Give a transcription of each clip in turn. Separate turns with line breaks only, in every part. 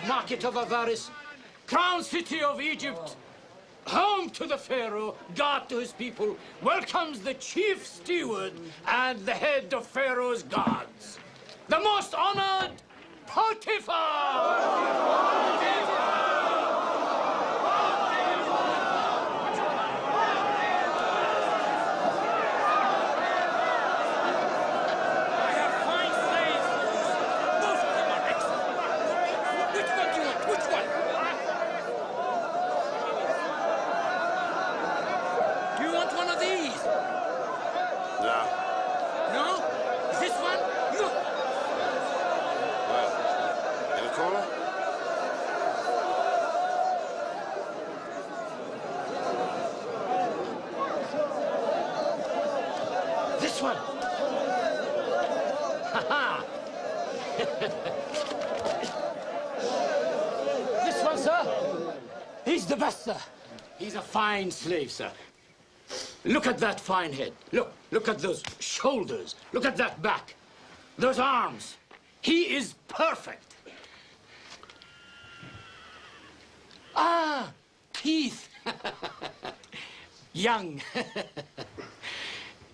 market of Avaris, crown city of Egypt, home to the Pharaoh, God to his people, welcomes the chief steward and the head of Pharaoh's guards, the most honored Potiphar! This one, sir. He's the best, sir. He's a fine slave, sir. Look at that fine head. Look at those shoulders. Look at that back. Those arms. He is perfect. Ah, teeth. Young.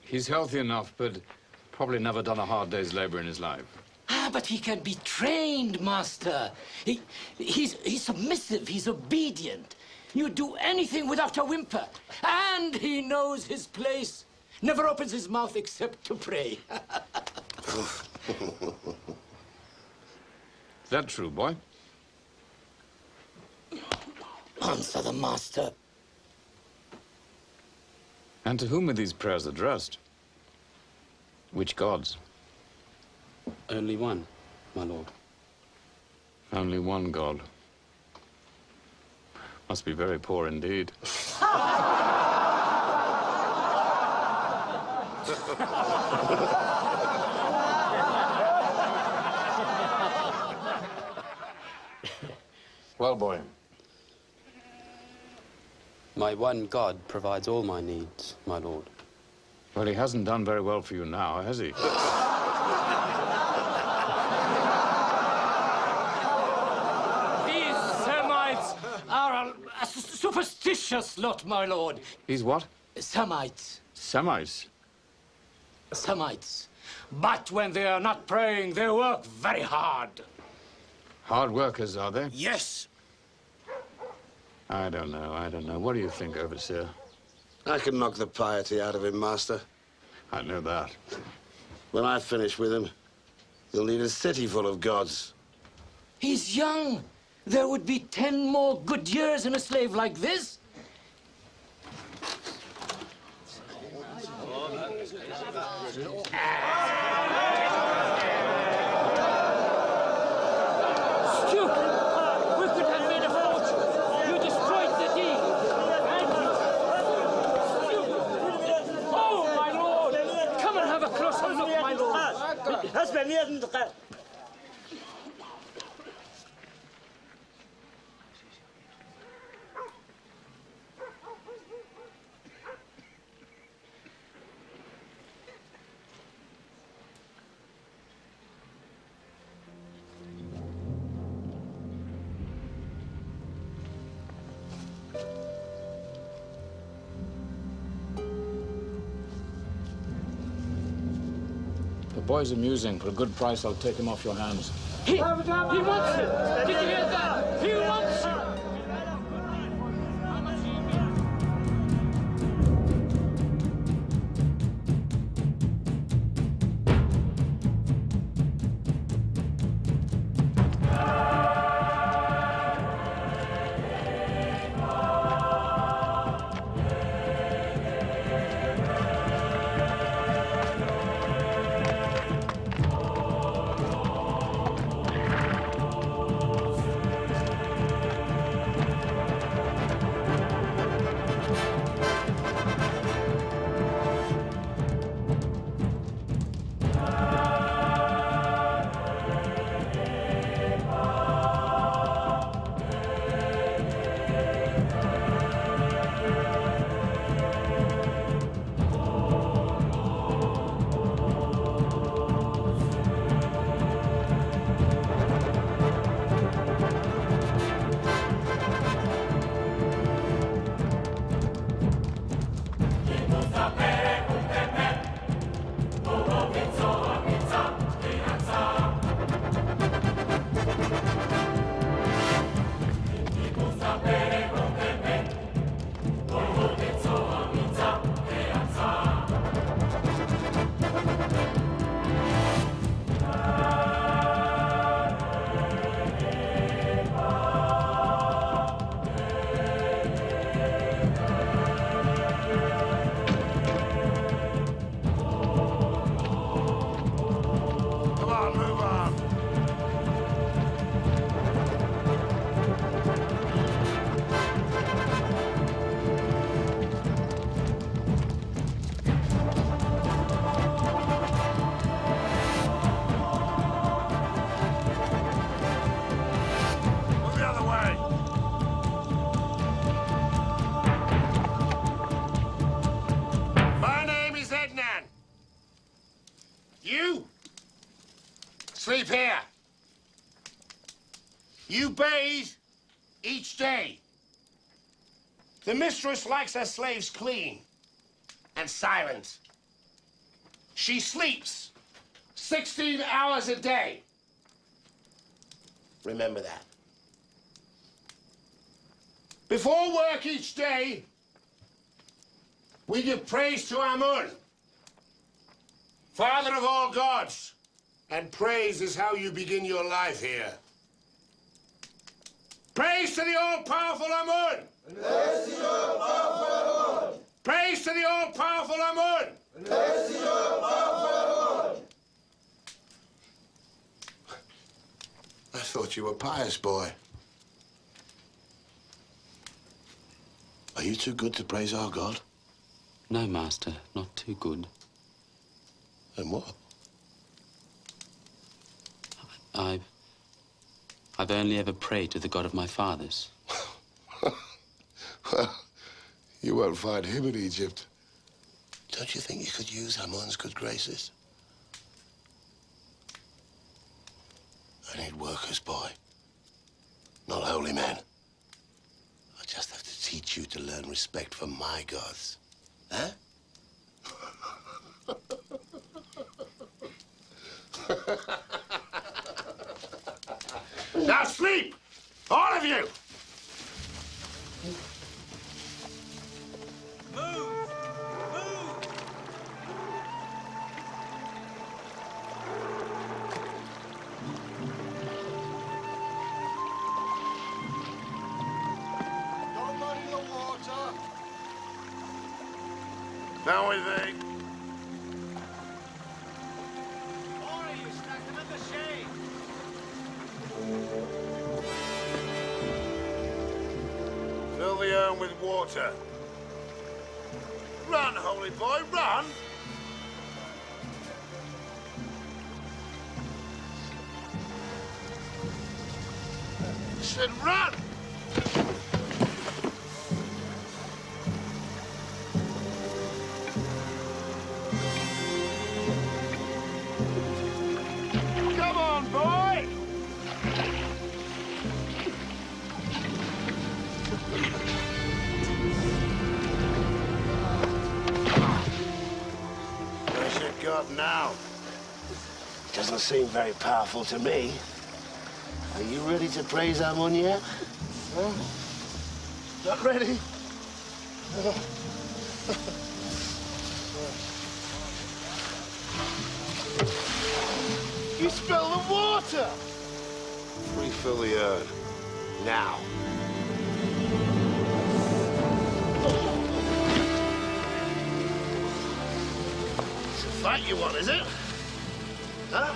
He's healthy enough, but probably never done a hard day's labor in his life.
Ah, but he can be trained, master. He's submissive, he's obedient. You do anything without a whimper. And he knows his place. Never opens his mouth except to pray.
Is that true, boy?
Answer the master.
And to whom are these prayers addressed? Which gods?
Only one, my lord.
Only one god. Must be very poor indeed. Well, boy.
My one God provides all my needs, my lord.
Well, he hasn't done very well for you now, has he?
These Semites are a superstitious lot, my lord.
These what?
Semites.
Semites?
Semites. But when they are not praying, they work very hard.
Hard workers, are they?
Yes.
I don't know. What do you think, overseer?
I can knock the piety out of him, master.
I know that.
When I finish with him, you'll need a city full of gods.
He's young. There would be 10 more good years in a slave like this. Stupid! We could have made a fortune. You destroyed the deal. Oh, my lord! Come and have a closer look, my lord.
The boy's amusing. For a good price, I'll take him off your hands.
He wants it! Did you hear that? He wants it!
You sleep here. You bathe each day. The mistress likes her slaves clean and silent. She sleeps 16 hours a day. Remember that. Before work each day, we give praise to Amun, Father of all gods. And praise is how you begin your life here. Praise to the all-powerful Amun!
Praise to the all-powerful Amun!
Praise to the all-powerful Amun!
Praise to the all-powerful Amun!
I thought you were pious, boy. Are you too good to praise our God?
No, Master, not too good.
Then what?
I've only ever prayed to the God of my fathers.
Well, you won't find him in Egypt. Don't you think you could use Amun's good graces? I need workers, boy. Not holy men. I just have to teach you to learn respect for my gods. Huh? Now sleep! All of you!
Don't muddy the water.
Now we think. Fill the urn with water. Run, holy boy, run! I said run! Come on, boy! Where's your God now? Doesn't seem very powerful to me. Are you ready to praise Amun yet? Huh? Not ready? You spilled the water! Refill the urn. Now. It's a fight you want, is it? Huh?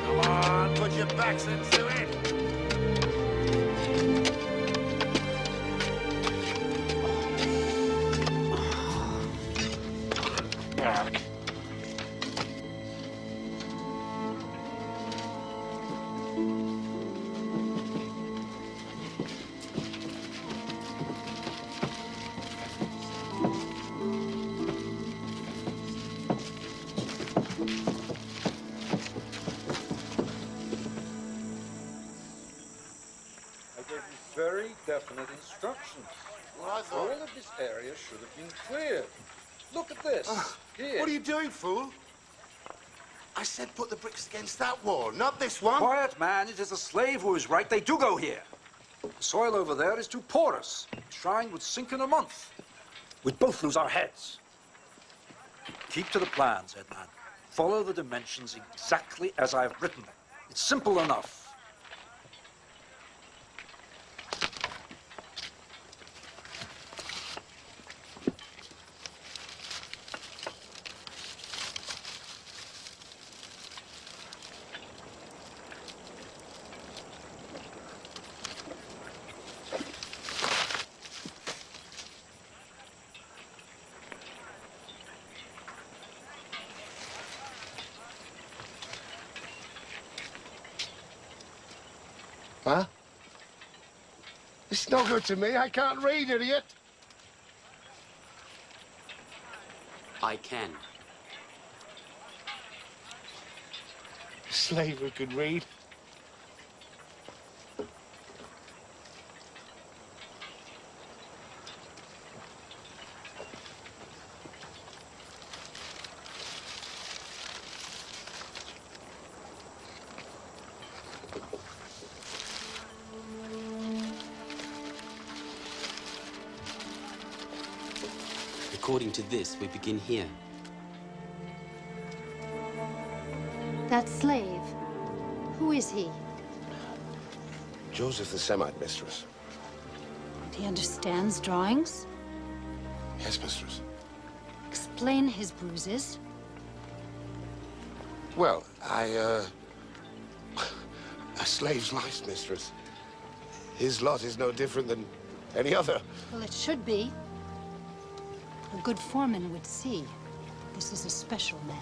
Come on, put your backs into it. Back.
I gave you very definite instructions.
Well, I
All
thought...
of this area should have been cleared. Look at this. Here.
What are you doing, fool? I said put the bricks against that wall, not this one.
Quiet, man. It is the slave who is right. They do go here. The soil over there is too porous. The shrine would sink in a month. We'd both lose our heads. Keep to the plans, Edman. Follow the dimensions exactly as I've written them. It's simple enough.
Huh? It's no good to me. I can't read, idiot.
I can.
A slave who could read.
According to this, we begin here.
That slave, who is he?
Josef the Semite, mistress.
And he understands drawings?
Yes, mistress.
Explain his bruises.
Well, a slave's life, mistress. His lot is no different than any other.
Well, it should be. A good foreman would see. This is a special man.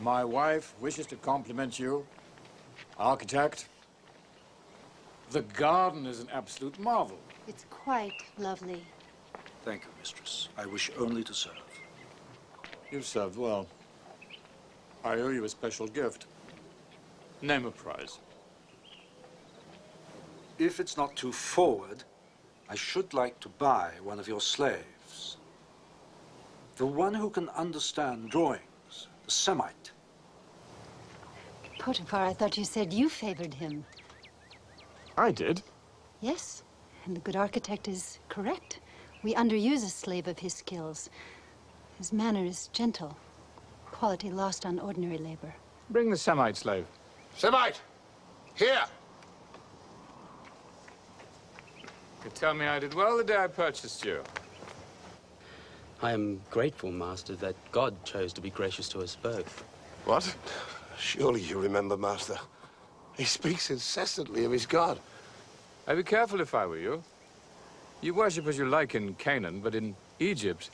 My wife wishes to compliment you, architect. The garden is an absolute marvel.
It's quite lovely.
Thank you, mistress. I wish only to serve.
You've served well. I owe you a special gift. Name a prize.
If it's not too forward, I should like to buy one of your slaves. The one who can understand drawings, the Semite.
Potiphar, I thought you said you favored him.
I did.
Yes, and the good architect is correct. We underuse a slave of his skills. His manner is gentle, quality lost on ordinary labor.
Bring the Semite slave.
Semite! Here!
You tell me I did well the day I purchased you.
I am grateful, Master, that God chose to be gracious to us both.
What? Surely you remember, Master. He speaks incessantly of his God.
I'd be careful if I were you. You worship as you like in Canaan, but in Egypt,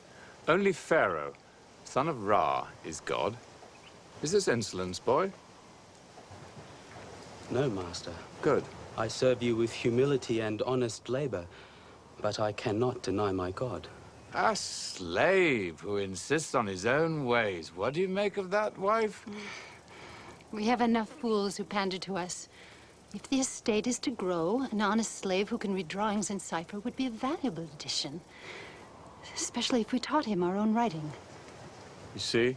only Pharaoh, son of Ra, is God. Is this insolence, boy?
No, Master.
Good.
I serve you with humility and honest labor, but I cannot deny my God.
A slave who insists on his own ways. What do you make of that, wife?
We have enough fools who pander to us. If the estate is to grow, an honest slave who can read drawings and cipher would be a valuable addition. Especially if we taught him our own writing.
You see?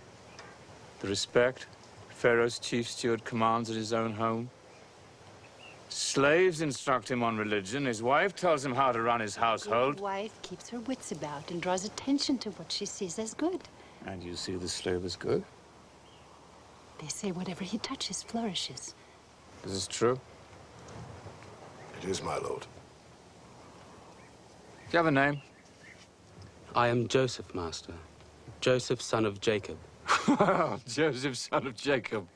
The respect Pharaoh's chief steward commands at his own home. Slaves instruct him on religion. His wife tells him how to run his household.
His wife keeps her wits about and draws attention to what she sees as good.
And you see the slave as good?
They say whatever he touches flourishes.
Is this true?
It is, my lord.
Do you have a name?
I am Joseph, Master. Joseph, son of Jacob.
Joseph, son of Jacob.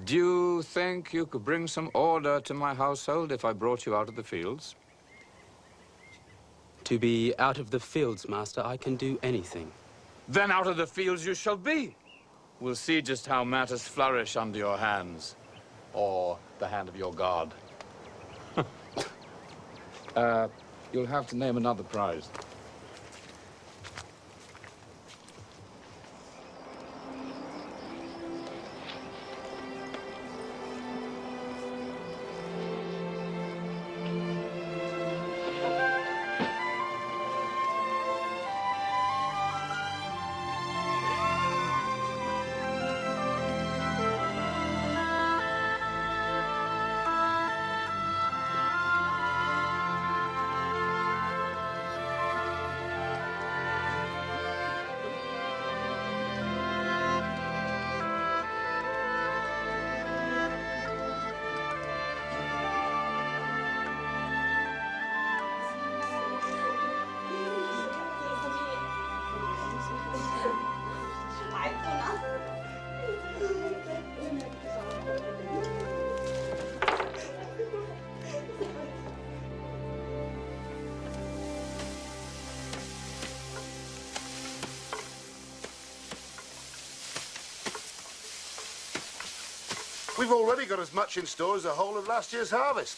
Do you think you could bring some order to my household if I brought you out of the fields?
To be out of the fields, Master, I can do anything.
Then out of the fields you shall be. We'll see just how matters flourish under your hands. Or the hand of your God. You'll have to name another prize.
We've already got as much in store as the whole of last year's harvest.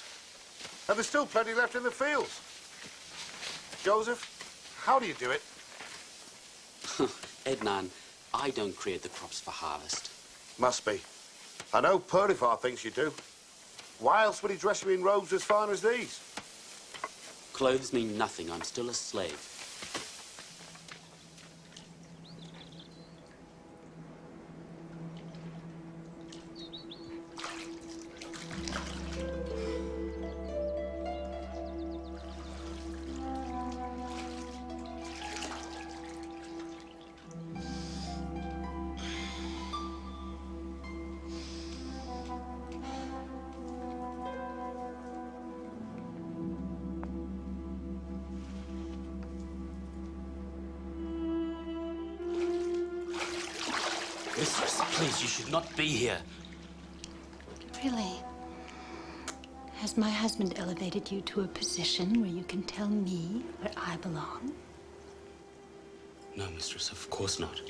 And there's still plenty left in the fields. Joseph, how do you do it?
Ednan, I don't create the crops for harvest.
Must be. I know Potiphar thinks you do. Why else would he dress you in robes as fine as these?
Clothes mean nothing. I'm still a slave. Mistress, please, you should not be here.
Really? Has my husband elevated you to a position where you can tell me where I belong?
No, mistress, of course not.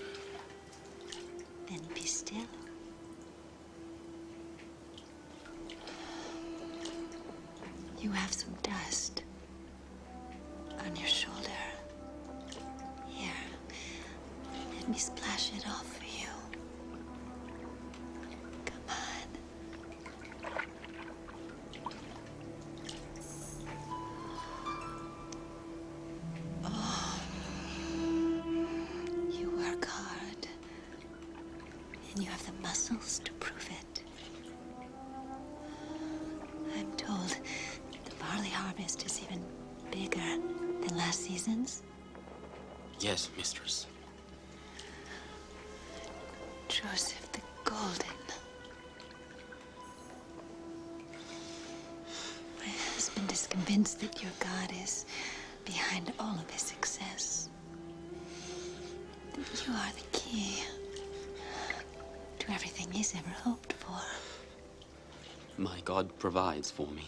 Then be still. You have some dust on your shoulder. Here, let me splash it off for you. Come on. Oh, you work hard, and you have the muscles to prove it. I'm told the barley harvest is even bigger than last season's.
Yes, mistress.
Joseph the Golden. My husband is convinced that your God is behind all of his success. That you are the key to everything he's ever hoped for.
My God provides for me.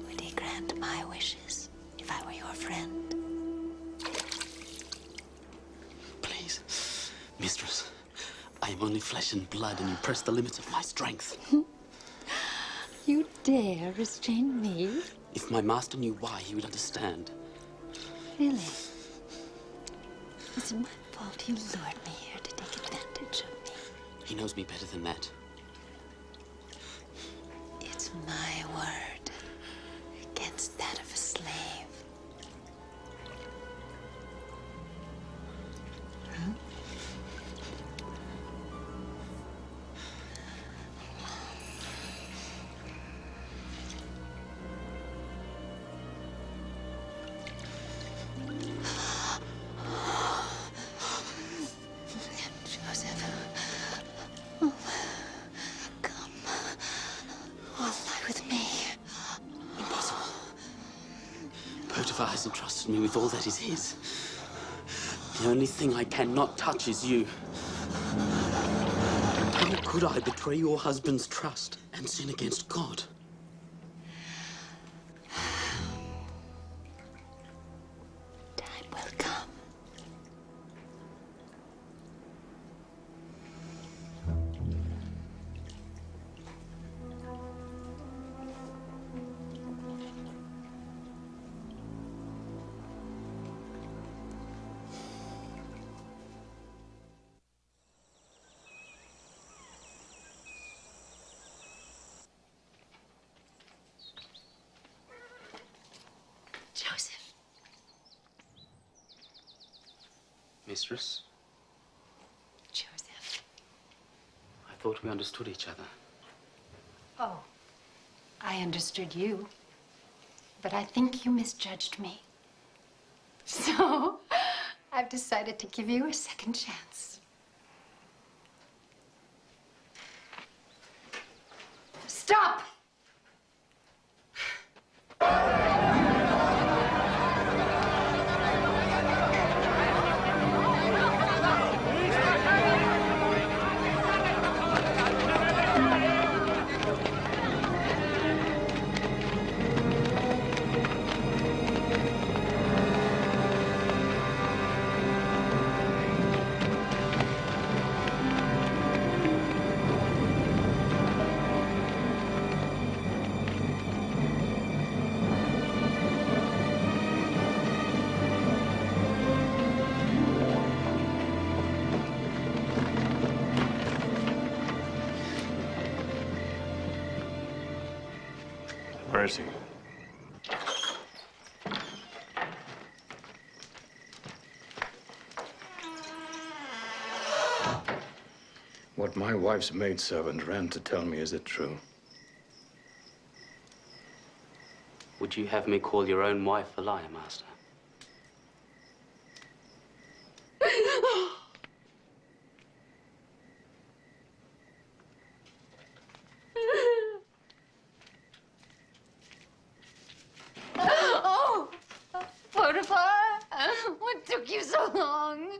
Would he grant my wishes if I were your friend?
Please, mistress, I am only flesh and blood, and you press the limits of my strength.
You dare restrain me?
If my master knew why, he would understand.
Really? Is it my fault you lured me here to take advantage of me?
He knows me better than that.
It's my word against that of a slave. Huh? Joseph. Oh, come. All lie with me.
Impossible. Potiphar has entrusted me with all that is his. The only thing I cannot touch is you. How could I betray your husband's trust and sin against God?
Time will come. Joseph.
Mistress,
Joseph.
I thought we understood each other.
Oh, I understood you. But I think you misjudged me. So, I've decided to give you a second chance. Stop!
Where is he? What my wife's maidservant ran to tell me, is it true?
Would you have me call your own wife a liar, Master?
Oh, Potiphar, what took you so long?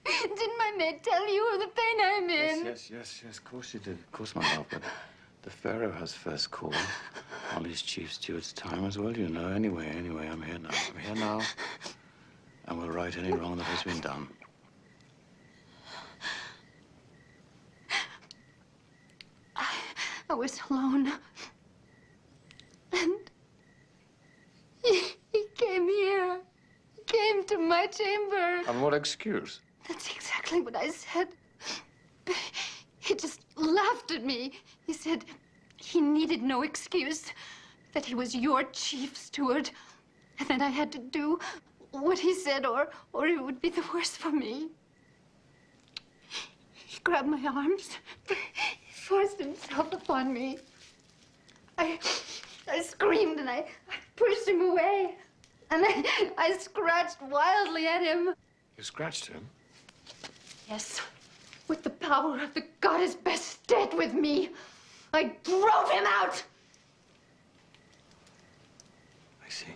Didn't my maid tell you of the pain I'm in?
Yes. Of course she did. Of course, my love. But the Pharaoh has first call on his chief steward's time as well, you know. Anyway, I'm here now. I'm here now. And we'll right any wrong that has been done.
I was alone. And he came here. He came to my chamber.
On what excuse?
That's exactly what I said. He just laughed at me. He said he needed no excuse, that he was your chief steward, and that I had to do what he said or it would be the worse for me. He grabbed my arms. He forced himself upon me. I screamed and I pushed him away. And I scratched wildly at him.
You scratched him?
Yes, with the power of the goddess Bastet with me, I drove him out.
I see.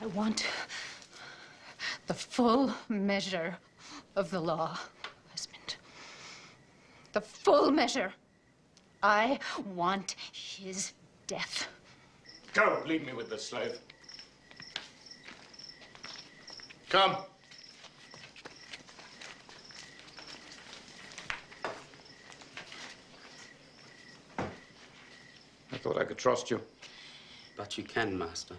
I want the full measure of the law, husband. The full measure. I want his death.
Go, leave me with the slave. Come. I thought I could trust you.
But you can, Master.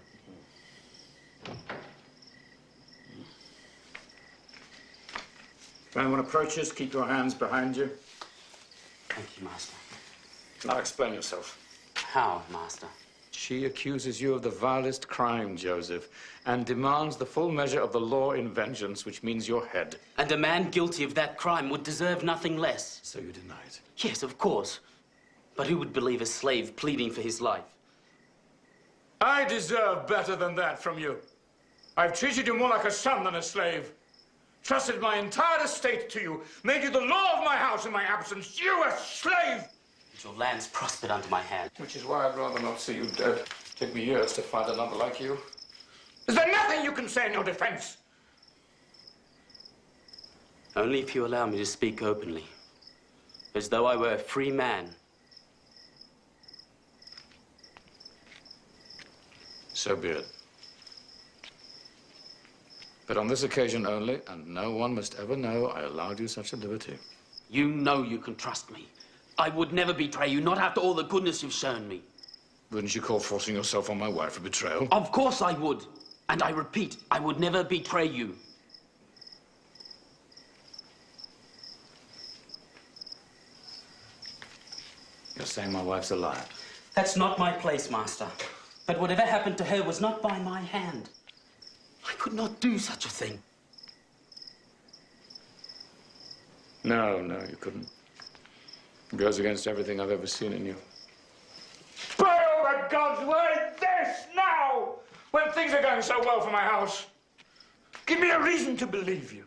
If anyone approaches, keep your hands behind you.
Thank you, Master.
Now explain yourself.
How, Master?
She accuses you of the vilest crime, Joseph, and demands the full measure of the law in vengeance, which means your head.
And a man guilty of that crime would deserve nothing less.
So you deny it?
Yes, of course. But who would believe a slave pleading for his life?
I deserve better than that from you. I've treated you more like a son than a slave. Trusted my entire estate to you, made you the law of my house in my absence. You, a slave!
Your lands prospered under my hand.
Which is why I'd rather not see you dead. Take me years to find another like you. Is there nothing you can say in your defense?
Only if you allow me to speak openly, as though I were a free man.
So be it. But on this occasion only, and no one must ever know, I allowed you such a liberty.
You know you can trust me. I would never betray you, not after all the goodness you've shown me.
Wouldn't you call forcing yourself on my wife a betrayal?
Of course I would. And I repeat, I would never betray you.
You're saying my wife's a liar?
That's not my place, Master. But whatever happened to her was not by my hand. I could not do such a thing.
No, you couldn't. It goes against everything I've ever seen in you. By all the gods, why this now? When things are going so well for my house. Give me a reason to believe you.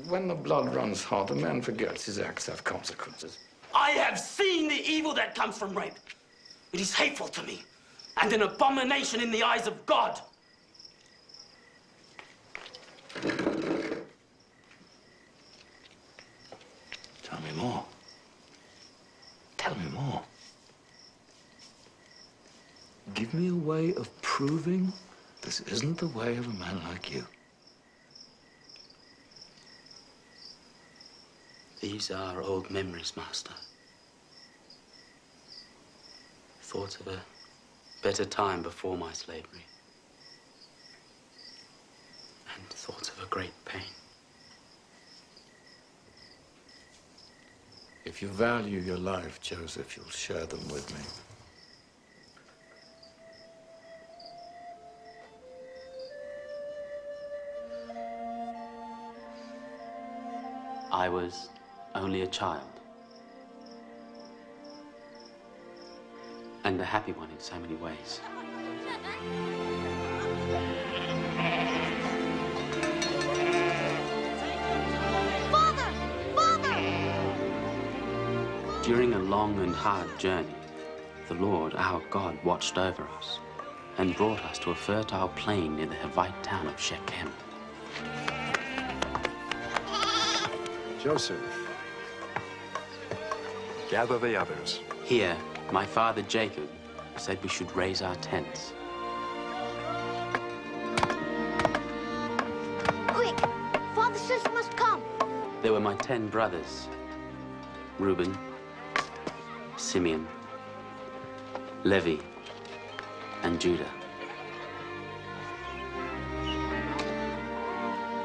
When the blood runs hot, a man forgets his acts have consequences.
I have seen the evil that comes from rape. It is hateful to me, and an abomination in the eyes of God.
Tell me more. Tell me more. Give me a way of proving this isn't the way of a man like you.
These are old memories, Master. Thoughts of a better time before my slavery. And thoughts of a great pain.
If you value your life, Joseph, you'll share them with me.
I was only a child. And a happy one in so many ways.
Father! Father!
During a long and hard journey, the Lord, our God, watched over us and brought us to a fertile plain near the Hivite town of Shechem.
Joseph, gather the others.
Here, my father Jacob said we should raise our tents.
Quick! Father says you must come.
There were my 10 brothers, Reuben, Simeon, Levi, and Judah.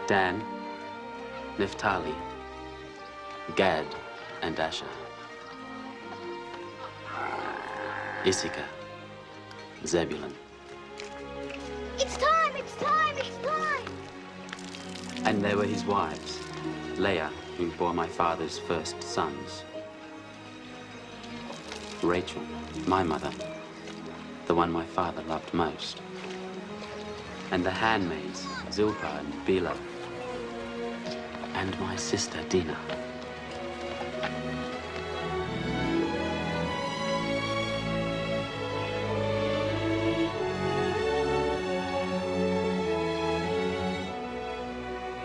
Dan, Naphtali, Gad, and Asher. Issachar, Zebulun.
It's time! It's time! It's time!
And there were his wives, Leah, who bore my father's first sons, Rachel, my mother, the one my father loved most, and the handmaids, Zilpah and Bilhah, and my sister Dinah.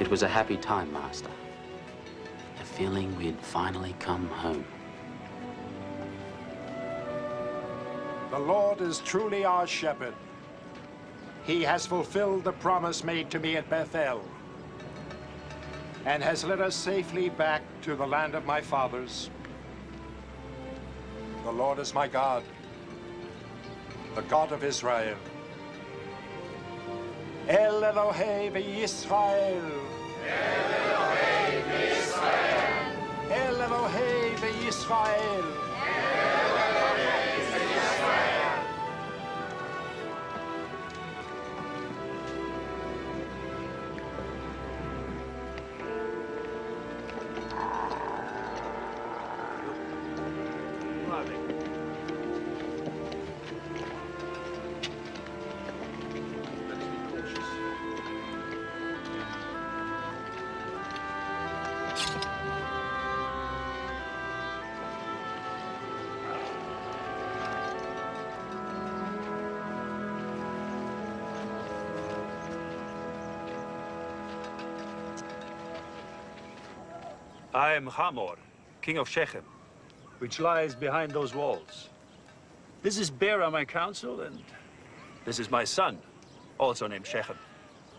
It was a happy time, Master. The feeling we had finally come home.
The Lord is truly our shepherd. He has fulfilled the promise made to me at Bethel and has led us safely back to the land of my fathers. The Lord is my God, the God of Israel. El Elohei v'Yisrael. El Elohei v'Yisrael. El Elohei v'Yisrael. El Elohei v'Yisrael.
I am Hamor, king of Shechem, which lies behind those walls. This is Bera, my council, and this is my son, also named Shechem.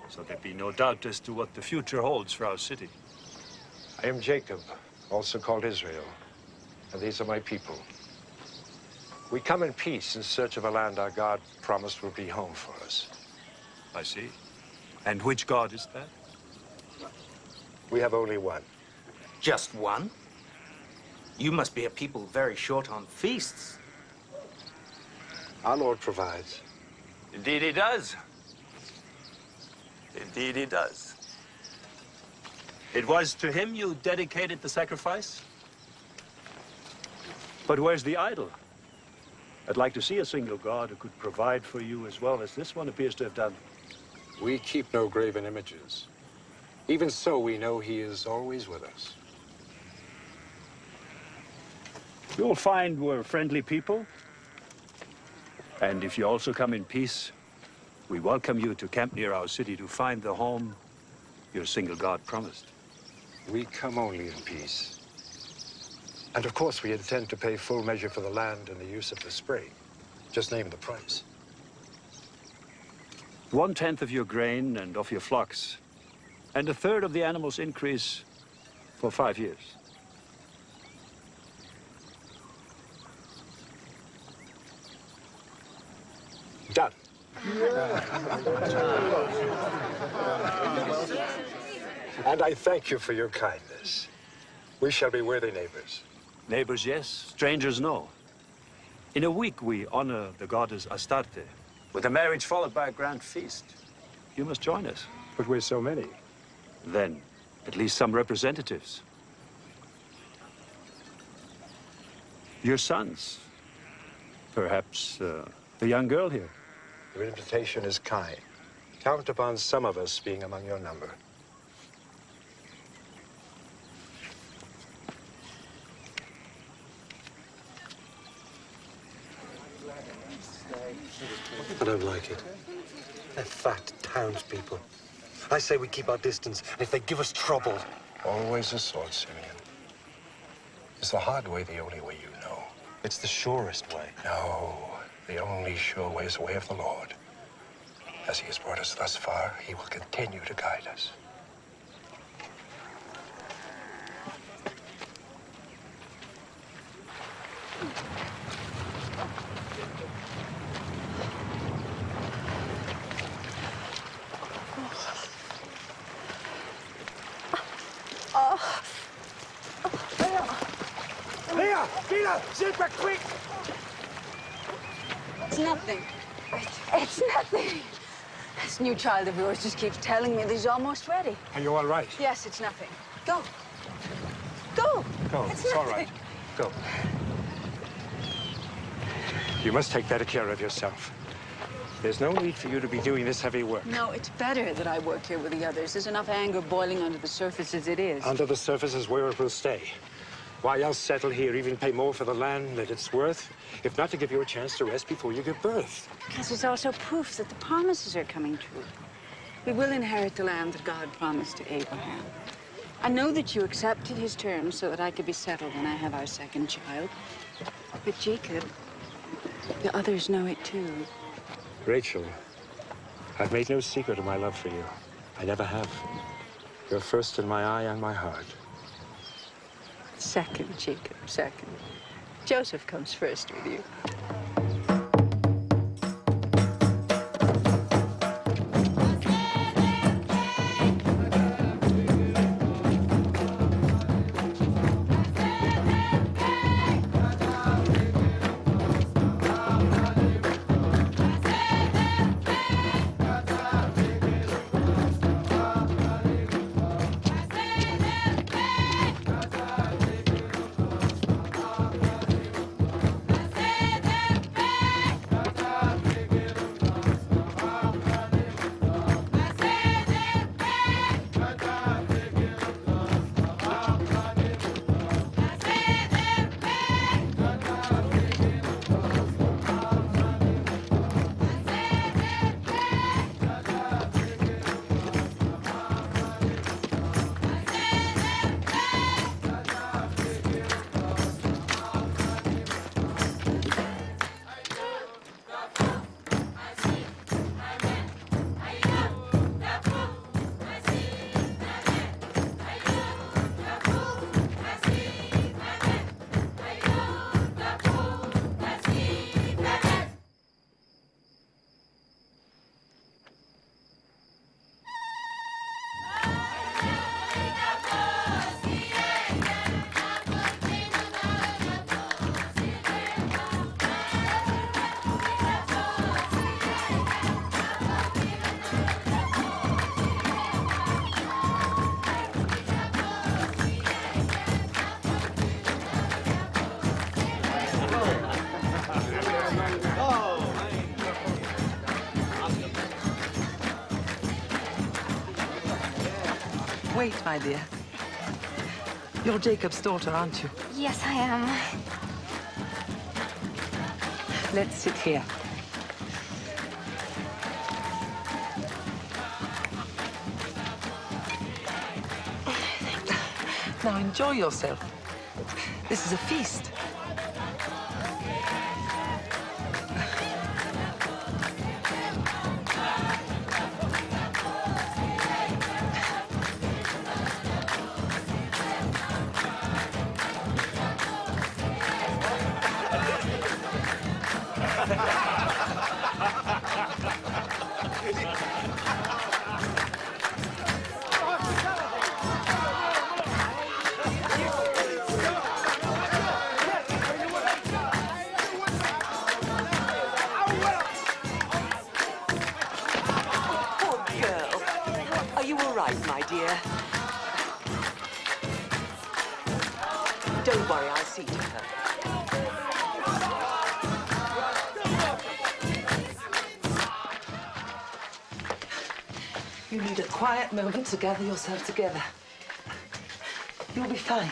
So there be no doubt as to what the future holds for our city.
I am Jacob, also called Israel, and these are my people. We come in peace in search of a land our God promised will be home for us.
I see. And which God is that?
We have only one.
Just one? You must be a people very short on feasts.
Our Lord provides.
Indeed he does. Indeed he does. It was to him you dedicated the sacrifice? But where's the idol? I'd like to see a single God who could provide for you as well as this one appears to have done.
We keep no graven images. Even so, we know he is always with us.
You'll find we're friendly people. And if you also come in peace, we welcome you to camp near our city to find the home your single God promised.
We come only in peace. And of course, we intend to pay full measure for the land and the use of the spring. Just name the price.
1/10 of your grain and of your flocks, and 1/3 of the animal's increase for 5 years.
Done. And I thank you for your kindness. We shall be worthy neighbors.
Neighbors, yes. Strangers, no. In a week, we honor the goddess Astarte, with a marriage followed by a grand feast. You must join us.
But we're so many.
Then, at least some representatives. Your sons. Perhaps the young girl here.
Your invitation is kind. Count upon some of us being among your number.
I don't like it. They're fat townspeople. I say we keep our distance, and if they give us trouble...
Always a sword, Simeon. Is the hard way the only way you know?
It's the surest way.
No, the only sure way is the way of the Lord. As he has brought us thus far, he will continue to guide us.
Leah! Gina! Zilpa, quick!
It's nothing. It's nothing. This new child of yours just keeps telling me that he's almost ready.
Are you all right?
Yes, it's nothing. Go. Go.
Go.
It's
all
nothing.
right. Go. You must take better care of yourself. There's no need for you to be doing this heavy work.
No, it's better that I work here with the others. There's enough anger boiling under the surface as it is.
Under the surface is where it will stay. Why else settle here, even pay more for the land than it's worth, if not to give you a chance to rest before you give birth?
Because it's also proof that the promises are coming true. We will inherit the land that God promised to Abraham. I know that you accepted his terms so that I could be settled when I have our second child. But Jacob, the others know it too.
Rachel, I've made no secret of my love for you. I never have. You're first in my eye and my heart.
Second, Jacob, second. Joseph comes first with you.
Wait, my dear. You're Jacob's daughter, aren't you?
Yes, I am.
Let's sit here. Now enjoy yourself. This is a feast. all right, my dear. Don't worry, I'll see to her. You need a quiet moment to gather yourself together. You'll be fine.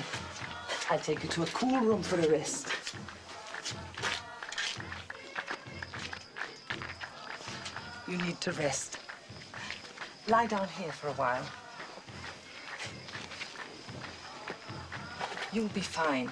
I'll take you to a cool room for a rest. You need to rest. Lie down here for a while. You'll be fine.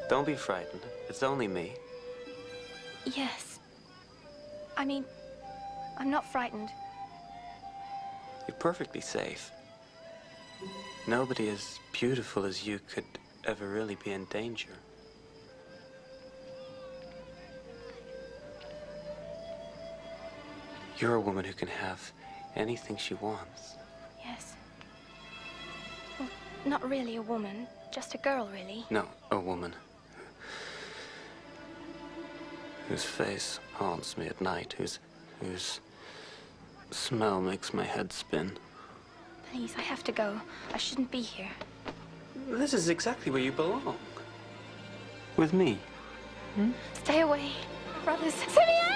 Don't be frightened. It's only me.
Yes. I mean, I'm not frightened.
You're perfectly safe. Nobody as beautiful as you could ever really be in danger. You're a woman who can have anything she wants.
Yes. Well, not really a woman, just a girl, really.
No, a woman. Whose face haunts me at night, whose smell makes my head spin.
Please, I have to go. I shouldn't be here.
This is exactly where you belong. With me.
Hmm? Stay away, brothers. Simeon!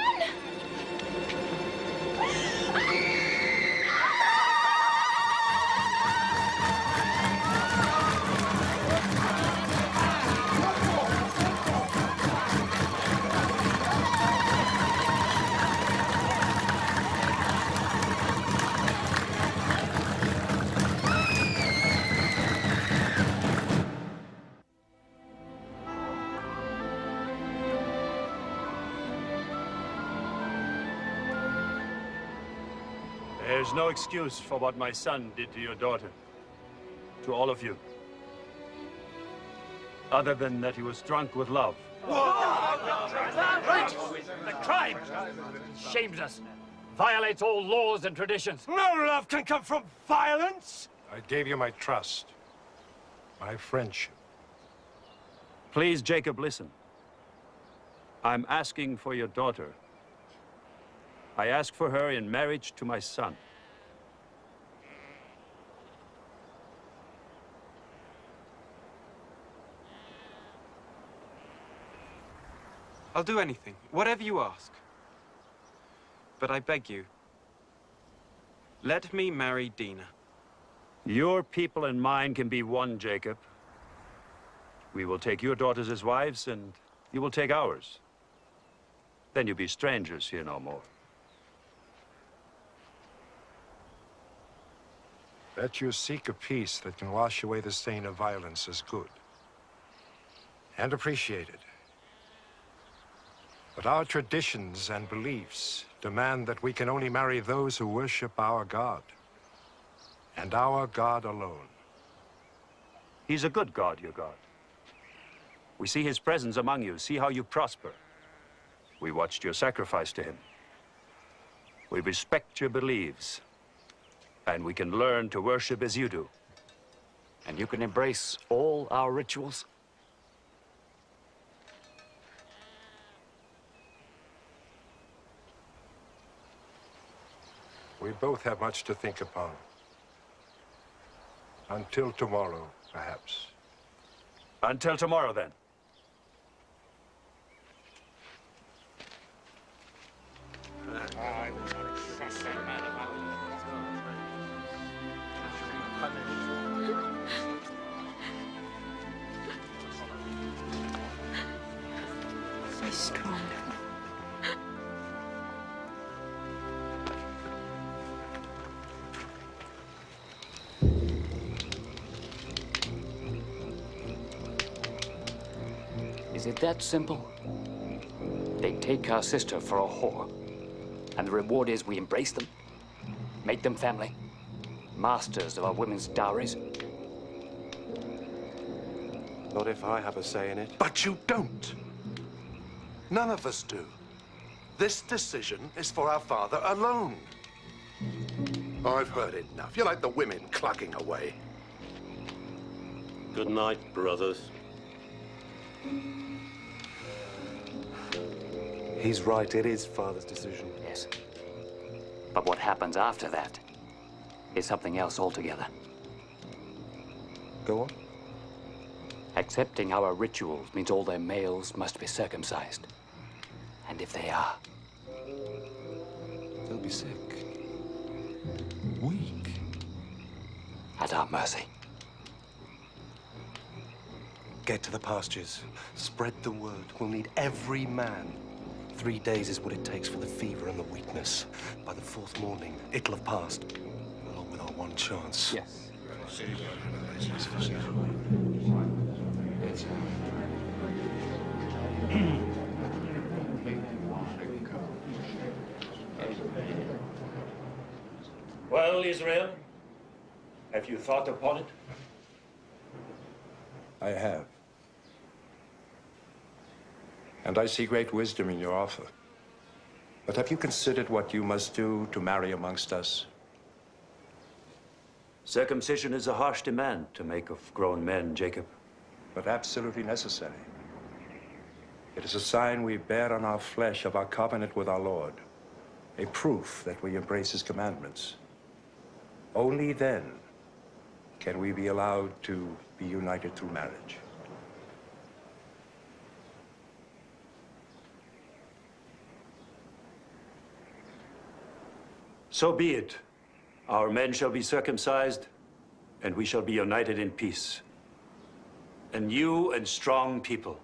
There's no excuse for what my son did to your daughter. To all of you. Other than that he was drunk with love.
Right! The crime! Shames us. Violates all laws and traditions.
No love can come from violence!
I gave you my trust. My friendship.
Please, Jacob, listen. I'm asking for your daughter. I ask for her in marriage to my son.
I'll do anything, whatever you ask. But I beg you, let me marry Dina.
Your people and mine can be one, Jacob. We will take your daughters as wives, and you will take ours. Then you'll be strangers here no more.
That you seek a peace that can wash away the stain of violence is good. And appreciated. But our traditions and beliefs demand that we can only marry those who worship our God. And our God alone.
He's a good God, your God. We see his presence among you, see how you prosper. We watched your sacrifice to him. We respect your beliefs. And we can learn to worship as you do.
And you can embrace all our rituals?
We both have much to think upon. Until tomorrow, perhaps.
Until tomorrow, then.
Be strong.
Is it that simple? They take our sister for a whore, and the reward is we embrace them, make them family, masters of our women's dowries.
Not if I have a say in it.
But you don't. None of us do. This decision is for our father alone. I've heard enough. You're like the women clucking away.
Good night, brothers.
He's right. It is Father's decision.
Yes. But what happens after that is something else altogether.
Go on.
Accepting our rituals means all their males must be circumcised. And if they are,
they'll be sick. Weak.
At our mercy.
Get to the pastures. Spread the word. We'll need every man. 3 days is what it takes for the fever and the weakness. By the 4th morning, it'll have passed. Along with our one chance.
Yes.
Well, Israel, have you thought upon it?
I have. And I see great wisdom in your offer. But have you considered what you must do to marry amongst us?
Circumcision is a harsh demand to make of grown men, Jacob.
But absolutely necessary. It is a sign we bear on our flesh of our covenant with our Lord, a proof that we embrace his commandments. Only then can we be allowed to be united through marriage.
So be it. Our men shall be circumcised, and we shall be united in peace. A new and strong people.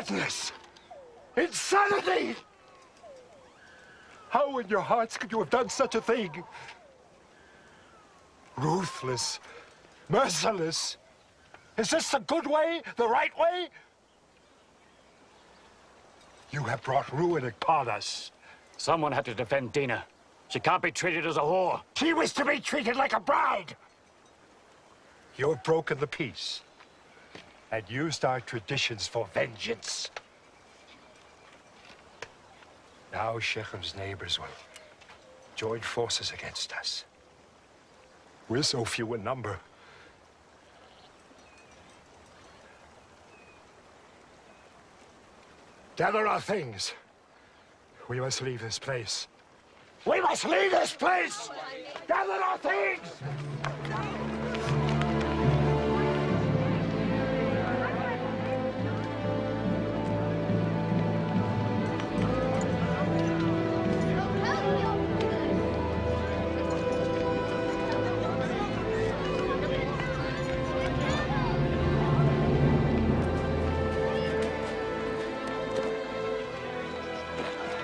Madness! Insanity! How in your hearts could you have done such a thing? Ruthless, merciless. Is this the good way, the right way? You have brought ruin upon us.
Someone had to defend Dina. She can't be treated as a whore.
She was to be treated like a bride. You have broken the peace and used our traditions for vengeance. Now Shechem's neighbors will join forces against us. We're so few in number. Gather our things. We must leave this place. We must leave this place! Gather our things!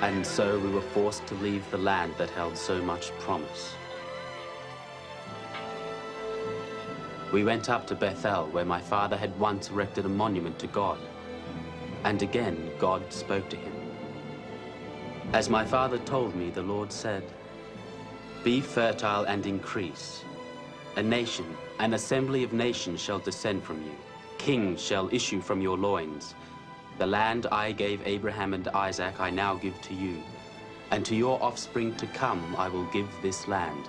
And so we were forced to leave the land that held so much promise. We went up to Bethel, where my father had once erected a monument to God. And again, God spoke to him. As my father told me, the Lord said, "Be fertile and increase. A nation, an assembly of nations shall descend from you. Kings shall issue from your loins. The land I gave Abraham and Isaac I now give to you, and to your offspring to come I will give this land."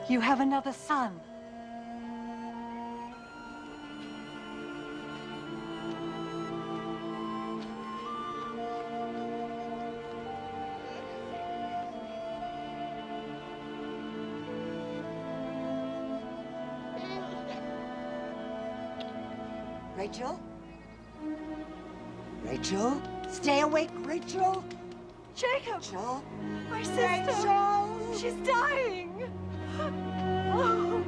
You have another son.
Rachel? Rachel? Stay awake, Rachel!
Jacob!
Rachel?
My sister!
Rachel!
She's dying! Oh.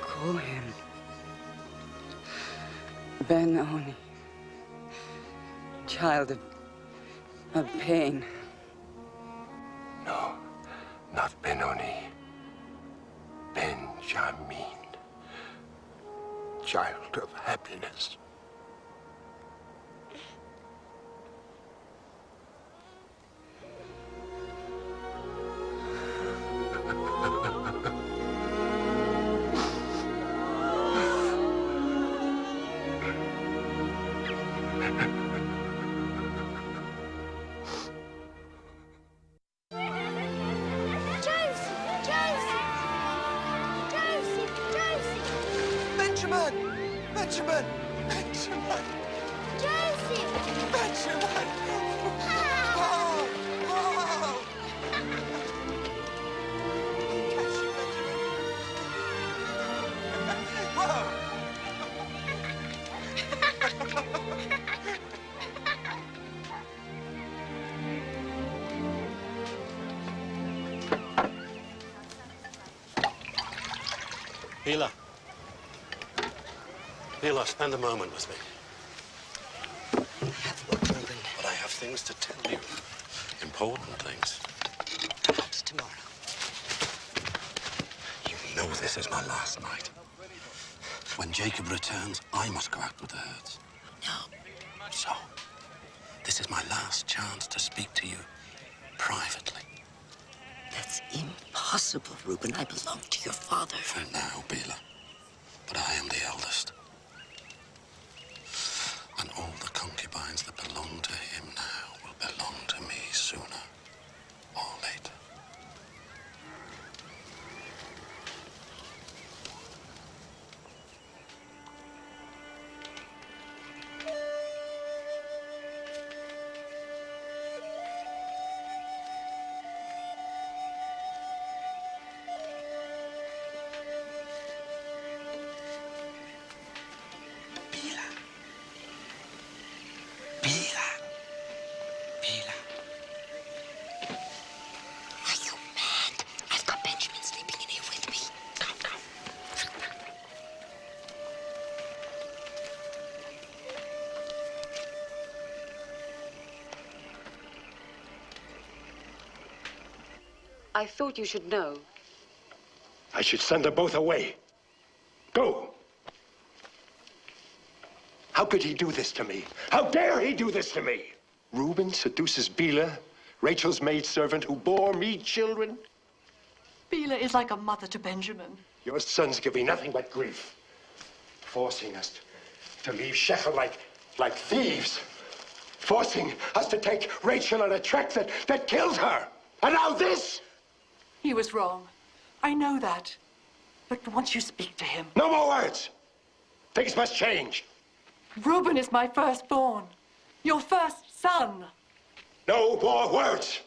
Call him Ben-Oni, child of pain.
No, not Benoni. Benjamin. Child of happiness.
Benjamin! Benjamin! Joseph! Benjamin! Oh! Oh!
Hila. Hila, spend a moment with me. But I have things to tell you. Important things.
Perhaps tomorrow.
You know this is my last night. When Jacob returns, I must go out with the herds.
No.
So, this is my last chance to speak to you privately.
That's possible, Reuben. I belong to your father.
For now, Bela. But I am the eldest. And all the concubines that belong to him now will belong to me sooner or later.
I thought you should know.
I should send them both away. Go! How could he do this to me? How dare he do this to me? Reuben seduces Bela, Rachel's maidservant who bore me children.
Bela is like a mother to Benjamin.
Your sons give me nothing but grief, forcing us to leave Shechem like thieves, forcing us to take Rachel on a trek that killed her. And now this!
He was wrong. I know that. But once you speak to him...
No more words! Things must change.
Reuben is my firstborn. Your first son.
No more words!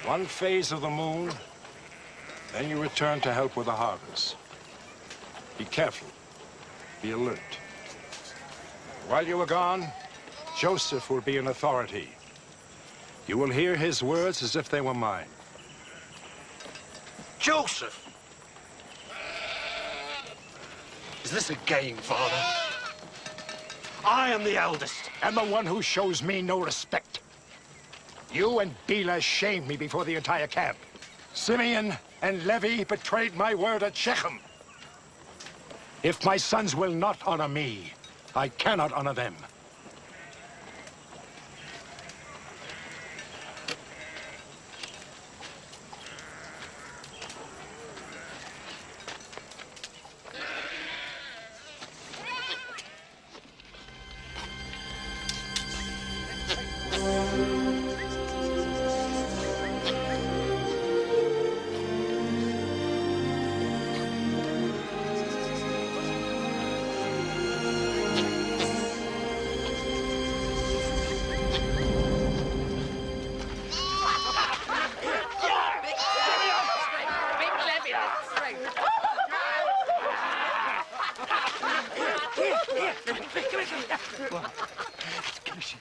One phase of the moon, then you return to help with the harvest. Be careful. Be alert. While you are gone, Joseph will be in authority. You will hear his words as if they were mine.
Joseph! Is this a game, Father? I am the eldest.
And the one who shows me no respect. You and Bela shamed me before the entire camp. Simeon and Levi betrayed my word at Shechem. If my sons will not honor me, I cannot honor them.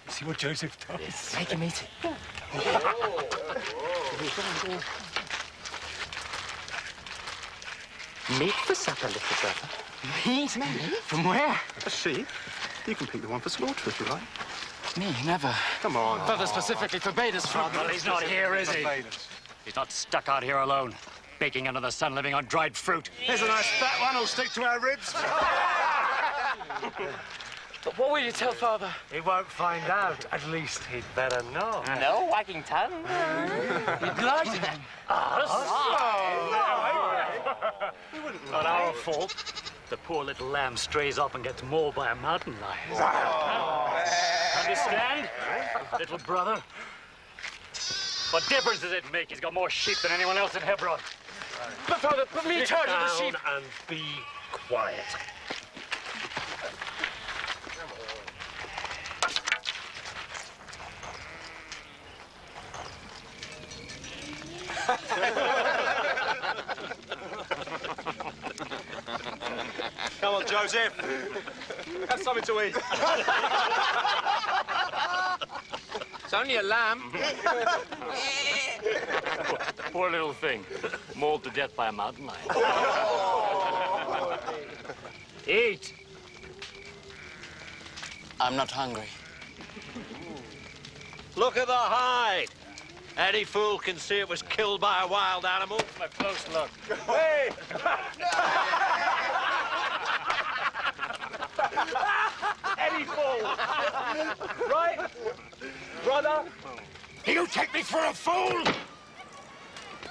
See what Joseph does.
Yes. Take him easy. Meat for supper, little brother. Meat? From where?
A sheep. You can pick the one for slaughter if you like.
Me, never.
Come on.
Father specifically forbade us from...
Well, he's not here, is he? He's not stuck out here alone, baking under the sun, living on dried fruit.
Here's a nice fat one who'll stick to our ribs.
But what will you tell Father?
He won't find out. At least he'd better not.
No wagging tongue. You'd like to then.
Not our fault. The poor little lamb strays off and gets mauled by a mountain lion. Understand, little brother? What difference does it make? He's got more sheep than anyone else in Hebron.
But Father, put me in charge of the sheep.
And be quiet.
Come on, Joseph. Have something to eat.
It's only a lamb.
Poor little thing, mauled to death by a mountain lion. Eat.
I'm not hungry.
Look at the hide. Any fool can see it was killed by a wild animal.
A close look.
Hey!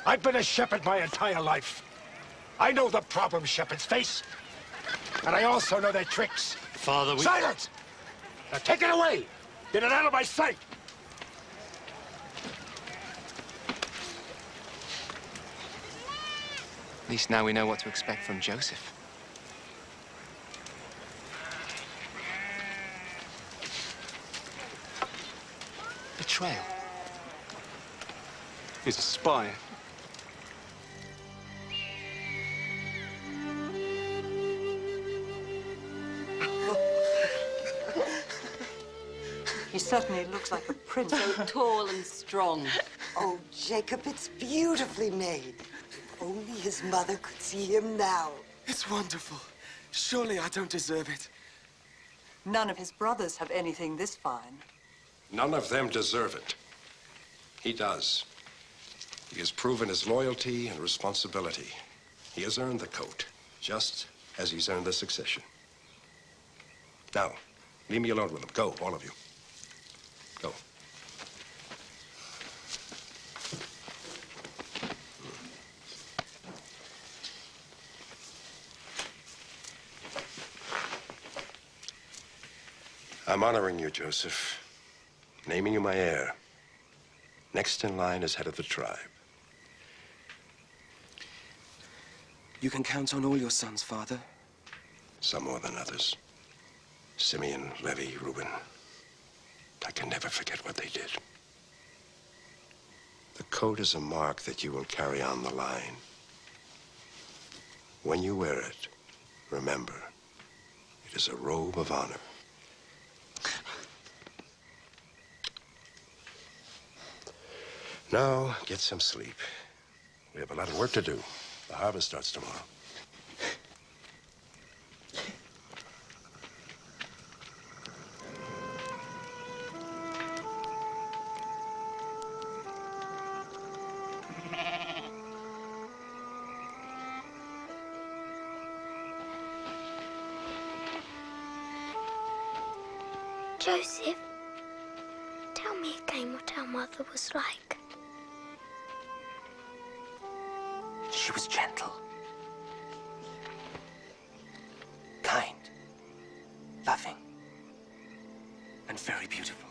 I've been a shepherd my entire life. I know the problems shepherds face. And I also know their tricks.
Father, we...
Silence! Now take it away! Get it out of my sight!
At least now we know what to expect from Josef. Betrayal.
He's a spy.
He certainly looks like a prince.
So tall and strong.
Oh, Jacob, it's beautifully made. If only his mother could see him now.
It's wonderful. Surely I don't deserve it.
None of his brothers have anything this fine.
None of them deserve it. He does. He has proven his loyalty and responsibility. He has earned the coat, just as he's earned the succession. Now, leave me alone with him. Go, all of you. Go. I'm honoring you, Joseph. Naming you my heir. Next in line as head of the tribe.
You can count on all your sons, Father.
Some more than others. Simeon, Levi, Reuben. I can never forget what they did. The coat is a mark that you will carry on the line. When you wear it, remember, it is a robe of honor. Now, get some sleep. We have a lot of work to do. The harvest starts tomorrow.
Joseph, tell me again what our mother was like.
She was gentle, kind, loving, and very beautiful.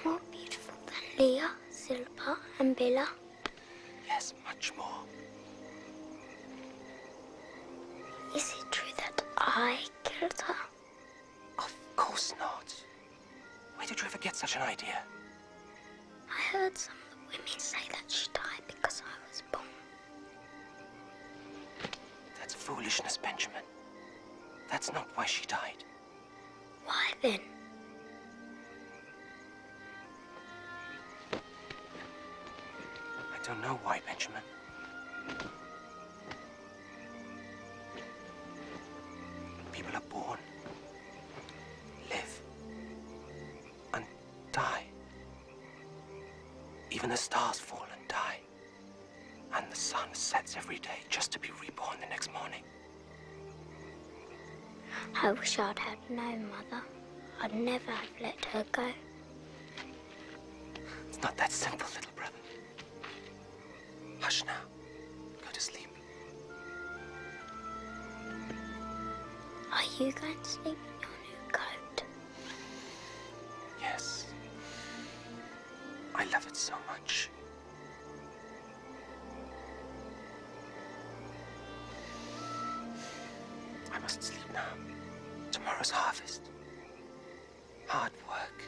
More beautiful than Leah, Zilpah, and Bilhah?
Yes, much more.
Is it true that I killed her?
Of course not. Where did you ever get such an idea?
I heard some of the women say that she died because I was born.
That's foolishness, Benjamin. That's not why she died.
Why then?
I don't know why, Benjamin. People are born, live, and die. Even the stars fall and die. And the sun sets every day just to be reborn the next morning.
I wish I'd had known, Mother. I'd never have let her go.
It's not that simple, little brother. Hush now. Go to sleep.
Are you going to sleep in your new coat?
Yes. I love it so much. I must sleep now. Tomorrow's harvest. Hard work.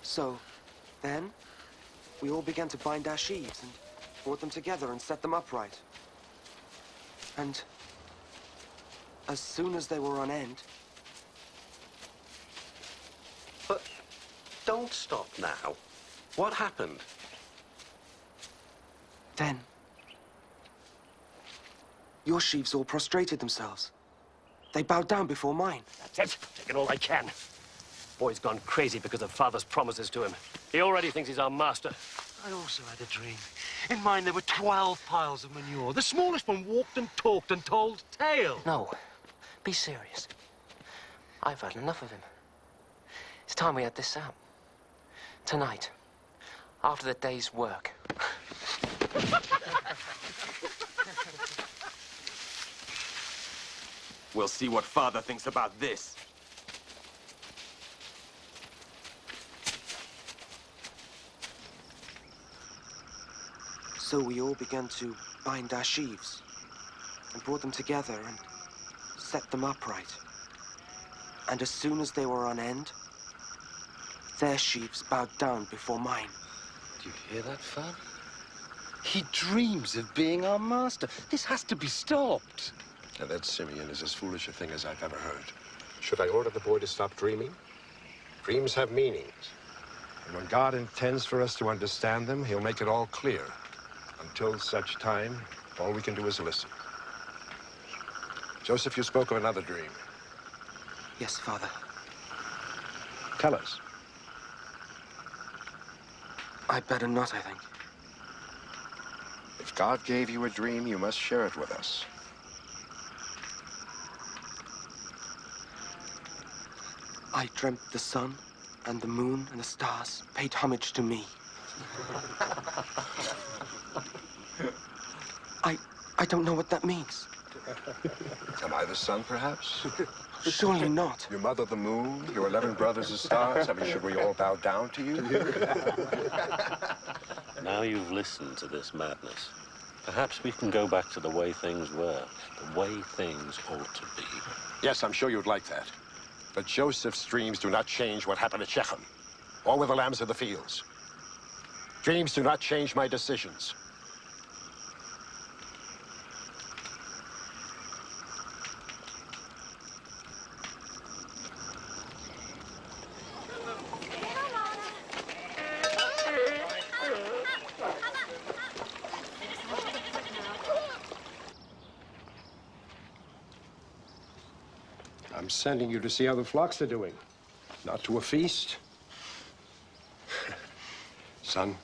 So, then, we all began to bind our sheaves and brought them together and set them upright. And as soon as they were on end...
But don't stop now. What happened?
Then, your sheaves all prostrated themselves. They bowed down before mine.
That's it. Taking all I can. Boy's gone crazy because of Father's promises to him. He already thinks he's our master.
I also had a dream. In mine, there were 12 piles of manure. The smallest one walked and talked and told tales.
No, be serious. I've had enough of him. It's time we had this out. Tonight, after the day's work.
We'll see what Father thinks about this.
So we all began to bind our sheaves and brought them together and set them upright. And as soon as they were on end, their sheaves bowed down before mine.
Do you hear that, Father? He dreams of being our master. This has to be stopped.
Now, that Simeon is as foolish a thing as I've ever heard. Should I order the boy to stop dreaming? Dreams have meanings. And when God intends for us to understand them, he'll make it all clear. Until such time, all we can do is listen. Joseph, you spoke of another dream.
Yes, Father.
Tell us.
I'd better not, I think.
If God gave you a dream, you must share it with us.
I dreamt the sun and the moon and the stars paid homage to me. I don't know what that means.
Am I the sun, perhaps?
Surely not.
Your mother, the moon, your 11 brothers, the stars. I mean, should we all bow down to you?
Now you've listened to this madness, perhaps we can go back to the way things were, the way things ought to be.
Yes, I'm sure you'd like that. But Joseph's dreams do not change what happened at Shechem, or with the lambs of the fields. Dreams do not change my decisions. I'm sending you to see how the flocks are doing, not to a feast. Son,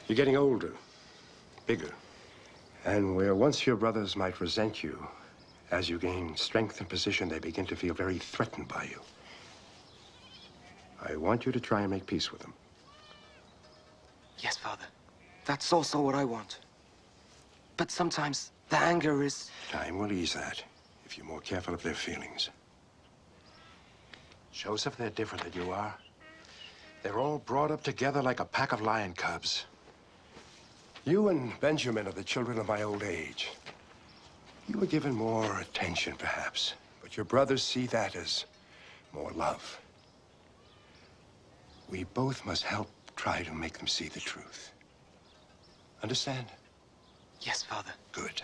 you're getting older, bigger. And where once your brothers might resent you, as you gain strength and position, they begin to feel very threatened by you. I want you to try and make peace with them.
Yes, Father. That's also what I want. But sometimes the anger is...
Time will ease that, if you're more careful of their feelings. Joseph, they're different than you are. They're all brought up together like a pack of lion cubs. You and Benjamin are the children of my old age. You were given more attention, perhaps, but your brothers see that as more love. We both must help try to make them see the truth. Understand?
Yes, Father.
Good.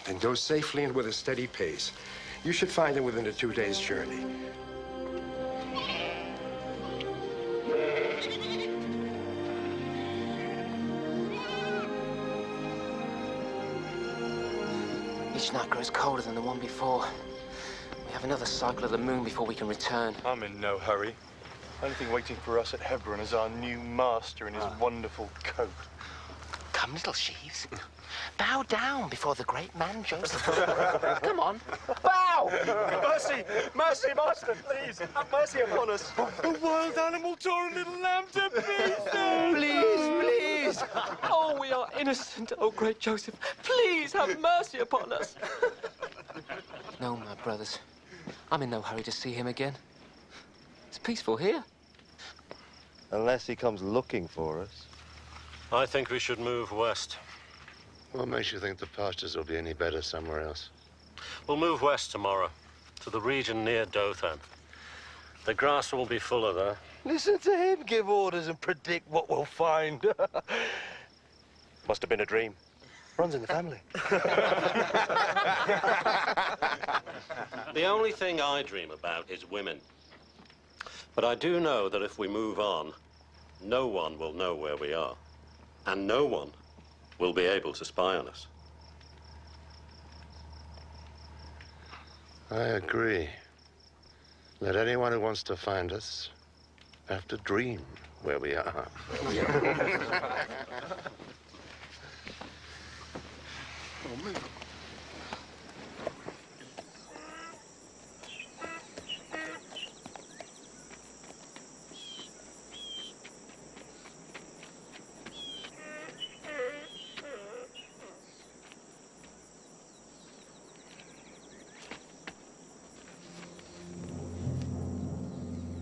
Then go safely and with a steady pace. You should find them within a 2 days' journey.
Each night grows colder than the one before. We have another cycle of the moon before we can return.
I'm in no hurry. Only thing waiting for us at Hebron is our new master in his wonderful coat.
Come, little sheaves. Bow down before the great man Joseph. Come on, bow!
Mercy! Mercy, master, please! Have mercy upon us! A wild animal tore a little lamb to pieces!
Please, please! Oh, we are innocent, oh great Joseph. Please have mercy upon us. No, my brothers. I'm in no hurry to see him again. It's peaceful here.
Unless he comes looking for us.
I think we should move west.
What makes you think the pastures will be any better somewhere else?
We'll move west tomorrow, to the region near Dothan.
The grass will be fuller there.
Listen to him give orders and predict what we'll find. Must have been a dream. Runs in the family.
The only thing I dream about is women. But I do know that if we move on, no one will know where we are. And no one will be able to spy on us.
I agree. Let anyone who wants to find us have to dream where we are.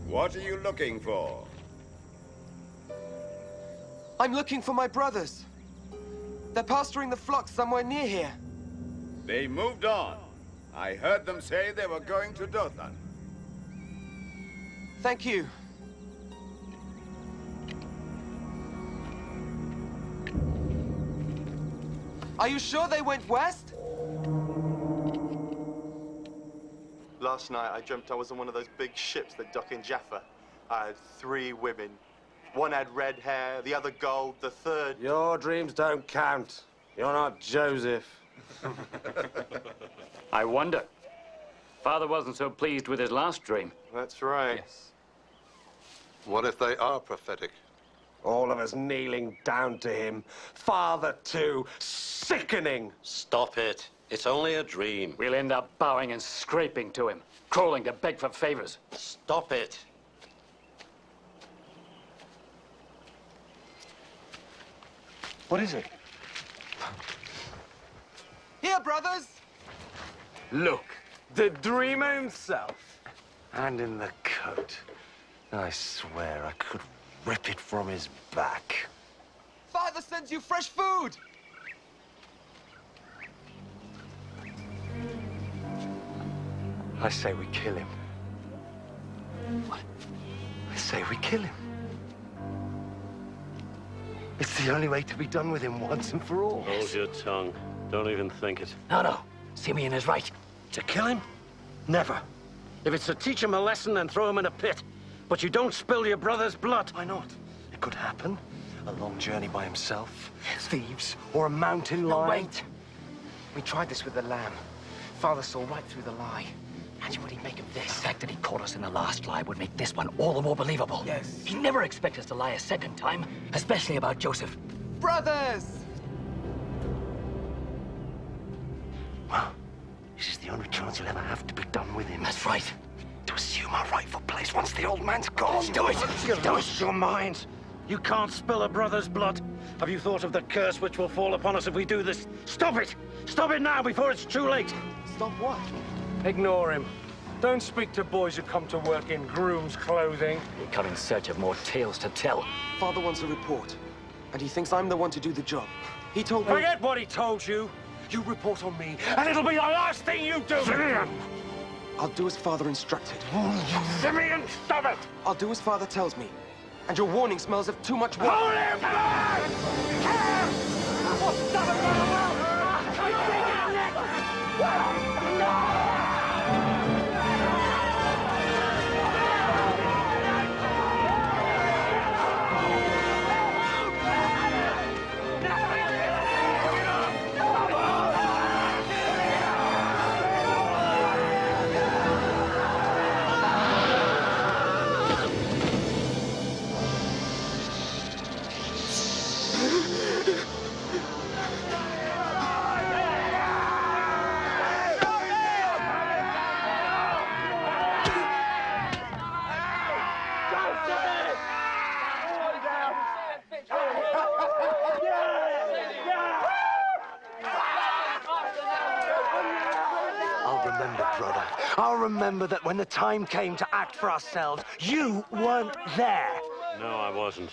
What are you looking for?
I'm looking for my brothers. They're pasturing the flock somewhere near here.
They moved on. I heard them say they were going to Dothan.
Thank you. Are you sure they went west?
Last night, I dreamt I was on one of those big ships that dock in Jaffa. I had 3 women. One had red hair, the other gold, the third...
Your dreams don't count. You're not Joseph.
I wonder. Father wasn't so pleased with his last dream.
That's right.
Yes.
What if they are prophetic?
All of us kneeling down to him. Father, too. Sickening.
Stop it. It's only a dream.
We'll end up bowing and scraping to him, crawling to beg for favors.
Stop it.
What is it?
Here, brothers!
Look, the dreamer himself. And in the coat. I swear I could rip it from his back.
Father sends you fresh food!
I say we kill him. What? I say we kill him. It's the only way to be done with him once and for all.
Hold your tongue. Don't even think it.
No. Simeon is right.
To kill him? Never.
If it's to teach him a lesson, then throw him in a pit. But you don't spill your brother's blood.
Why not? It could happen. A long journey by himself. Thieves. Or a mountain lion.
No, wait. We tried this with the lamb. Father saw right through the lie. Imagine what he'd make of this.
The fact that he caught us in the last lie would make this one all the more believable.
Yes.
He'd never expect us to lie a second time, especially about Joseph.
Brothers!
Well, this is the only chance you'll ever have to be done with him.
That's right.
To assume our rightful place once the old man's gone.
Do it!
You lost your mind. You can't spill a brother's blood. Have you thought of the curse which will fall upon us if we do this? Stop it! Stop it now before it's too late.
Stop what?
Ignore him. Don't speak to boys who come to work in groom's clothing.
We come in search of more tales to tell.
Father wants a report, and he thinks I'm the one to do the job. He told me...
Forget what he told you. You report on me, and it'll be the last thing you do.
Simeon!
I'll do as Father instructed.
Simeon, stop it!
I'll do as Father tells me. And your warning smells of too much work.
Hold him back!
I'll remember that when the time came to act for ourselves, you weren't there.
No, I wasn't.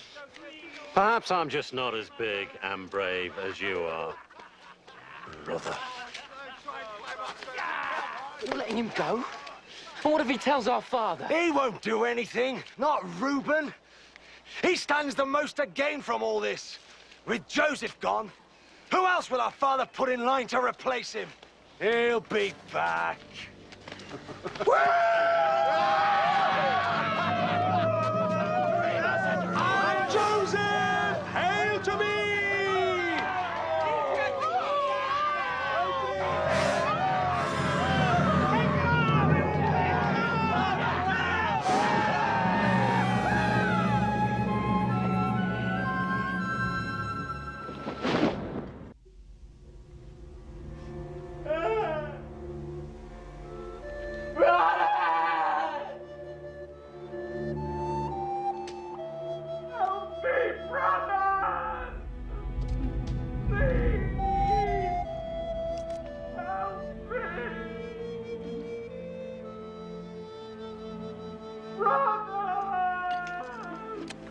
Perhaps I'm just not as big and brave as you are.
Brother.
You're letting him go?
And what if he tells our father?
He won't do anything. Not Reuben. He stands the most to gain from all this. With Joseph gone, who else will our father put in line to replace him? He'll be back. I'm Joseph! Hail to me!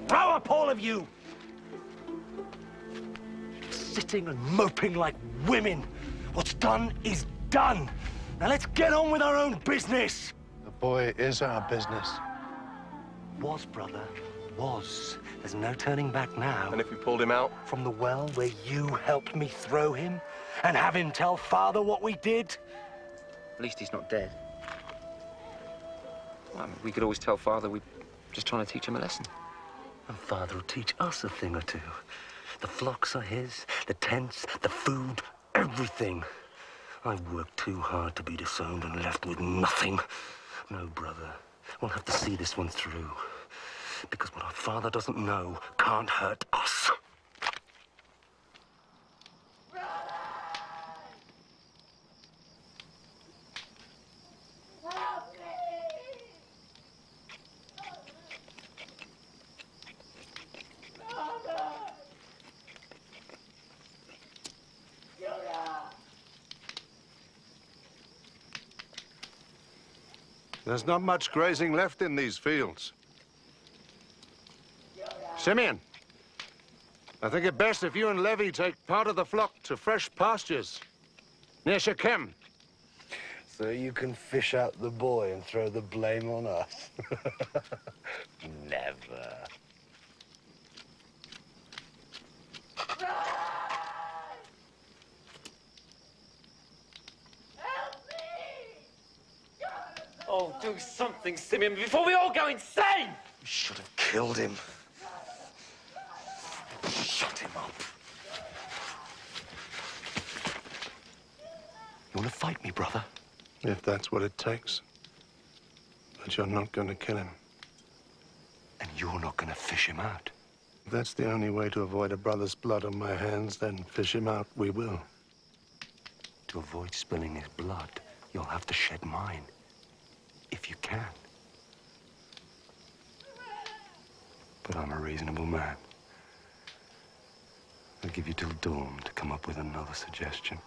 Grow up, all of you! Sitting and moping like women. What's done is done. Now let's get on with our own business.
The boy is our business.
Was, brother, was. There's no turning back now.
And if we pulled him out?
From the well where you helped me throw him and have him tell Father what we did?
At least he's not dead. Well, I mean, we could always tell Father we're just trying to teach him a lesson.
And Father will teach us a thing or two. The flocks are his, the tents, the food, everything. I worked too hard to be disowned and left with nothing. No, brother, we'll have to see this one through. Because what our Father doesn't know can't hurt us.
There's not much grazing left in these fields. Simeon, I think it best if you and Levi take part of the flock to fresh pastures near Shechem.
So you can fish out the boy and throw the blame on us? Never.
Oh, do something, Simeon, before we all go insane!
We should have killed him. Shut him up. You want to fight me, brother?
If that's what it takes. But you're not going to kill him.
And you're not going to fish him out?
If that's the only way to avoid a brother's blood on my hands, then fish him out we will.
To avoid spilling his blood, you'll have to shed mine. If you can. But I'm a reasonable man. I'll give you till dawn to come up with another suggestion.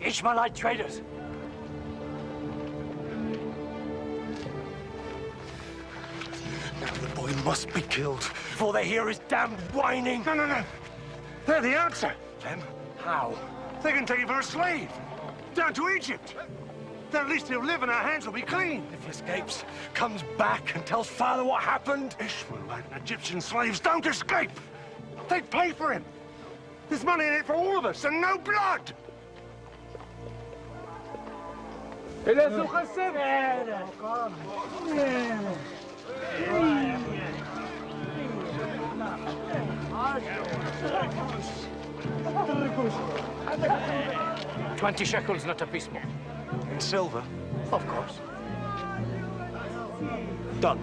Ishmaelite traders.
Now the boy must be killed before they hear his damned whining.
No, no, no. They're the answer.
Them? How?
They can take him for a slave. Down to Egypt. Then at least he'll live and our hands will be clean.
If he escapes, comes back and tells Father what happened.
Ishmaelite and Egyptian slaves don't escape. They'd pay for him. There's money in it for all of us and no blood.
$20 shekels, not a piece more.
In silver?
Of course.
Done.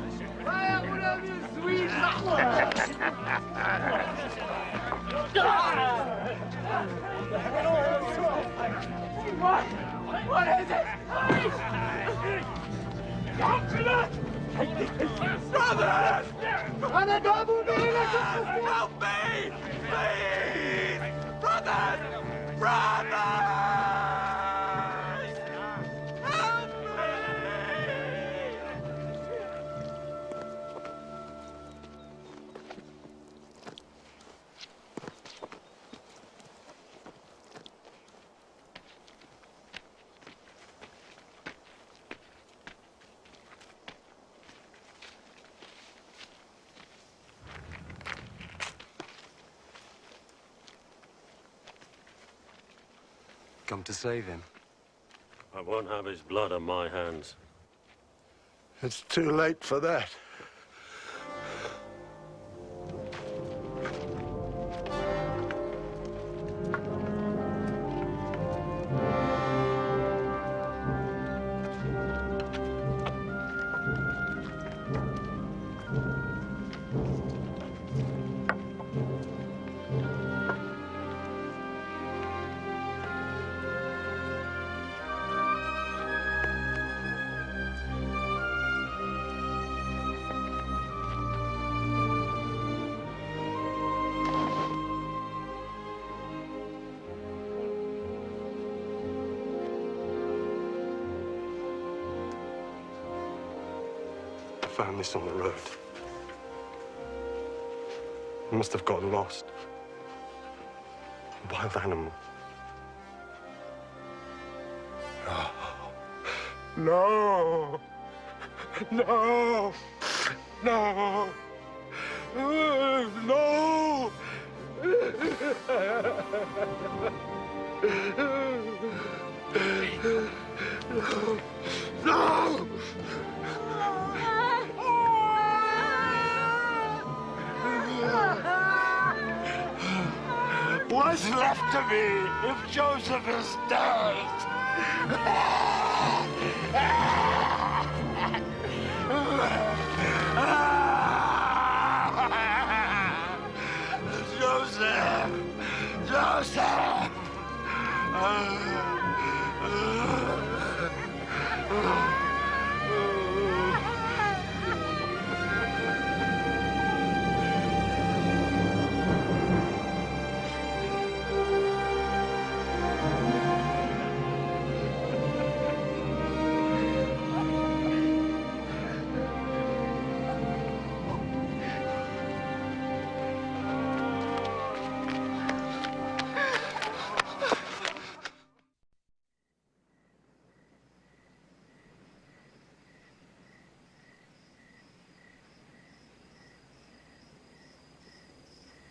What is it? Brothers! Help me! Please! Brothers!
come to save him.
I won't have his blood on my hands.
It's too late for that.
I found this on the road. It must have gotten lost. A wild animal.
No! No! No! No! No! What's left of me if Josef is dead? Josef! Josef!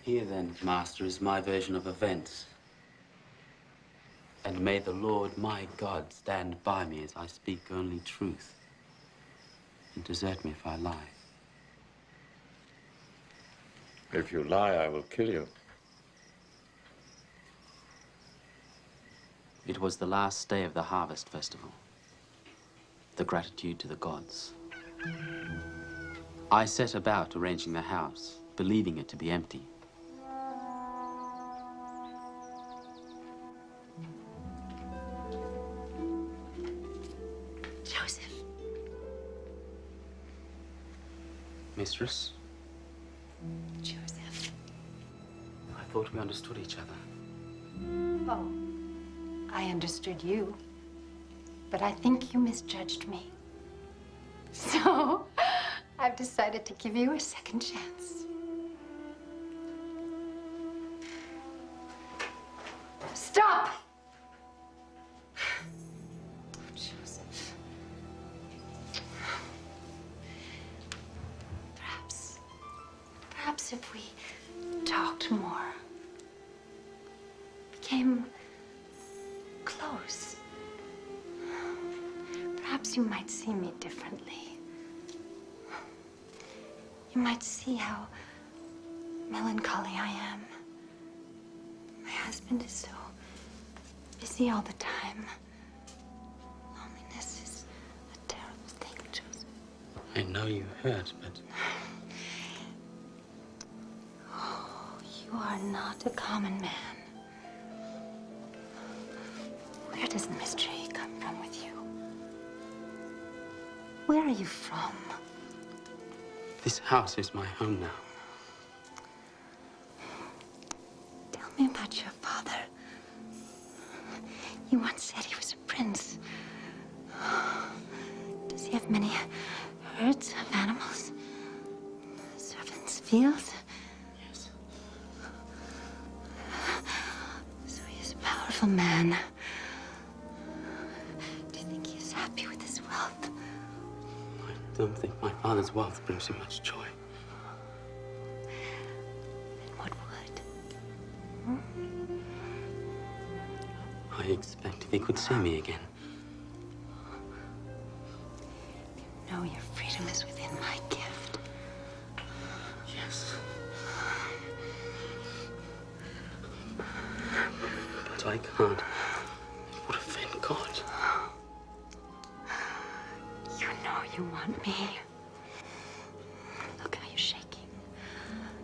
Here then, Master, is my version of events. And may the Lord my God stand by me as I speak only truth, and desert me if I lie.
If you lie, I will kill you.
It was the last day of the harvest festival. The gratitude to the gods. I set about arranging the house, believing it to be empty.
Josef.
Mistress,
Josef.
I thought we understood each other.
Oh, I understood you, but I think you misjudged me. So, I've decided to give you a second chance. Stop! Josef. Perhaps if we talked more, became close, perhaps you might see me differently. You might see how melancholy I am. My husband is so busy all the time. Loneliness is a terrible thing, Joseph.
I know you hurt, but...
Oh, you are not a common man. Where does the mystery come from with you? Where are you from?
This house is my home now.
Tell me about your father. You once said he was a prince. Does he have many herds of animals? Servants, fields?
Yes.
So he is a powerful man. Do you think he is happy with his wealth?
I don't think my father's wealth brings him much joy.
Then what would?
I expect he could see me again.
No, your freedom is within my gift.
Yes. But I can't. It would offend God.
You know you want me. Look how you're shaking.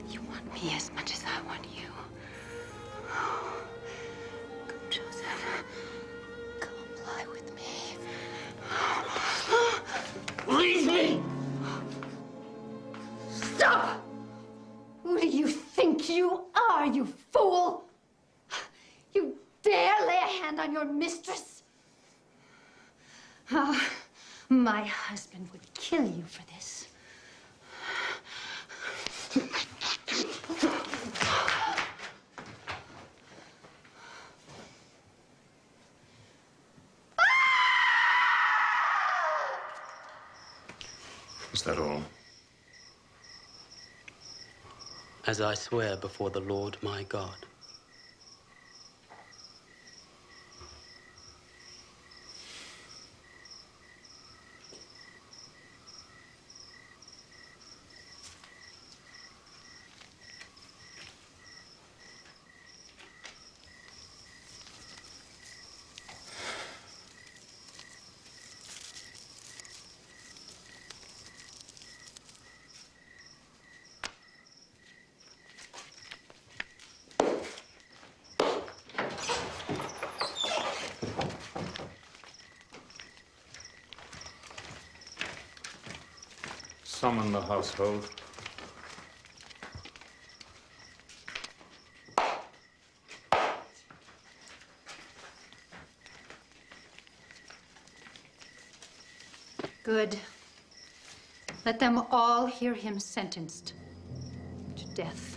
You want me as much as I want you. Come, Joseph. Come lie with me.
Leave me!
Stop! Who do you think you are, you fool? You dare lay a hand on your mistress? Ah, my husband would kill you for this.
Is that all?
As I swear before the Lord my God.
Summon the household.
Good. Let them all hear him sentenced to death.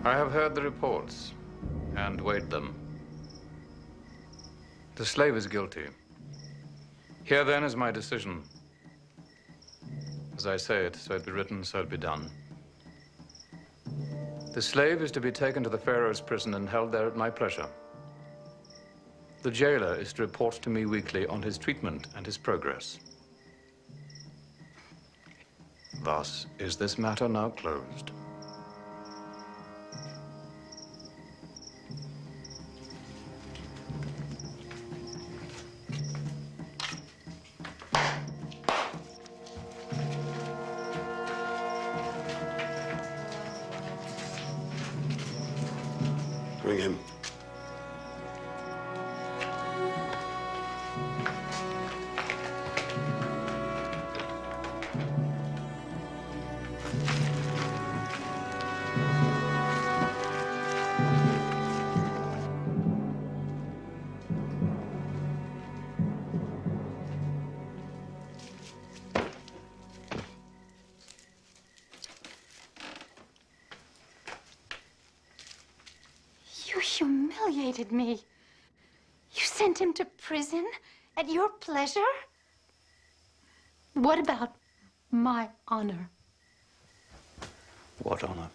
I have heard the reports and weighed them. The slave is guilty. Here then is my decision. As I say it, so it be written, so it be done. The slave is to be taken to the Pharaoh's prison and held there at my pleasure. The jailer is to report to me weekly on his treatment and his progress. Thus is this matter now closed.
Bring him.
You humiliated me. You sent him to prison at your pleasure? What about my honor?
What honor?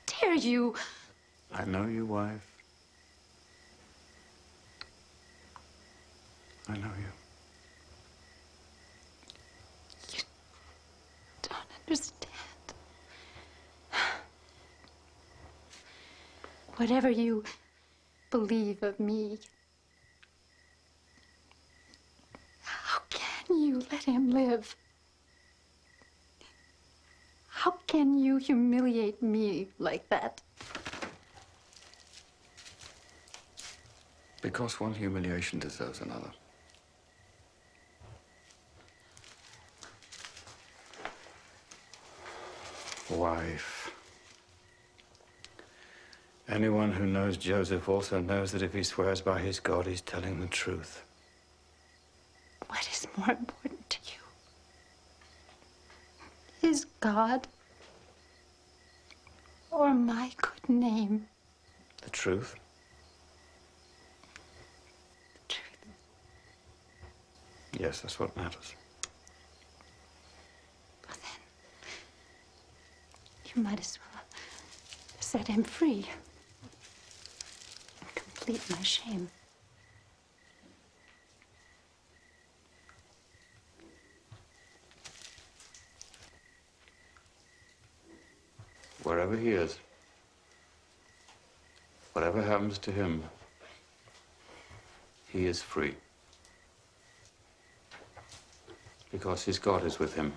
Dare you?
I know you, wife. I know you.
Don't understand. Whatever you believe of me, how can you let him live? How can you humiliate me like that?
Because one humiliation deserves another. Wife. Anyone who knows Joseph also knows that if he swears by his God, he's telling the truth.
What is more important to you? His God or my good name?
The truth?
The truth.
Yes, that's what matters.
Well, then, you might as well set him free and complete my shame.
Wherever he is, whatever happens to him, he is free. Because his God is with him.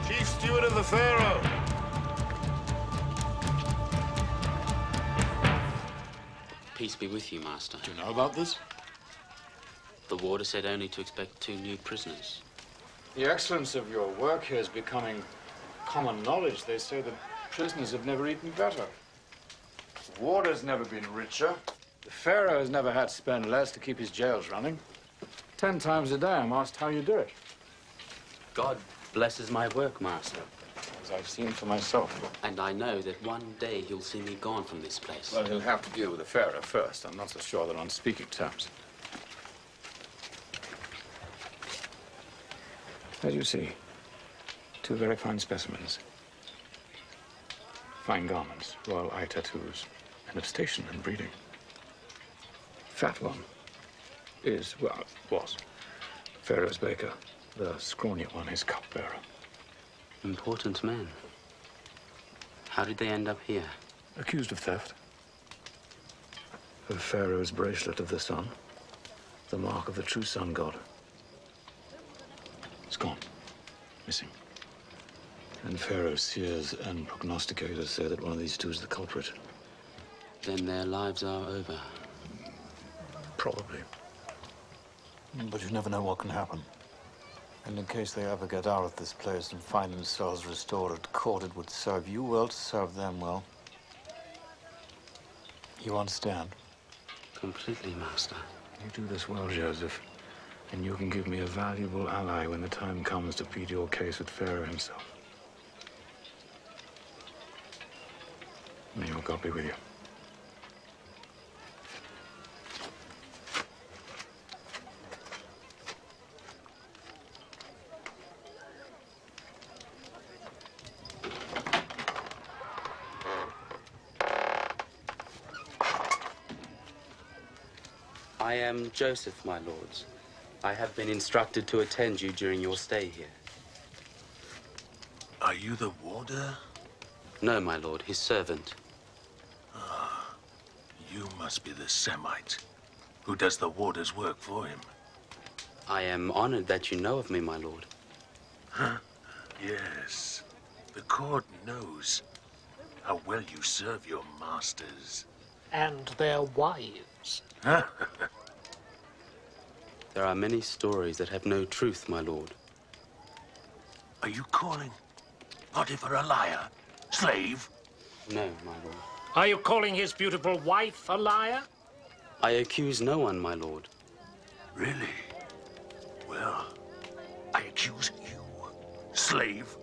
Chief Steward of the Pharaoh.
Peace be with you, Master.
Do you know about this?
The warder said only to expect 2 new prisoners.
The excellence of your work here is becoming common knowledge. They say that prisoners have never eaten better. The warder's never been richer. The Pharaoh has never had to spend less to keep his jails running. 10 times a day I'm asked how you do it.
God blesses my work, Master.
As I've seen for myself.
And I know that one day he'll see me gone from this place.
Well, he'll have to deal with the Pharaoh first. I'm not so sure they're on speaking terms. As you see, 2 very fine specimens. Fine garments, royal eye tattoos, and of station and breeding. Fat one is, well, was Pharaoh's baker. The scrawny one is cupbearer.
Important men. How did they end up here?
Accused of theft. Of Pharaoh's bracelet of the sun. The mark of the true sun god. It's gone. Missing. And Pharaoh's seers and prognosticators say that one of these two is the culprit.
Then their lives are over.
Probably.
But you never know what can happen. And in case they ever get out of this place and find themselves restored at court, it would serve you well to serve them well. You understand?
Completely, Master.
You do this well, Joseph. And you can give me a valuable ally when the time comes to plead your case with Pharaoh himself. May your God be with you.
I am Joseph, my lords. I have been instructed to attend you during your stay here.
Are you the warder?
No, my lord, his servant.
Ah, you must be the Semite who does the warder's work for him.
I am honored that you know of me, my lord.
Huh? Yes. The court knows how well you serve your masters.
And their wives.
There are many stories that have no truth, my lord.
Are you calling Potiphar a liar? Slave?
No, my lord.
Are you calling his beautiful wife a liar?
I accuse no one, my lord.
Really? Well, I accuse you, slave.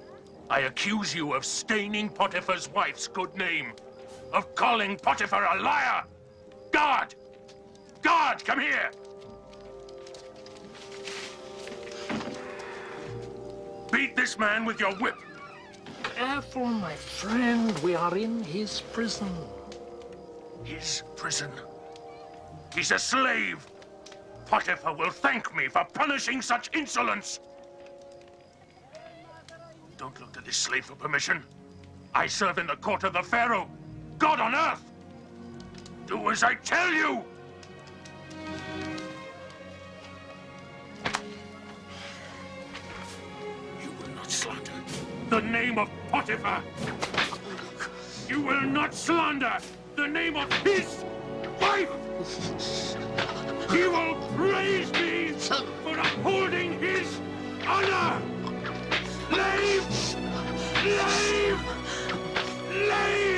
I accuse you of staining Potiphar's wife's good name, of calling Potiphar a liar. Guard! Guard, come here! Beat this man with your whip.
Careful, my friend. We are in his prison.
His prison? He's a slave. Potiphar will thank me for punishing such insolence. Don't look to this slave for permission. I serve in the court of the Pharaoh, God on earth. Do as I tell you. You will not slander the name of Potiphar. You will not slander the name of his wife. He will praise me for upholding his honor. Slave! Slave! Slave!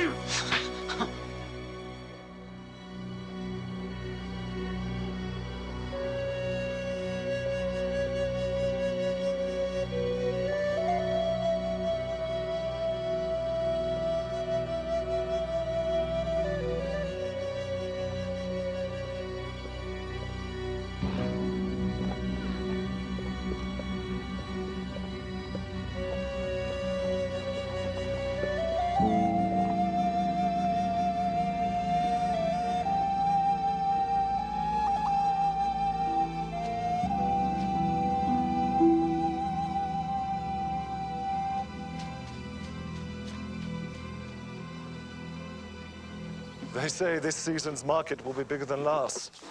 They say this season's market will be bigger than last.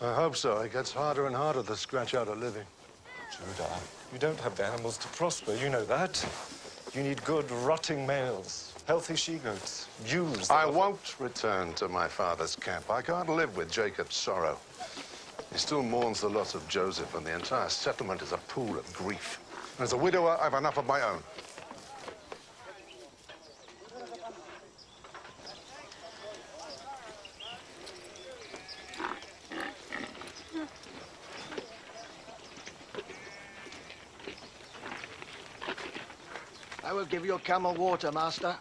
I hope so. It gets harder and harder to scratch out a living.
Judah, you don't have the animals to prosper, you know that. You need good, rotting males, healthy she-goats, ewes.
I won't return to my father's camp. I can't live with Jacob's sorrow. He still mourns the loss of Joseph, and the entire settlement is a pool of grief. As a widower, I've enough of my own.
I will give your camel water, master.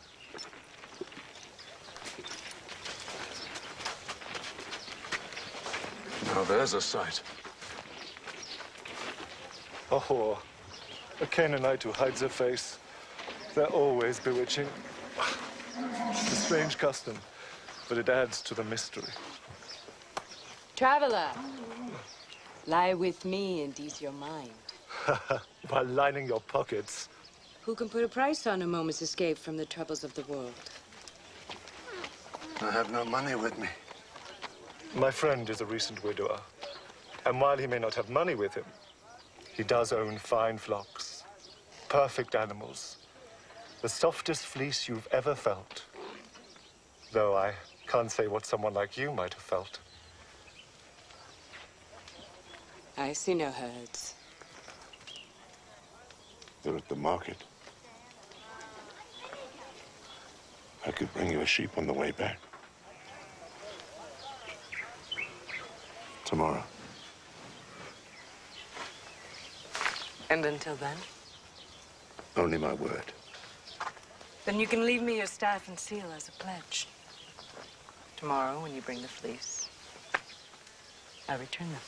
Now there's a sight.
Oh, a Canaanite who hides her face. They're always bewitching. It's a strange custom, but it adds to the mystery.
Traveler, lie with me and ease your mind.
By lining your pockets.
Who can put a price on a moment's escape from the troubles of the world?
I have no money with me.
My friend is a recent widower. And while he may not have money with him, he does own fine flocks, perfect animals, the softest fleece you've ever felt. Though I can't say what someone like you might have felt.
I see no herds.
They're at the market. I could bring you a sheep on the way back. Tomorrow.
And until then?
Only my word.
Then you can leave me your staff and seal as a pledge. Tomorrow, when you bring the fleece, I return them.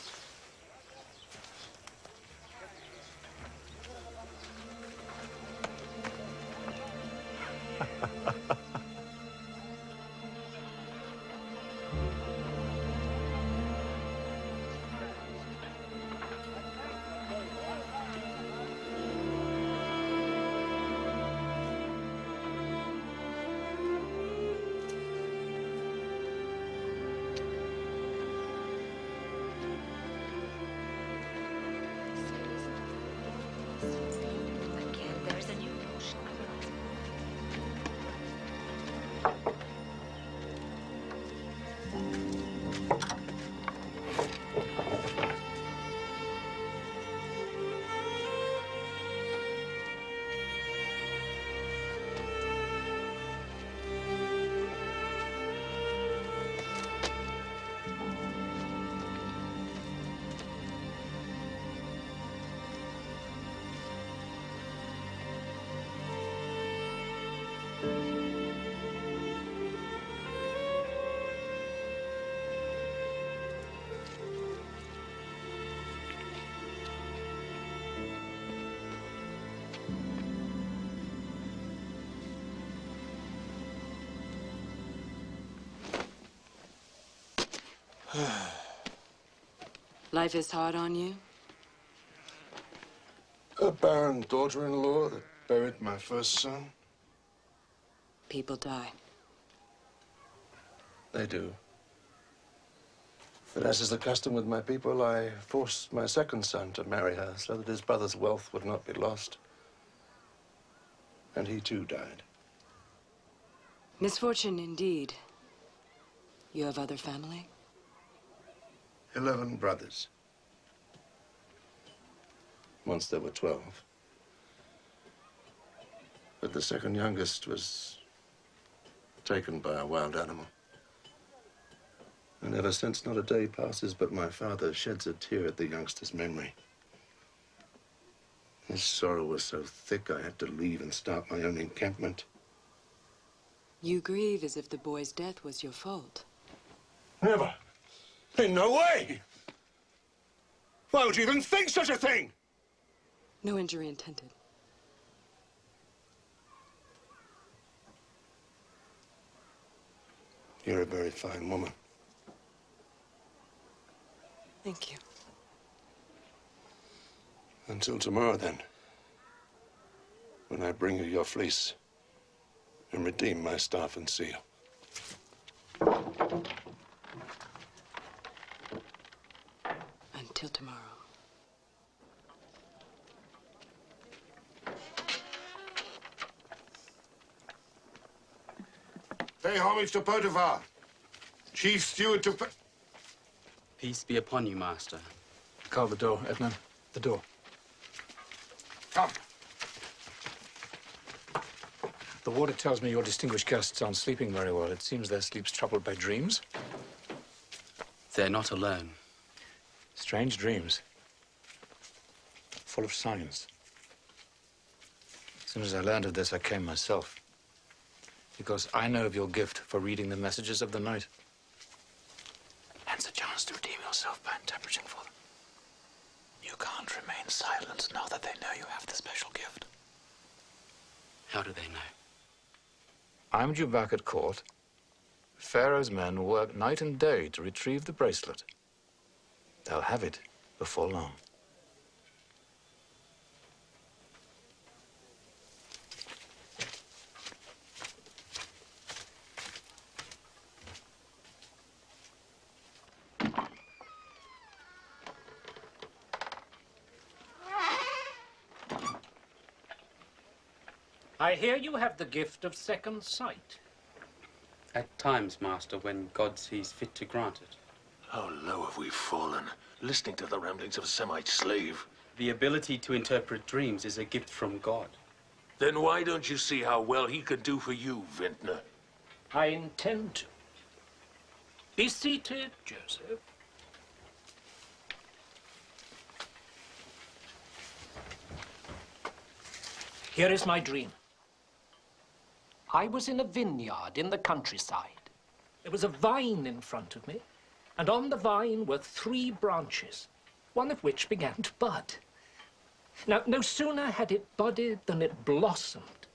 Life is hard on you?
A barren daughter-in-law that buried my first son.
People die.
They do. But as is the custom with my people, I forced my second son to marry her so that his brother's wealth would not be lost. And he too died.
Misfortune indeed. You have other family?
11 brothers. Once there were 12. But the second youngest was taken by a wild animal. And ever since, not a day passes but my father sheds a tear at the youngster's memory. His sorrow was so thick I had to leave and start my own encampment.
You grieve as if the boy's death was your fault.
Never. In no way! Why would you even think such a thing?
No injury intended.
You're a very fine woman.
Thank you.
Until tomorrow, then. When I bring you your fleece and redeem my staff and seal.
Until tomorrow.
Pay homage to Potiphar, chief steward to...
Peace be upon you, master.
Call the door, Edna. The door.
Come.
The warder tells me your distinguished guests aren't sleeping very well. It seems their sleep's troubled by dreams.
They're not alone.
Strange dreams. Full of signs. As soon as I learned of this, I came myself. Because I know of your gift for reading the messages of the night. Hence a chance to redeem yourself by interpreting for them. You can't remain silent now that they know you have the special gift.
How do they know?
I'm due back at court. Pharaoh's men work night and day to retrieve the bracelet. They'll have it before long.
I hear you have the gift of second sight.
At times, Master, when God sees fit to grant it.
How low have we fallen, listening to the ramblings of a Semite slave?
The ability to interpret dreams is a gift from God.
Then why don't you see how well he could do for you, Vintner?
I intend to. Be seated, Joseph. Here is my dream. I was in a vineyard in the countryside. There was a vine in front of me, and on the vine were 3 branches, one of which began to bud. Now, no sooner had it budded than it blossomed,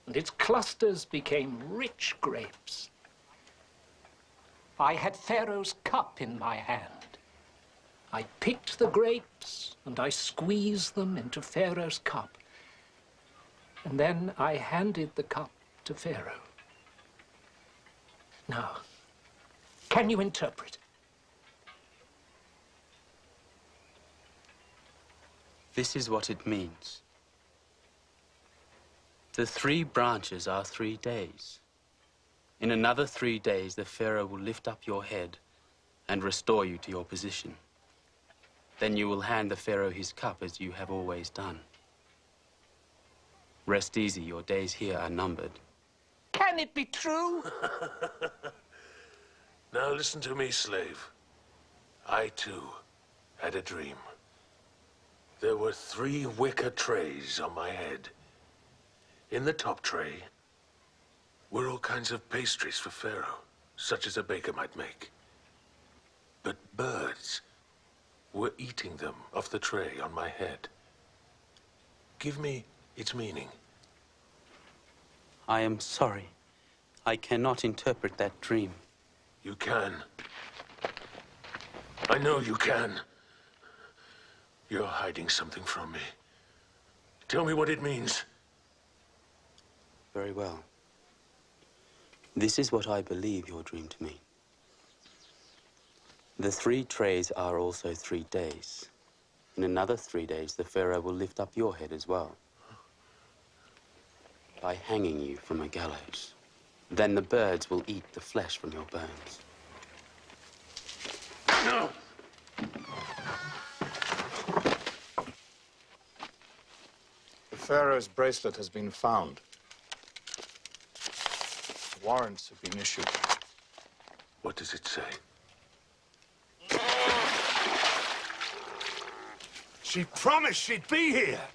and its clusters became rich grapes. I had Pharaoh's cup in my hand. I picked the grapes, and I squeezed them into Pharaoh's cup. And then I handed the cup to Pharaoh. Now, can you interpret?
This is what it means. The 3 branches are 3 days. In another 3 days, the Pharaoh will lift up your head and restore you to your position. Then you will hand the Pharaoh his cup as you have always done. Rest easy, your days here are numbered.
Can it be true?
Now listen to me, slave. I, too, had a dream. There were 3 wicker trays on my head. In the top tray were all kinds of pastries for Pharaoh, such as a baker might make. But birds were eating them off the tray on my head. Give me its meaning.
I am sorry. I cannot interpret that dream.
You can. I know you can. You're hiding something from me. Tell me what it means.
Very well. This is what I believe your dream to mean. The 3 trays are also 3 days. In another 3 days, the Pharaoh will lift up your head as well, by hanging you from a gallows. Then the birds will eat the flesh from your bones.
No!
The Pharaoh's bracelet has been found. Warrants have been issued.
What does it say?
She promised she'd be here.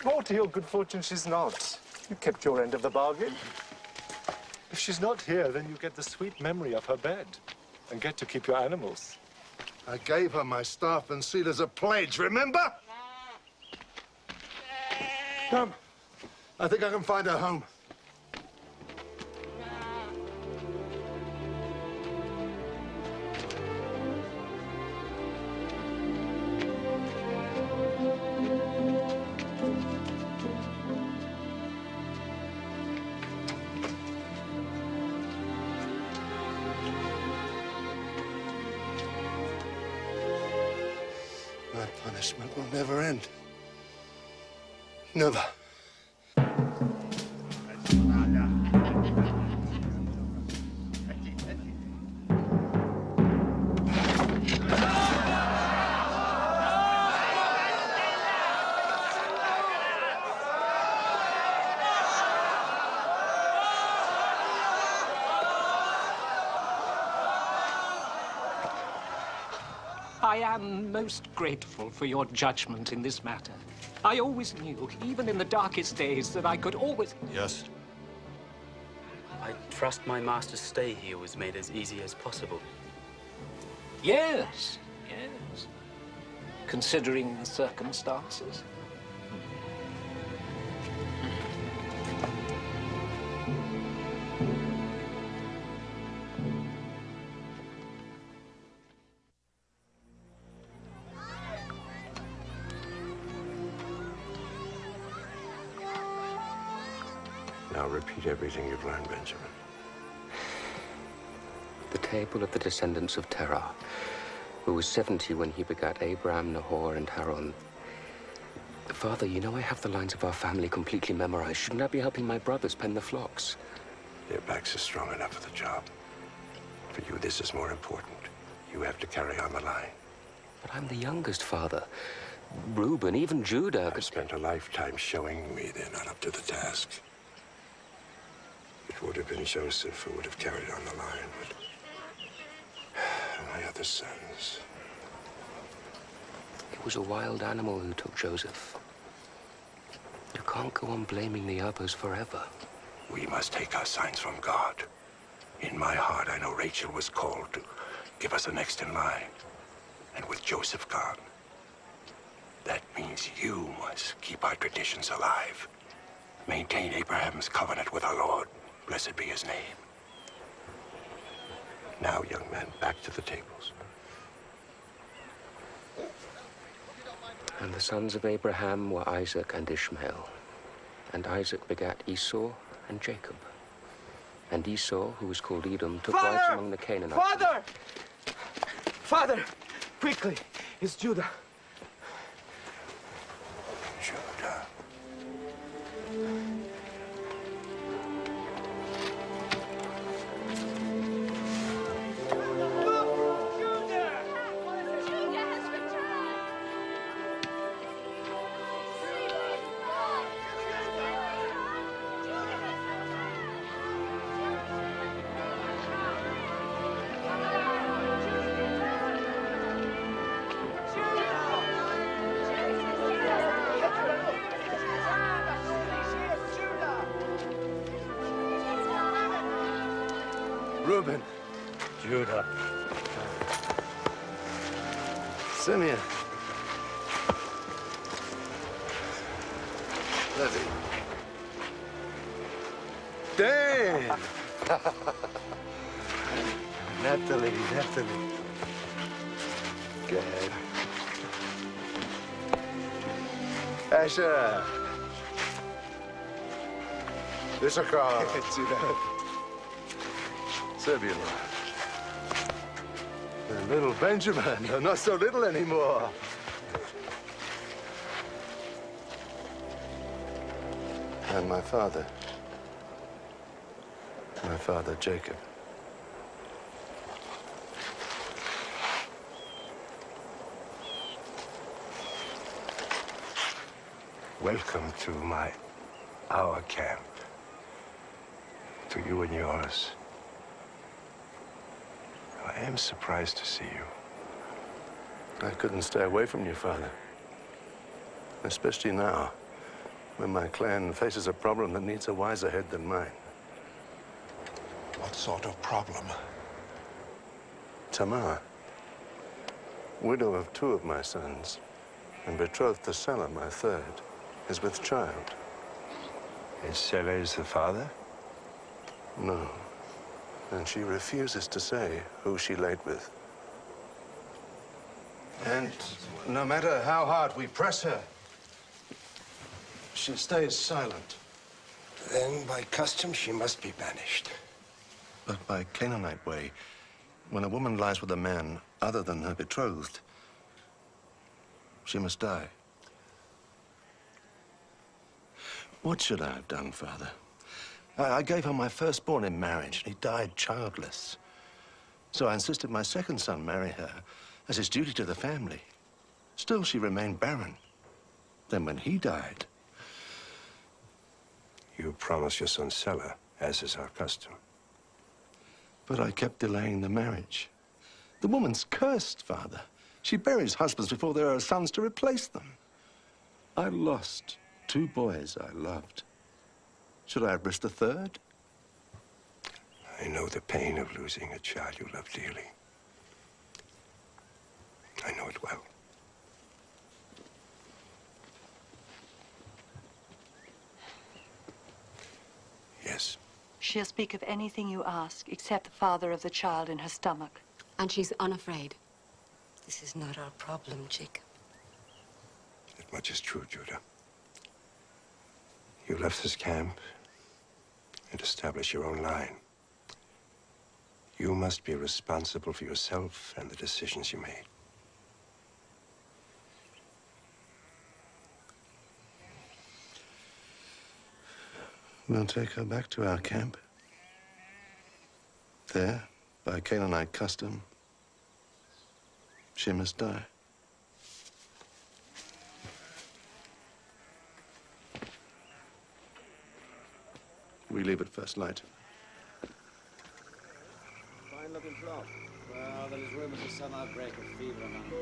Oh, to your good fortune, she's not. You kept your end of the bargain. If she's not here, then you get the sweet memory of her bed and get to keep your animals.
I gave her my staff and seal as a pledge, remember? Come. I think I can find her home. My punishment will never end. Never.
I am most grateful for your judgment in this matter. I always knew, even in the darkest days, that I could always...
Yes.
I trust my master's stay here was made as easy as possible.
Yes, yes. Considering the circumstances.
Now repeat everything you've learned, Benjamin.
The table of the descendants of Terah, who was 70 when he begat Abraham, Nahor, and Haran. Father, you know I have the lines of our family completely memorized. Shouldn't I be helping my brothers pen the flocks?
Their backs are strong enough for the job. For you, this is more important. You have to carry on the line.
But I'm the youngest, Father. Reuben, even Judah...
I've spent a lifetime showing me they're not up to the task. It would have been Joseph who would have carried on the line, but... my other sons...
It was a wild animal who took Joseph. You can't go on blaming the others forever.
We must take our signs from God. In my heart, I know Rachel was called to give us the next in line. And with Joseph gone, that means you must keep our traditions alive. Maintain Abraham's covenant with our Lord. Blessed be his name. Now, young men, back to the tables.
And the sons of Abraham were Isaac and Ishmael. And Isaac begat Esau and Jacob. And Esau, who was called Edom, took wives among the Canaanites.
Father! Father! Quickly! It's Judah.
Judah.
Reuben.
Judah.
Simeon. Levi. Dan. Natalie. Gad. Asher. Issachar. Zebulun. And little Benjamin, not so little anymore. And my father Jacob.
Welcome to our camp. To you and yours. I am surprised to see you.
I couldn't stay away from you, Father. Especially now, when my clan faces a problem that needs a wiser head than mine.
What sort of problem?
Tamar, widow of 2 of my sons, and betrothed to Selah, my 3rd, is with child.
And Selah is the father?
No. And she refuses to say who she laid with. And no matter how hard we press her, she stays silent.
Then, by custom, she must be banished.
But by Canaanite way, when a woman lies with a man other than her betrothed, she must die. What should I have done, Father? I gave her my firstborn in marriage, and he died childless. So I insisted my 2nd son marry her as his duty to the family. Still, she remained barren. Then when he died...
You promised your son Selah, as is our custom.
But I kept delaying the marriage. The woman's cursed, Father. She buries husbands before there are sons to replace them. I lost 2 boys I loved. Should I have risked a 3rd?
I know the pain of losing a child you love dearly. I know it well. Yes.
She'll speak of anything you ask, except the father of the child in her stomach.
And she's unafraid. This is not our problem, Jacob.
That much is true, Judah. You left this camp and established your own line. You must be responsible for yourself and the decisions you made.
We'll take her back to our camp. There, by Canaanite custom, she must die. We leave at first light.
Fine looking flock. Well, there is rumors of some outbreak of fever among them.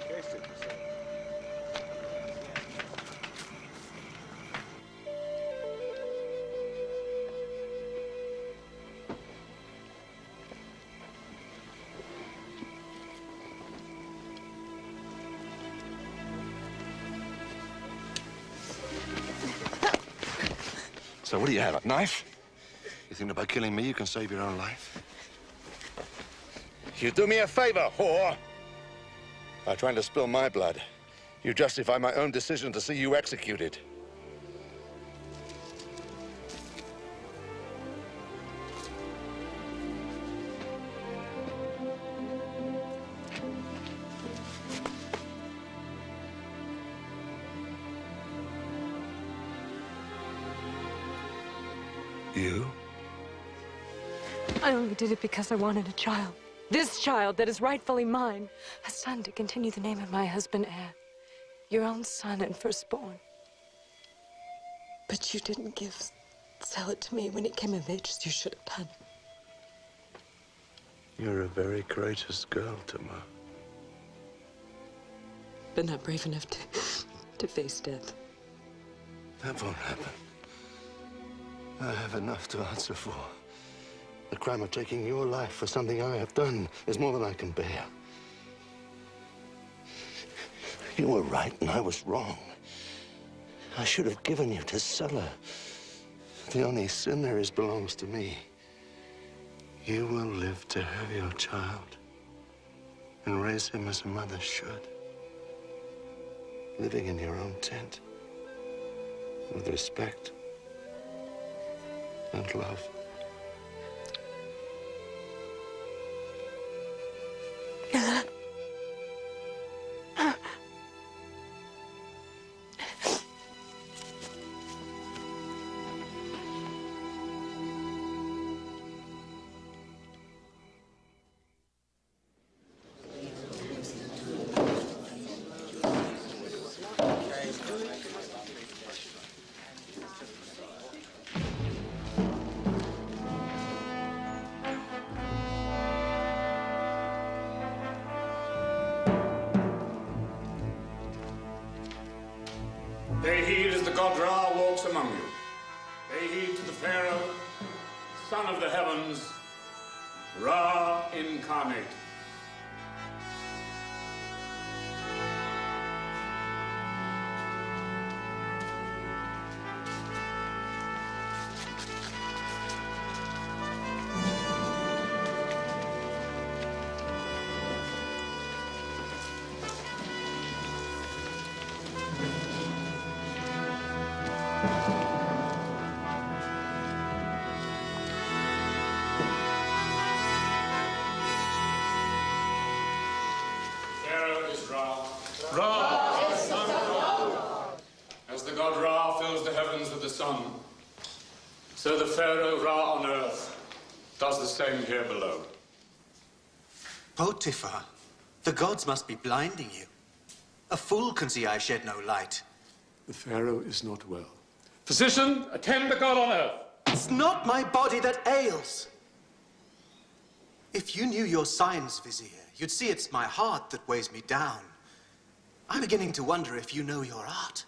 Taste it, you say?
So what do you have, a knife? You think that by killing me you can save your own life? You do me a favor, whore. By trying to spill my blood, you justify my own decision to see you executed. You?
I only did it because I wanted a child. This child that is rightfully mine. A son to continue the name of my husband, heir. Your own son and firstborn. But you didn't sell it to me when it came of age as you should have done.
You're a very courageous girl, Tamar.
But not brave enough to face death.
That won't happen. I have enough to answer for. The crime of taking your life for something I have done is more than I can bear. You were right and I was wrong. I should have given you to Sulla. The only sin there is belongs to me. You will live to have your child and raise him as a mother should, living in your own tent with respect and love.
Pay heed as the god Ra walks among you. Pay heed to the Pharaoh, son of the heavens, Ra incarnate. As the god Ra fills the heavens with the sun, so the Pharaoh Ra on earth does the same here below.
Potiphar, the gods must be blinding you. A fool can see I shed no light.
The Pharaoh is not well. Physician, attend the god on earth.
It's not my body that ails. If you knew your signs, Vizier, you'd see it's my heart that weighs me down. I'm beginning to wonder if you know your art.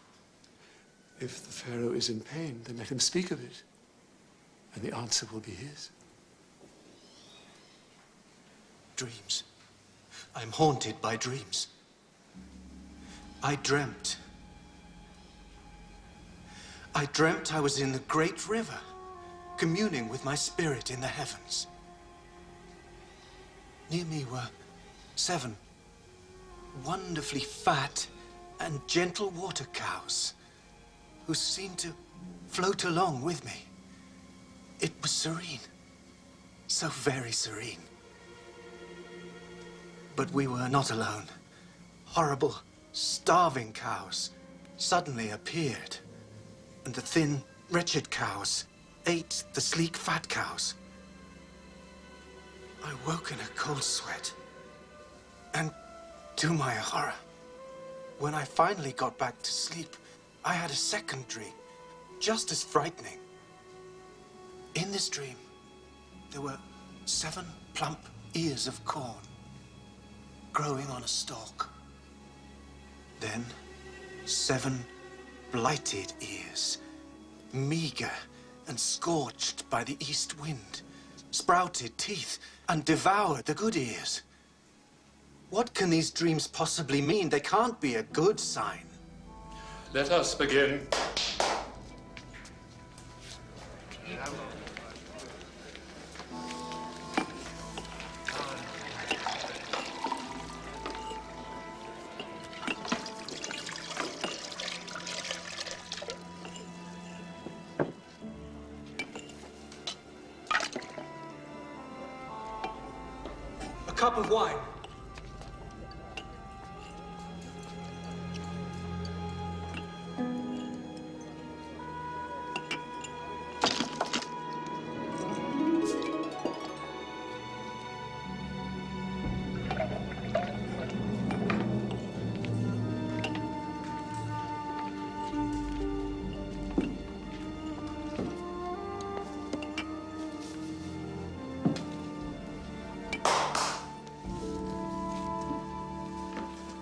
If the Pharaoh is in pain, then let him speak of it, and the answer will be his.
Dreams. I'm haunted by dreams. I dreamt I was in the great river, communing with my spirit in the heavens. Near me were 7 wonderfully fat and gentle water cows who seemed to float along with me. It was serene, so very serene. But we were not alone. Horrible, starving cows suddenly appeared, and the thin, wretched cows ate the sleek, fat cows. I woke in a cold sweat, and to my horror, when I finally got back to sleep, I had a second dream, just as frightening. In this dream, there were 7 plump ears of corn growing on a stalk. Then 7 blighted ears, meager and scorched by the east wind, sprouted teeth and devoured the good ears. What can these dreams possibly mean? They can't be a good sign.
Let us begin.
A cup of wine.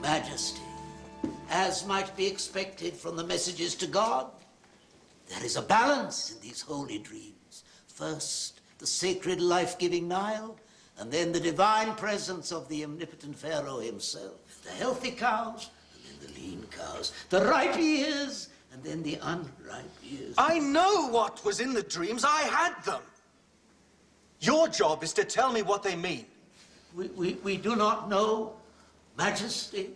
Majesty, as might be expected from the messages to God, there is a balance in these holy dreams. First, the sacred life-giving Nile, and then the divine presence of the omnipotent Pharaoh himself. The healthy cows, and then the lean cows. The ripe ears, and then the unripe ears.
I know what was in the dreams. I had them. Your job is to tell me what they mean.
We do not know, Majesty.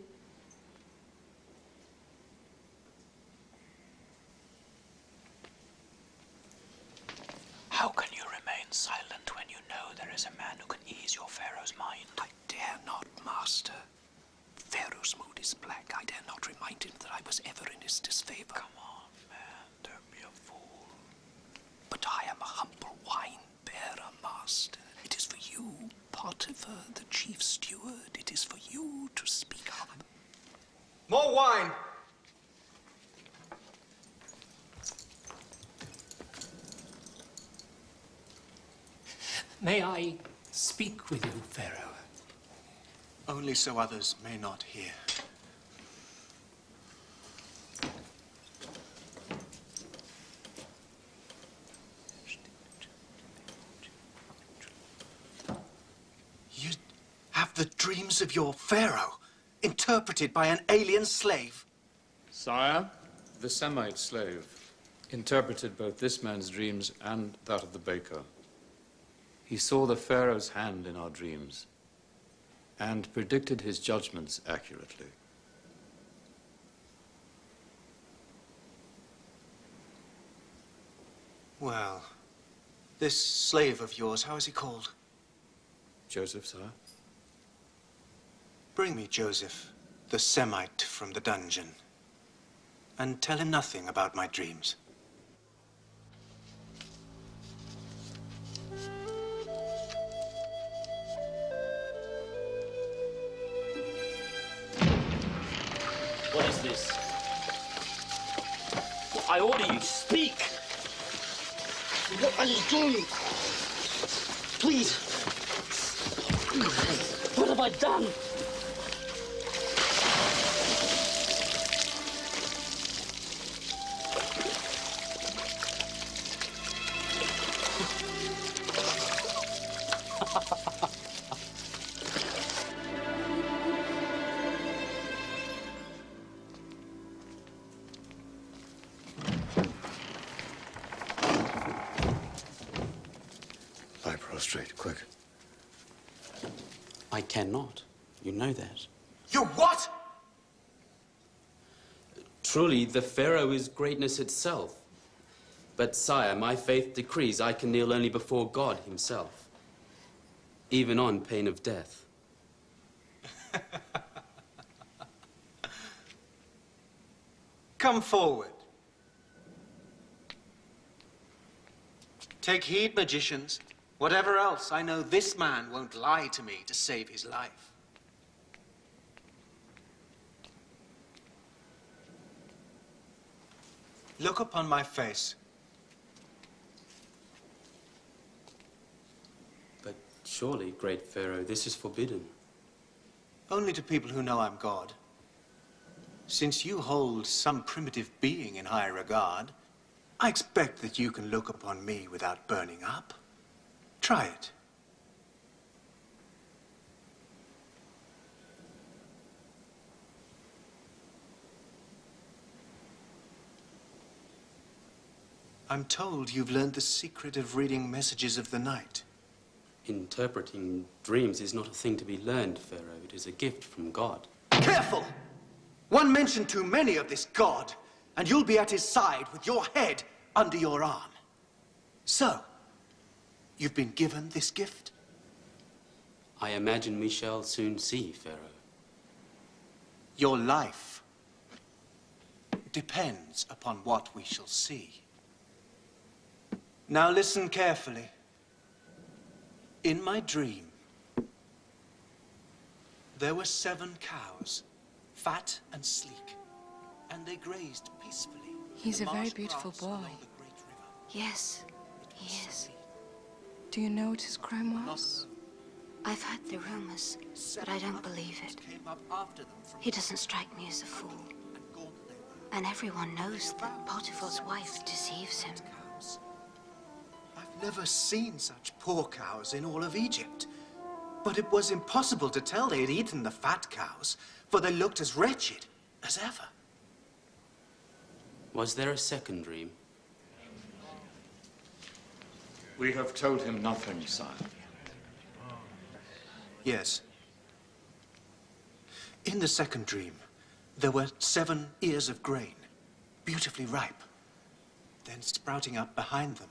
How can you remain silent when you know there is a man who can ease your Pharaoh's mind? I dare not, Master. Pharaoh's mood is black. I dare not remind him that I was ever in his disfavor. Come on, man. Don't be a fool. But I am a humble wine-bearer, Master. It is for you, Potiphar, the chief steward. It is for you to speak up.
More wine!
May I speak with you, Pharaoh?
Only so others may not hear. You have the dreams of your Pharaoh interpreted by an alien slave?
Sire, the Semite slave interpreted both this man's dreams and that of the baker. He saw the Pharaoh's hand in our dreams and predicted his judgments accurately.
Well, this slave of yours, how is he called?
Josef, sire.
Bring me Joseph, the Semite from the dungeon, and tell him nothing about my dreams.
What is this? I order you, speak!
What are you doing? Please.
What have I done?
Lie prostrate, quick.
I cannot. You know that.
You what?
Truly, the Pharaoh is greatness itself. But, sire, my faith decrees I can kneel only before God himself, even on pain of death.
Come forward. Take heed, magicians. Whatever else, I know this man won't lie to me to save his life. Look upon my face.
But surely, great Pharaoh, this is forbidden.
Only to people who know I'm God. Since you hold some primitive being in high regard, I expect that you can look upon me without burning up. Try it. I'm told you've learned the secret of reading messages of the night.
Interpreting dreams is not a thing to be learned, Pharaoh. It is a gift from God.
Careful! One mention too many of this God, and you'll be at his side with your head under your arm. So, you've been given this gift?
I imagine we shall soon see, Pharaoh.
Your life depends upon what we shall see. Now listen carefully. In my dream, there were 7 cows, fat and sleek, and they grazed peacefully.
He's a very beautiful boy. Yes, he is. Do you know what his crime was? I've heard the rumors, but I don't believe it. He doesn't strike me as a fool. And everyone knows that Potiphar's wife deceives him.
I've never seen such poor cows in all of Egypt. But it was impossible to tell they had eaten the fat cows, for they looked as wretched as ever.
Was there a second dream?
We have told him nothing, sire.
Yes. In the second dream, there were 7 ears of grain, beautifully ripe. Then sprouting up behind them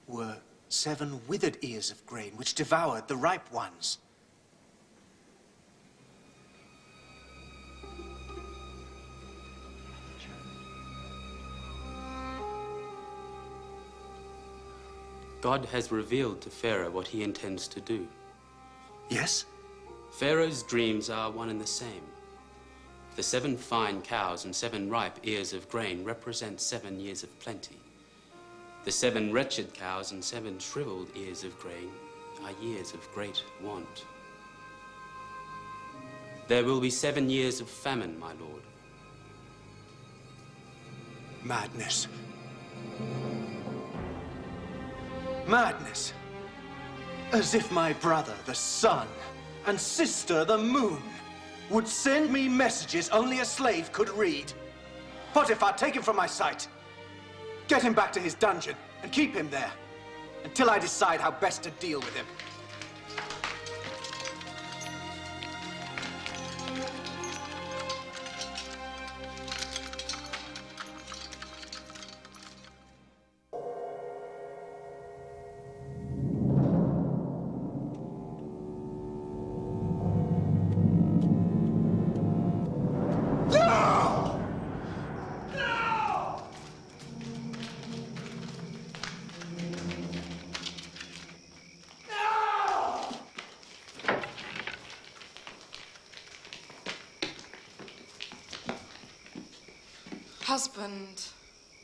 were 7 withered ears of grain, which devoured the ripe ones.
God has revealed to Pharaoh what he intends to do.
Yes?
Pharaoh's dreams are one and the same. The 7 fine cows and 7 ripe ears of grain represent 7 years of plenty. The 7 wretched cows and 7 shriveled ears of grain are years of great want. There will be 7 years of famine, my lord.
Madness. Madness. As if my brother, the sun, and sister, the moon, would send me messages only a slave could read. Potiphar, take him from my sight. Get him back to his dungeon and keep him there until I decide how best to deal with him.
Husband,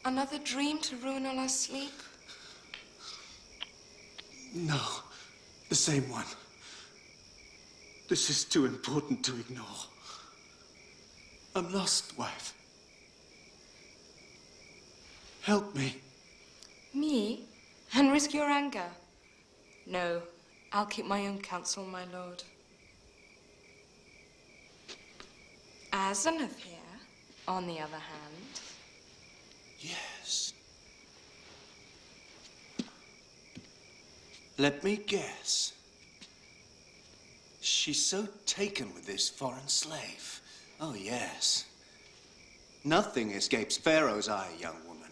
another dream to ruin all our sleep?
No, the same one. This is too important to ignore. I'm lost, wife. Help me.
Me? And risk your anger? No, I'll keep my own counsel, my lord. Asenath here, on the other hand.
Yes. Let me guess. She's so taken with this foreign slave. Oh, yes. Nothing escapes Pharaoh's eye, young woman.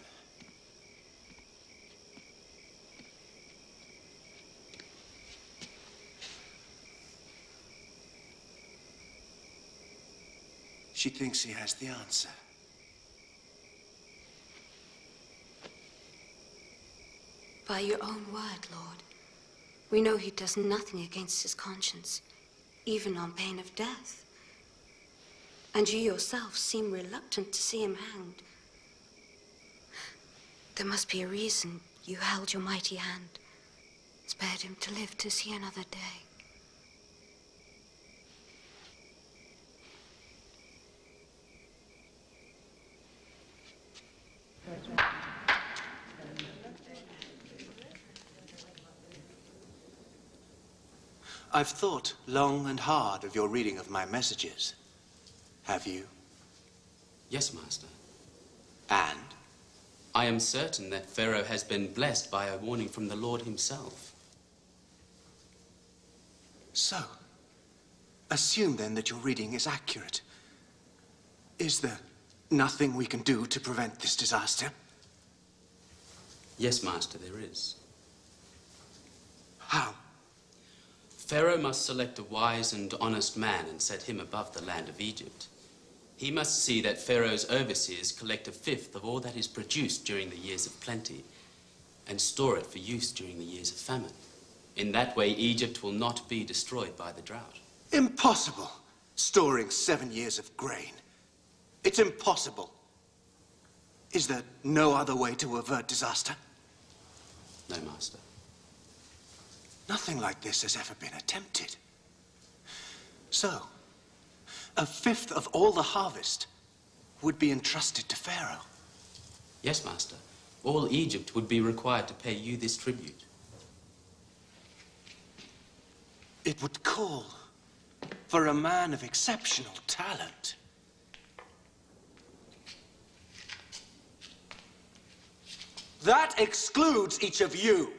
She thinks she has the answer.
By your own word, Lord, we know he does nothing against his conscience, even on pain of death. And you yourself seem reluctant to see him hanged. There must be a reason you held your mighty hand, spared him to live to see another day.
I've thought long and hard of your reading of my messages. Have you?
Yes, Master.
And?
I am certain that Pharaoh has been blessed by a warning from the Lord himself.
So, assume then that your reading is accurate. Is there nothing we can do to prevent this disaster?
Yes, Master, there is.
How?
Pharaoh must select a wise and honest man and set him above the land of Egypt. He must see that Pharaoh's overseers collect 1/5 of all that is produced during the years of plenty and store it for use during the years of famine. In that way, Egypt will not be destroyed by the drought.
Impossible! Storing 7 years of grain. It's impossible. Is there no other way to avert disaster?
No, Master.
Nothing like this has ever been attempted. So, 1/5 of all the harvest would be entrusted to Pharaoh.
Yes, Master. All Egypt would be required to pay you this tribute.
It would call for a man of exceptional talent. That excludes each of you.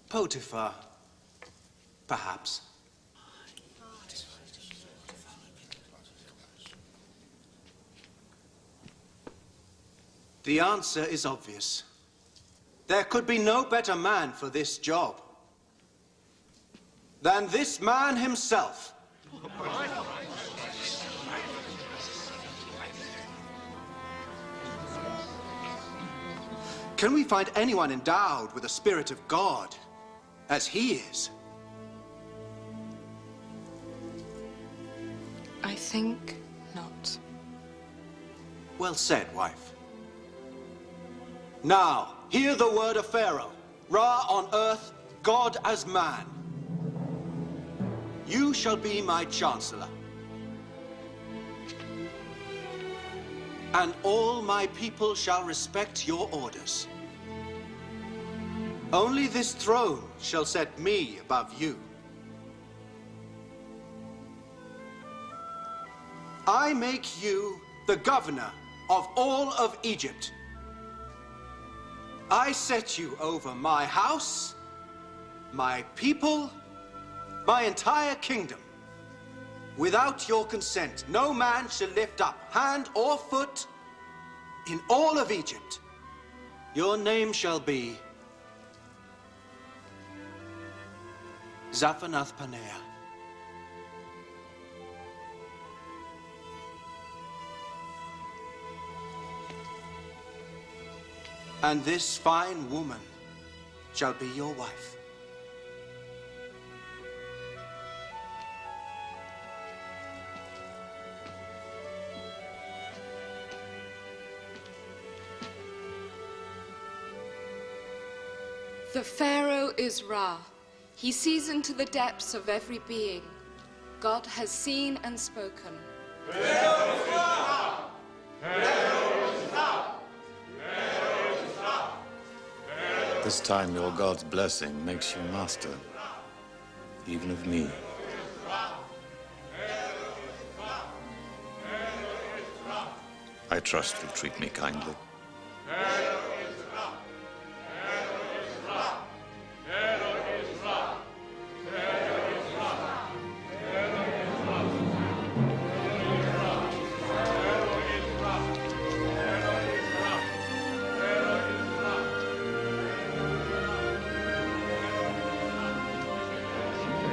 Potiphar, perhaps. The answer is obvious. There could be no better man for this job than this man himself. Can we find anyone endowed with the Spirit of God as he is?
I think not.
Well said, wife. Now, hear the word of Pharaoh, Ra on earth, God as man. You shall be my chancellor, and all my people shall respect your orders. Only this throne shall set me above you. I make you the governor of all of Egypt. I set you over my house, my people, my entire kingdom. Without your consent, no man shall lift up hand or foot in all of Egypt. Your name shall be Zaphanath-Paneah. And this fine woman shall be your wife.
The Pharaoh is Ra. He sees into the depths of every being. God has seen and spoken.
Pharaoh is Ra! Pharaoh is Ra! Pharaoh is Ra!
This time your God's blessing makes you master, even of me. I trust you'll treat me kindly.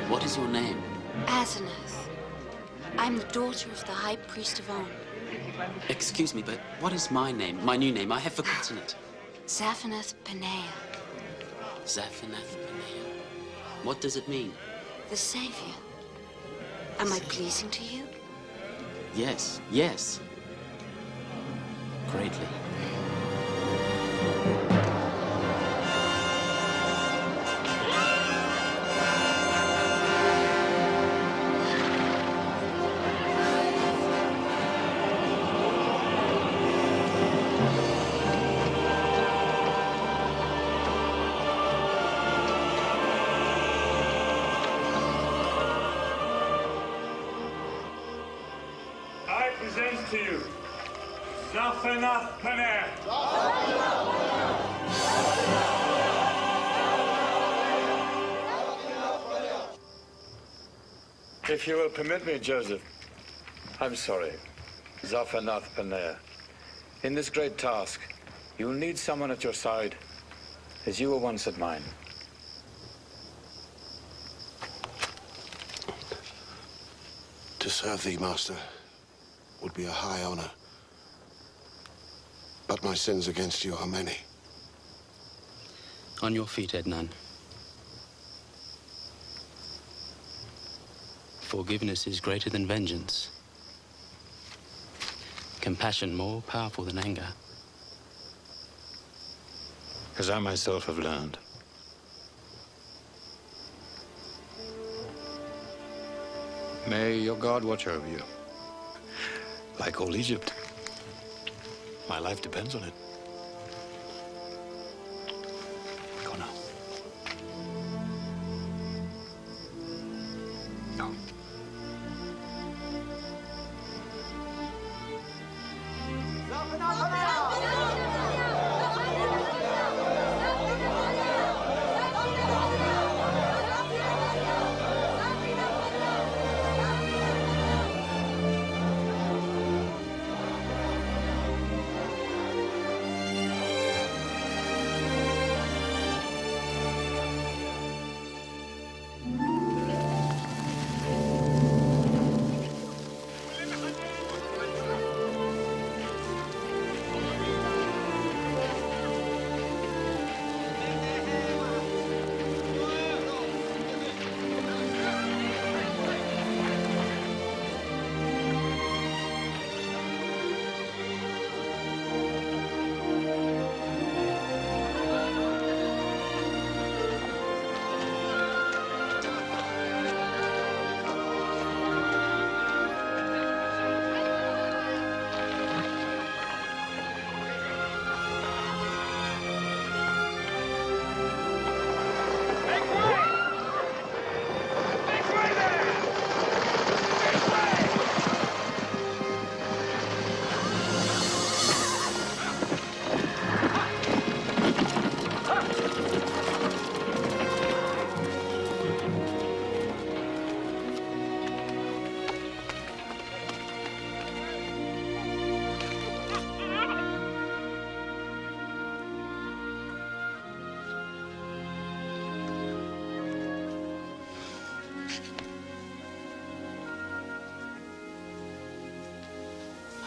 What is your name?
Asenath. I I'm the daughter of the High Priest of On.
Excuse me, but what is my name? My new name? I have forgotten it.
Zaphanath Paneah.
Zaphanath Paneah. What does it mean?
The Savior. Am I pleasing to you?
Yes, yes. Greatly.
To you, Zaphanath Paneah.
If you will permit me, Joseph, I'm sorry, Zaphanath Paneah. In this great task, you'll need someone at your side, as you were once at mine.
To serve thee, Master, would be a high honor. But my sins against you are many.
On your feet, Ednan. Forgiveness is greater than vengeance. Compassion more powerful than anger.
As I myself have learned. May your God watch over you. Like all Egypt. My life depends on it. Go now. Go.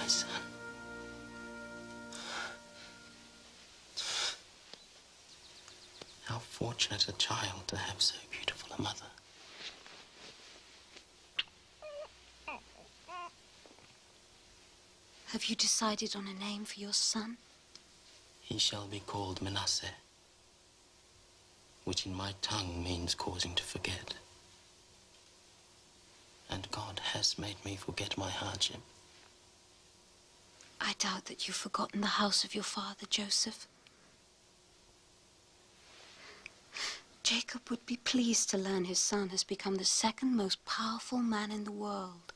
Son. How fortunate a child to have so beautiful a mother.
Have you decided on a name for your son?
He shall be called Manasseh, which in my tongue means causing to forget. And God has made me forget my hardship.
I doubt that you've forgotten the house of your father, Joseph. Jacob would be pleased to learn his son has become the second most powerful man in the world.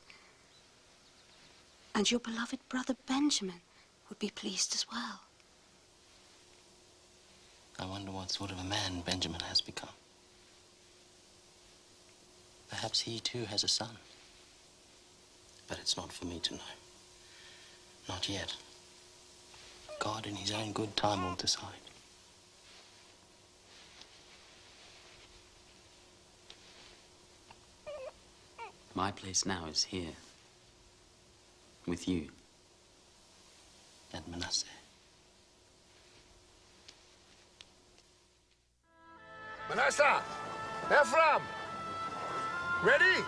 And your beloved brother Benjamin would be pleased as well.
I wonder what sort of a man Benjamin has become. Perhaps he too has a son. But it's not for me to know. Not yet. God in his own good time will decide. My place now is here, with you and Manasseh.
Manasseh! Ephraim! Ready?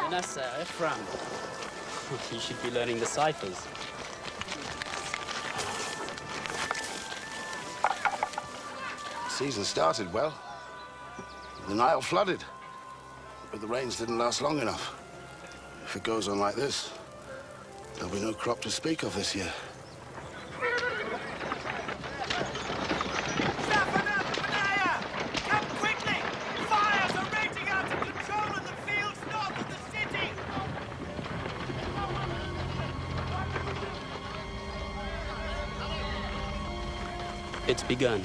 Manasseh, Ephraim. You should be learning the ciphers.
Season started well. The Nile flooded, but the rains didn't last long enough. If it goes on like this, there'll be no crop to speak of this year.
It's begun.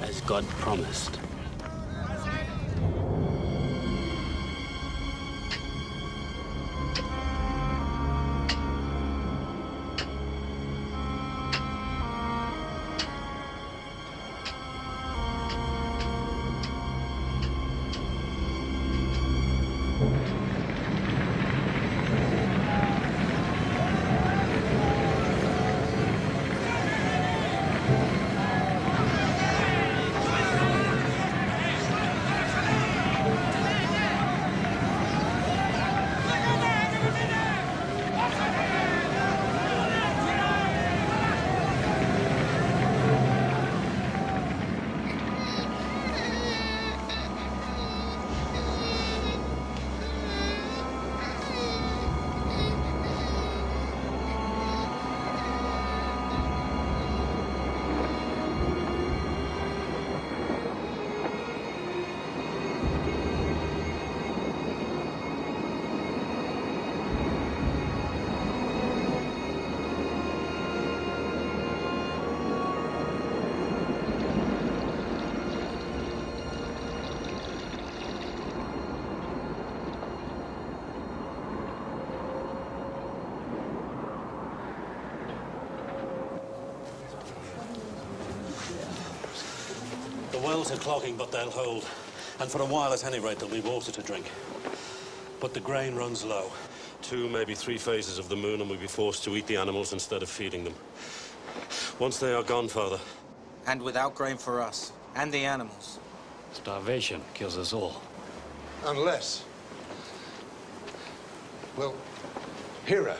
As God promised.
The wells are clogging, but they'll hold. And for a while, at any rate, there'll be water to drink. But the grain runs low. 2, maybe 3 phases of the moon, and we'll be forced to eat the animals instead of feeding them. Once they are gone, Father.
And without grain for us, and the animals.
Starvation kills us all.
Unless... Well, Hira,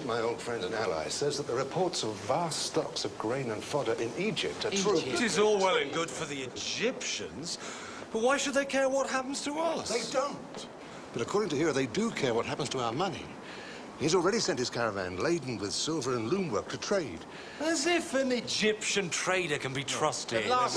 my old friend and ally, says that the reports of vast stocks of grain and fodder in Egypt are true.
It is all well and good for the Egyptians, but why should they care what happens to us?
They don't. But according to Hira, they do care what happens to our money. He's already sent his caravan laden with silver and loom work to trade.
As if an Egyptian trader can be trusted.
It's not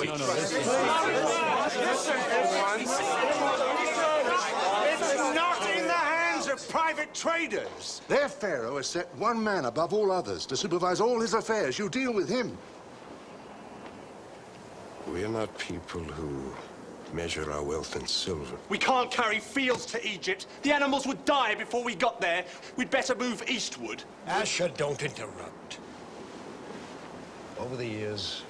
in the hands of private traders. Their pharaoh has set one man above all others to supervise all his affairs. You deal with him.
We're not people who measure our wealth in silver.
We can't carry fields to Egypt. The animals would die before we got there. We'd better move eastward.
Asher, don't interrupt.
Over the years,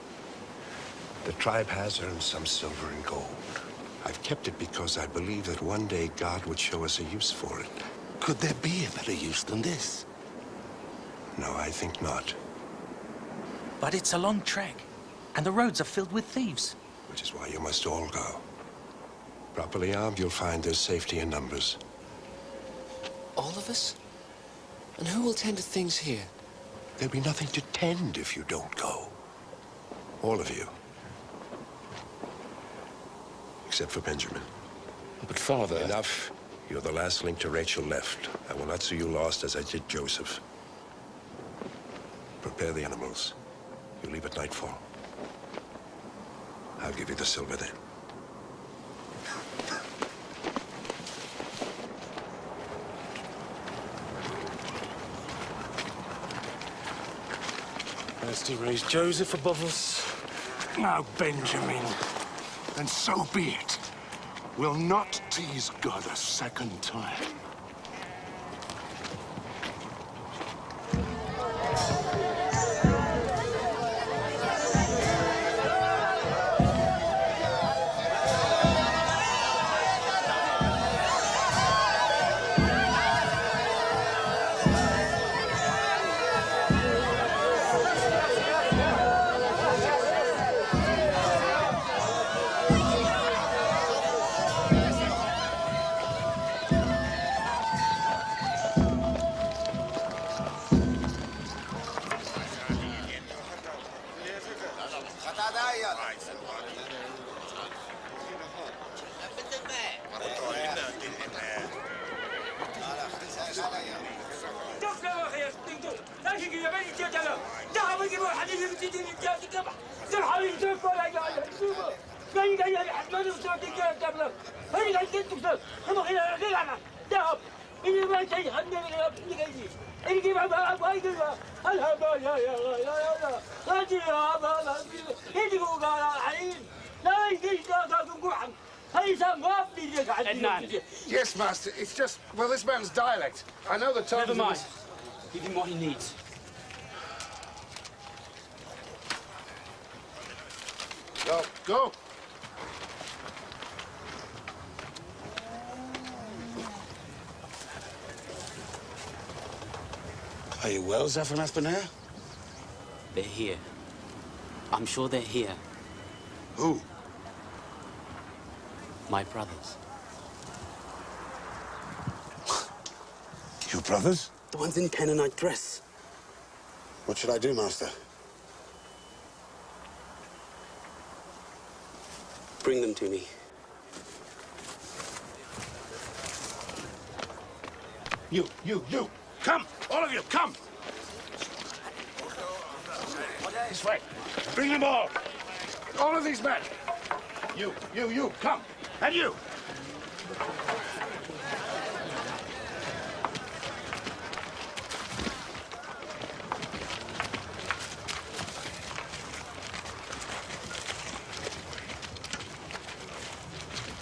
the tribe has earned some silver and gold. I've kept it because I believe that one day God would show us a use for it.
Could there be a better use than this?
No, I think not.
But it's a long trek, and the roads are filled with thieves.
Which is why you must all go. Properly armed, you'll find there's safety in numbers.
All of us? And who will tend to things here?
There'll be nothing to tend if you don't go. All of you. Except for Benjamin.
But, Father...
Enough. You're the last link to Rachel left. I will not see you lost as I did Joseph. Prepare the animals. You leave at nightfall. I'll give you the silver then.
Best to raise Joseph above us.
Now, Benjamin, and so be it. We'll not tease God a second time.
Yes, Master. It's just, well, this man's dialect. I know the tones.
Never mind. Give him what he needs.
Go, go. Are you well, Zephanath Benaiah?
They're here. I'm sure they're here.
Who?
My brothers.
Your brothers?
The ones in Canaanite dress.
What should I do, Master?
Bring them to me.
You! Come! All of you, come! This way. Bring them all! All of these men! You, come! And you!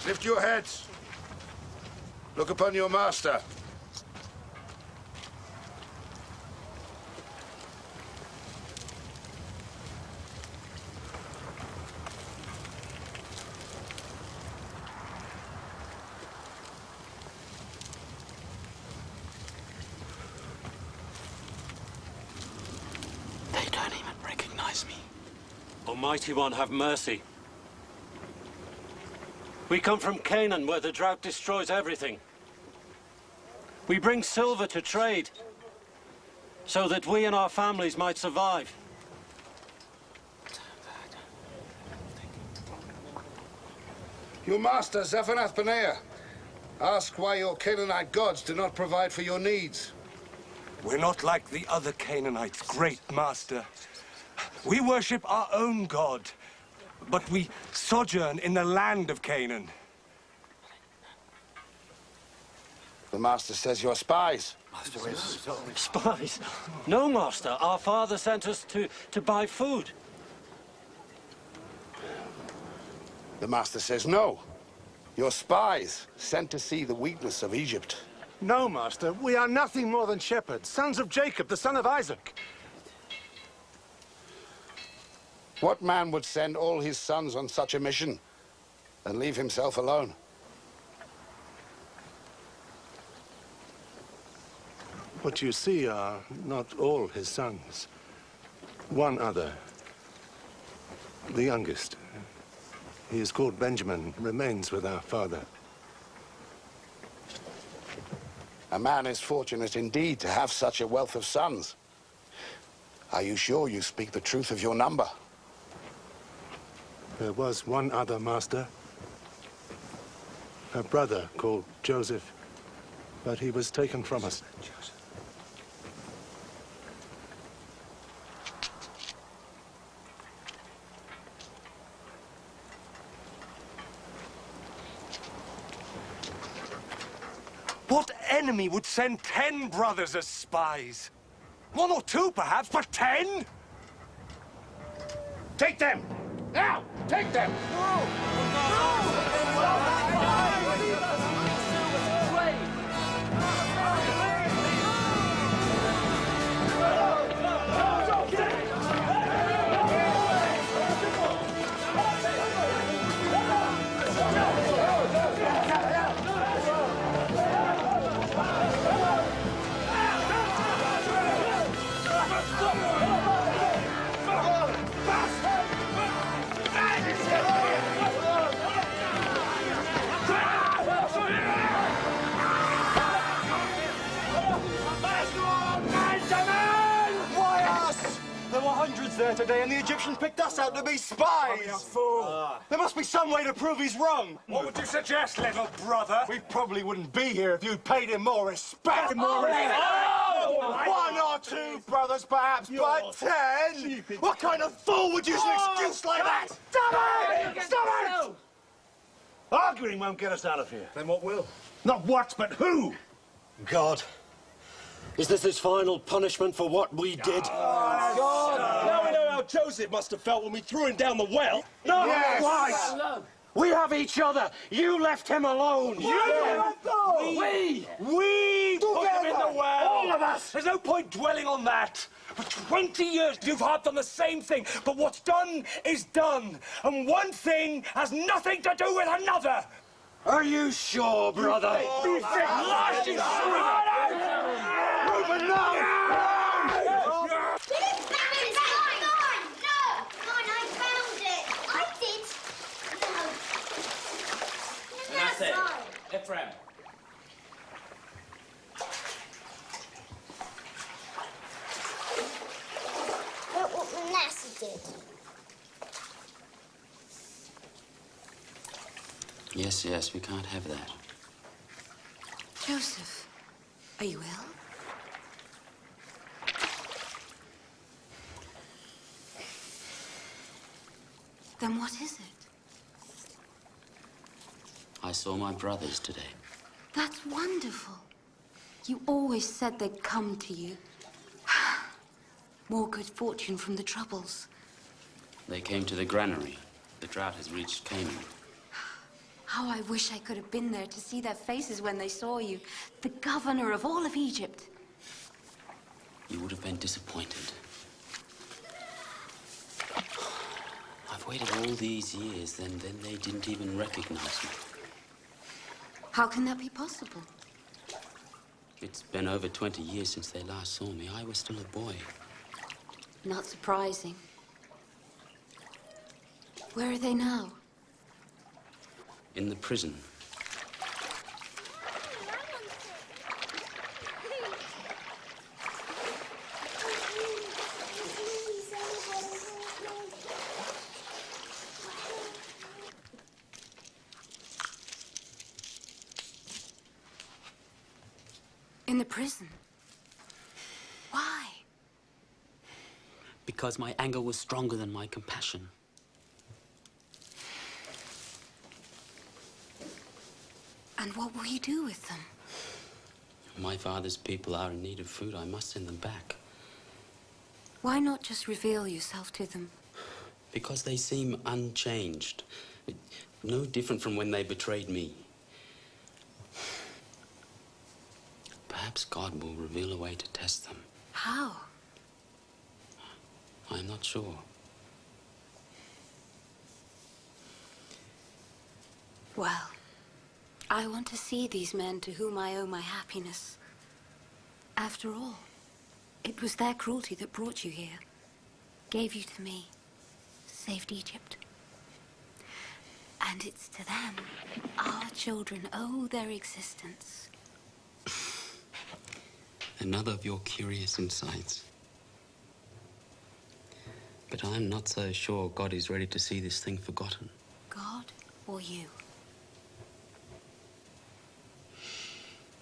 Lift your heads. Look upon your master.
They don't even recognize me.
Almighty One, have mercy. We come from Canaan, where the drought destroys everything. We bring silver to trade, so that we and our families might survive.
Your master, Zephanath Benaiah. Ask why your Canaanite gods do not provide for your needs.
We're not like the other Canaanites, great master. We worship our own God, but we sojourn in the land of Canaan.
The master says you're spies.
Spies? No, master. Our father sent us to buy food.
The master says no. You're spies, sent to see the weakness of Egypt.
No, Master. We are nothing more than shepherds, sons of Jacob, the son of Isaac.
What man would send all his sons on such a mission and leave himself alone?
What you see are not all his sons. One other, the youngest. He is called Benjamin, remains with our father.
A man is fortunate indeed to have such a wealth of sons. Are you sure you speak the truth of your number?
There was one other, Master. A brother called Joseph, but he was taken from us.
What enemy would send 10 brothers as spies? 1 or 2, perhaps, but 10?
Take them! Now! Take them!
yesterday and the Egyptians picked us out to be spies.
You fool.
There must be some way to prove he's wrong.
What would you suggest, little brother?
We probably wouldn't be here if you'd paid him more respect. One or two brothers, perhaps, but 10? What kind of fool would use an excuse like that?
Stop it! Stop it!
Arguing won't get us out of here.
Then what will?
Not what, but who?
God. Is this his final punishment for what we did?
God!
Now we know how Joseph must have felt when we threw him down the well.
No,
yes.
right!
We have each other. You left him alone.
We
put him in the well.
All of us.
There's no point dwelling on that. For 20 years, you've harped on the same thing. But what's done is done. And one thing has nothing to do with another.
Are you sure, brother?
You think last you
Reuben, no!
Ephraim.
Look what Manasseh did.
Yes, we can't have that.
Joseph, are you ill? Then what is it?
I saw my brothers today.
That's wonderful. You always said they'd come to you. More good fortune from the troubles.
They came to the granary. The drought has reached Canaan.
How I wish I could have been there to see their faces when they saw you. The governor of all of Egypt.
You would have been disappointed. I've waited all these years, then they didn't even recognize me.
How can that be possible?
It's been over 20 years since they last saw me. I was still a boy.
Not surprising. Where are they now?
In the prison.
In the prison? Why?
Because my anger was stronger than my compassion.
And what will you do with them?
My father's people are in need of food. I must send them back.
Why not just reveal yourself to them?
Because they seem unchanged. No different from when they betrayed me. Perhaps God will reveal a way to test them.
How?
I'm not sure.
Well, I want to see these men to whom I owe my happiness. After all, it was their cruelty that brought you here, gave you to me, saved Egypt. And it's to them our children owe their existence.
Another of your curious insights. But I'm not so sure God is ready to see this thing forgotten.
God or you?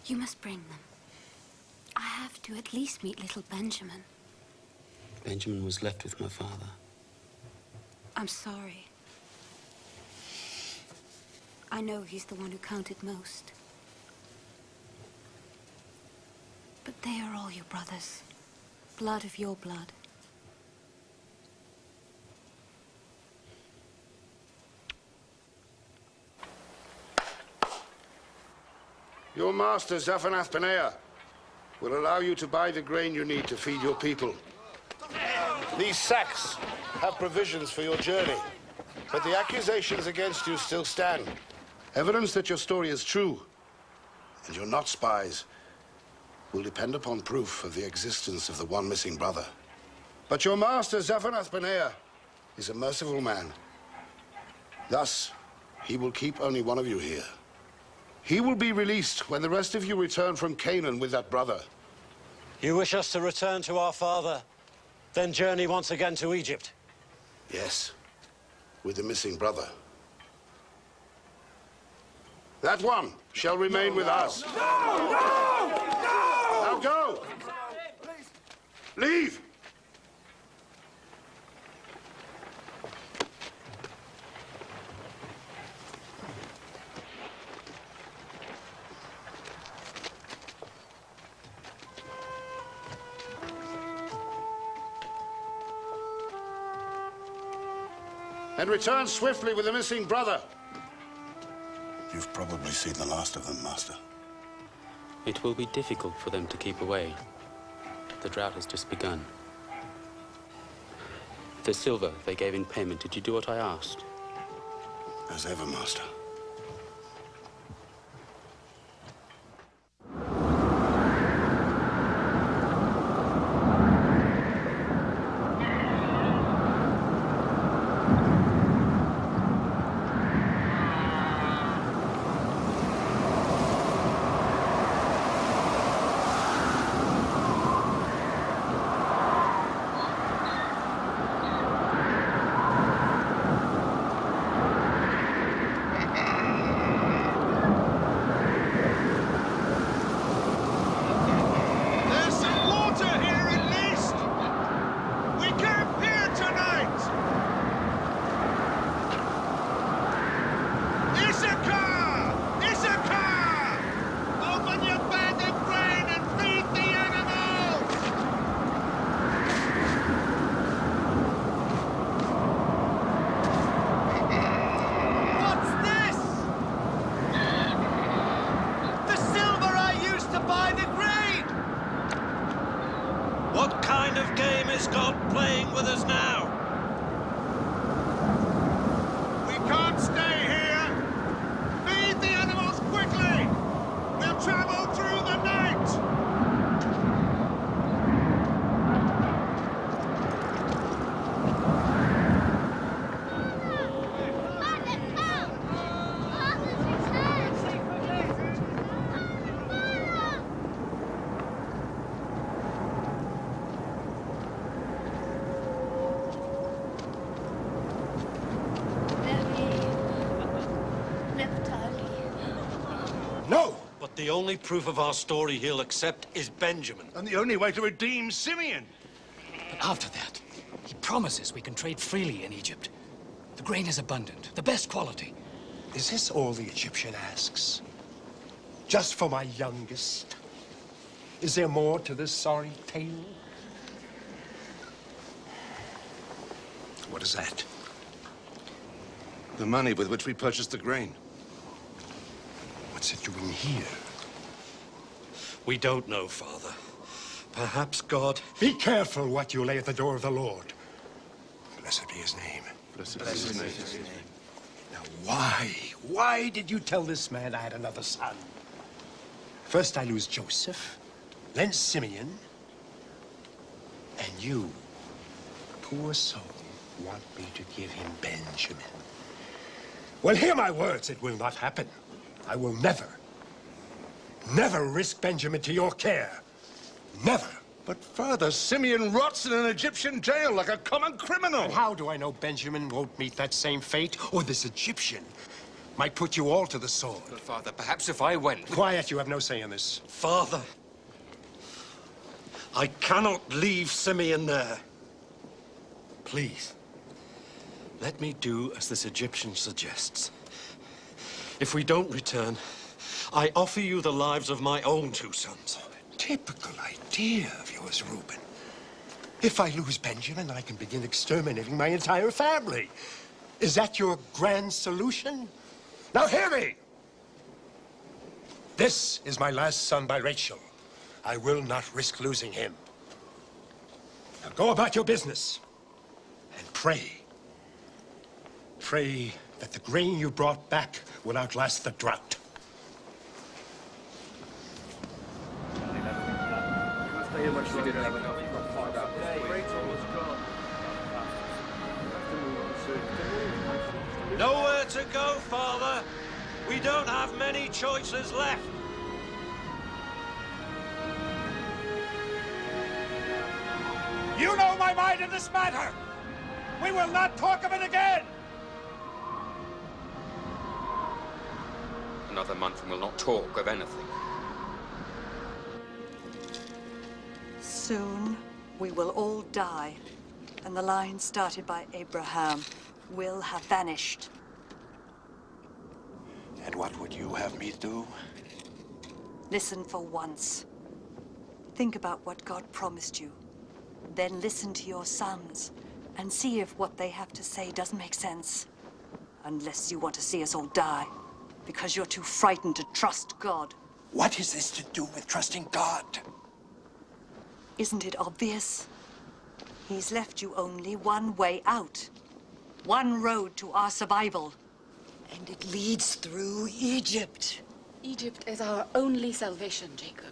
You must bring them. I have to at least meet little Benjamin.
Benjamin was left with my father.
I'm sorry. I know he's the one who counted most. But they are all your brothers. Blood of your blood.
Your master, Zaphanath-Paneah, will allow you to buy the grain you need to feed your people. These sacks have provisions for your journey, but the accusations against you still stand. Evidence that your story is true, and you're not spies, will depend upon proof of the existence of the one missing brother. But your master, Zaphanath-Paneah, is a merciful man. Thus, he will keep only one of you here. He will be released when the rest of you return from Canaan with that brother.
You wish us to return to our father? Then journey once again to Egypt?
Yes, with the missing brother. That one shall remain with us.
No! No! No!
Now go! Leave! And return swiftly with the missing brother. You've probably seen the last of them, Master.
It will be difficult for them to keep away. The drought has just begun. The silver they gave in payment, did you do what I asked?
As ever, Master.
The only proof of our story he'll accept is Benjamin.
And the only way to redeem Simeon.
But after that, he promises we can trade freely in Egypt. The grain is abundant, the best quality.
Is this all the Egyptian asks? Just for my youngest? Is there more to this sorry tale?
What is that? The money with which we purchased the grain.
What's it doing here?
We don't know, Father. Perhaps God...
Be careful what you lay at the door of the Lord. Blessed be his name.
Blessed be his name.
Now, why did you tell this man I had another son? First I lose Joseph, then Simeon, and you, poor soul, want me to give him Benjamin. Well, hear my words. It will not happen. I will never risk Benjamin to your care. Never.
But further, Simeon rots in an Egyptian jail like a common criminal.
And how do I know Benjamin won't meet that same fate? Or this Egyptian might put you all to the sword.
But Father, perhaps if I went...
Quiet, you have no say in this.
Father, I cannot leave Simeon there. Please, let me do as this Egyptian suggests. If we don't return, I offer you the lives of my own two sons.
A typical idea of yours, Reuben. If I lose Benjamin, I can begin exterminating my entire family. Is that your grand solution? Now hear me! This is my last son by Rachel. I will not risk losing him. Now go about your business and pray. Pray that the grain you brought back will outlast the drought.
Nowhere to go, Father. We don't have many choices left.
You know my mind in this matter. We will not talk of it again.
Another month and we'll not talk of anything.
Soon we will all die, and the line started by Abraham will have vanished.
And what would you have me do?
Listen for once. Think about what God promised you. Then listen to your sons and see if what they have to say doesn't make sense. Unless you want to see us all die, because you're too frightened to trust God.
What is this to do with trusting God?
Isn't it obvious? He's left you only one way out. One road to our survival.
And it leads through Egypt.
Egypt is our only salvation, Jacob.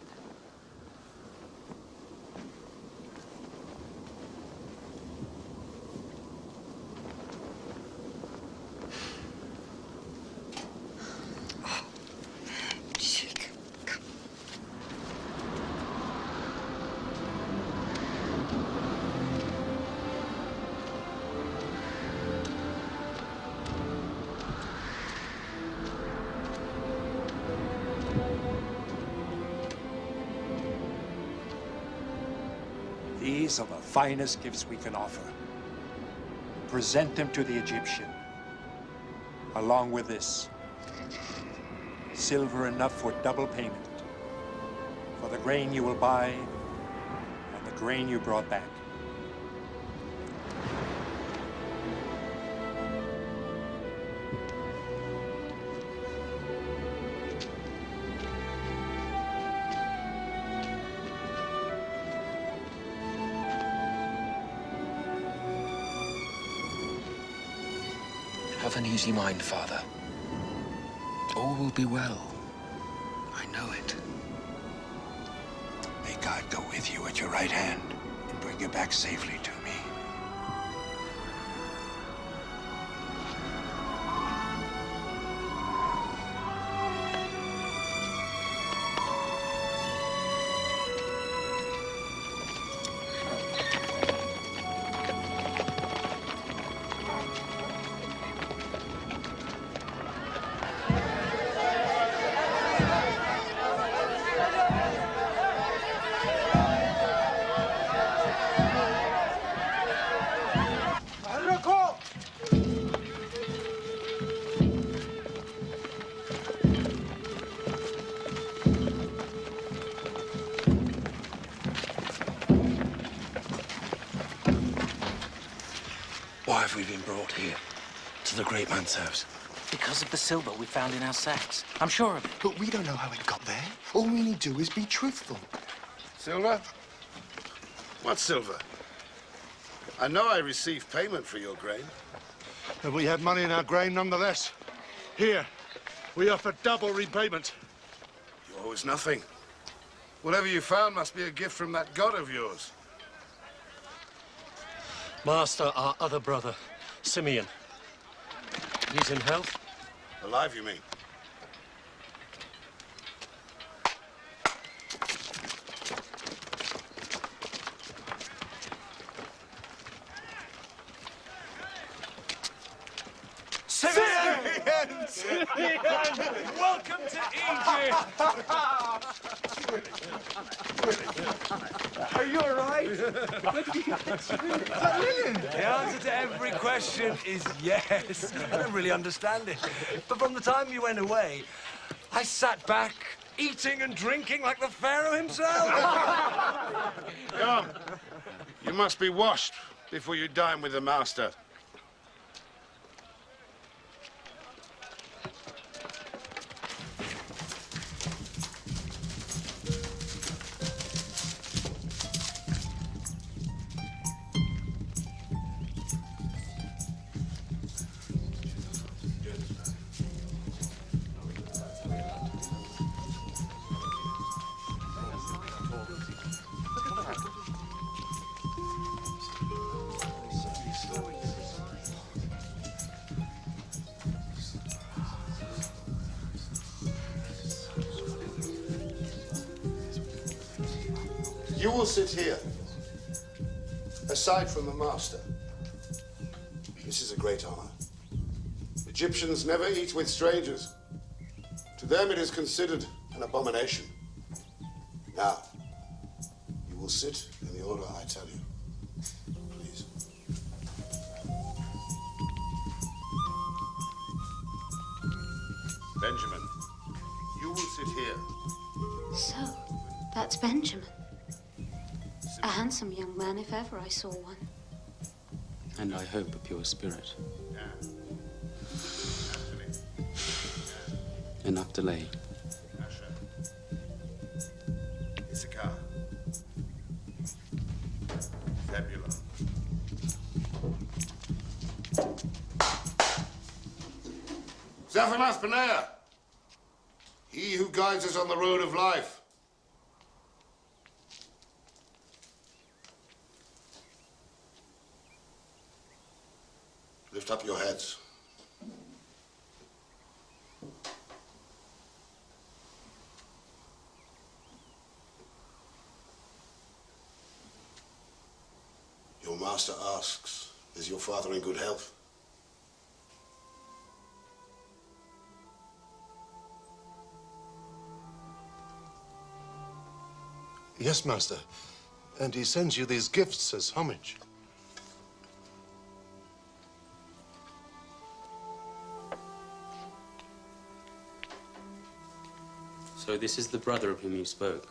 These are the finest gifts we can offer. Present them to the Egyptian, along with this. Silver enough for double payment, for the grain you will buy and the grain you brought back.
Have an easy mind, Father. All will be well. I know it.
May God go with you at your right hand and bring you back safely to me.
Why have we been brought here? To the great man's house?
Because of the silver we found in our sacks. I'm sure of it.
But we don't know how it got there. All we need to do is be truthful. Silver? What silver? I know I received payment for your grain.
But we had money in our grain nonetheless. Here, we offer double repayment.
You owe us nothing. Whatever you found must be a gift from that god of yours.
Master, our other brother, Simeon. He's in health?
Alive, you mean?
Simeon! Welcome to Egypt! Are you all right? The answer to every question is yes. I don't really understand it. But from the time you went away, I sat back, eating and drinking like the Pharaoh himself.
Come. You must be washed before you dine with the master. You will sit here. Aside from the master, this is a great honor. Egyptians never eat with strangers. To them it is considered an abomination. Now, you will sit in the order I tell you. Please. Benjamin, you will sit here.
So, that's Benjamin. A handsome young man, if ever I saw one.
And I hope a pure spirit. And Naphtali.
Issachar. Zebulun. Zaphanath Paneah, he who guides us on the road of life. Lift up your heads. Your master asks, is your father in good health?
Yes, master. And he sends you these gifts as homage.
So this is the brother of whom you spoke.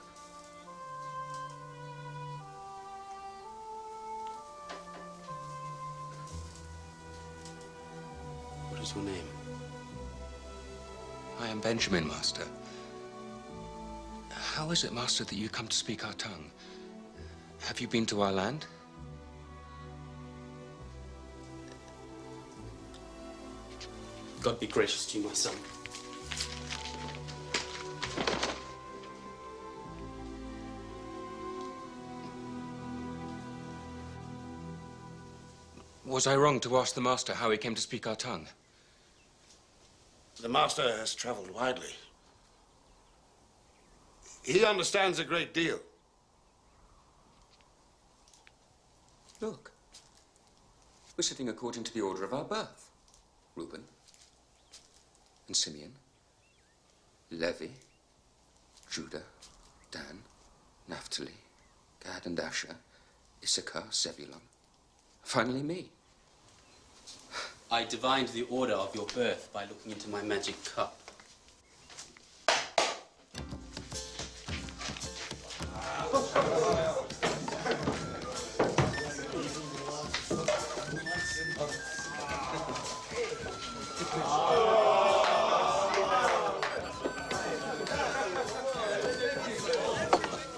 What is your name?
I am Benjamin, master. How is it, master, that you come to speak our tongue? Have you been to our land?
God be gracious to you, my son.
Was I wrong to ask the master how he came to speak our tongue?
The master has traveled widely. He understands a great deal.
Look. We're sitting according to the order of our birth. Reuben and Simeon, Levi, Judah, Dan, Naphtali, Gad and Asher, Issachar, Zebulun. Finally me.
I divined the order of your birth by looking into my magic cup.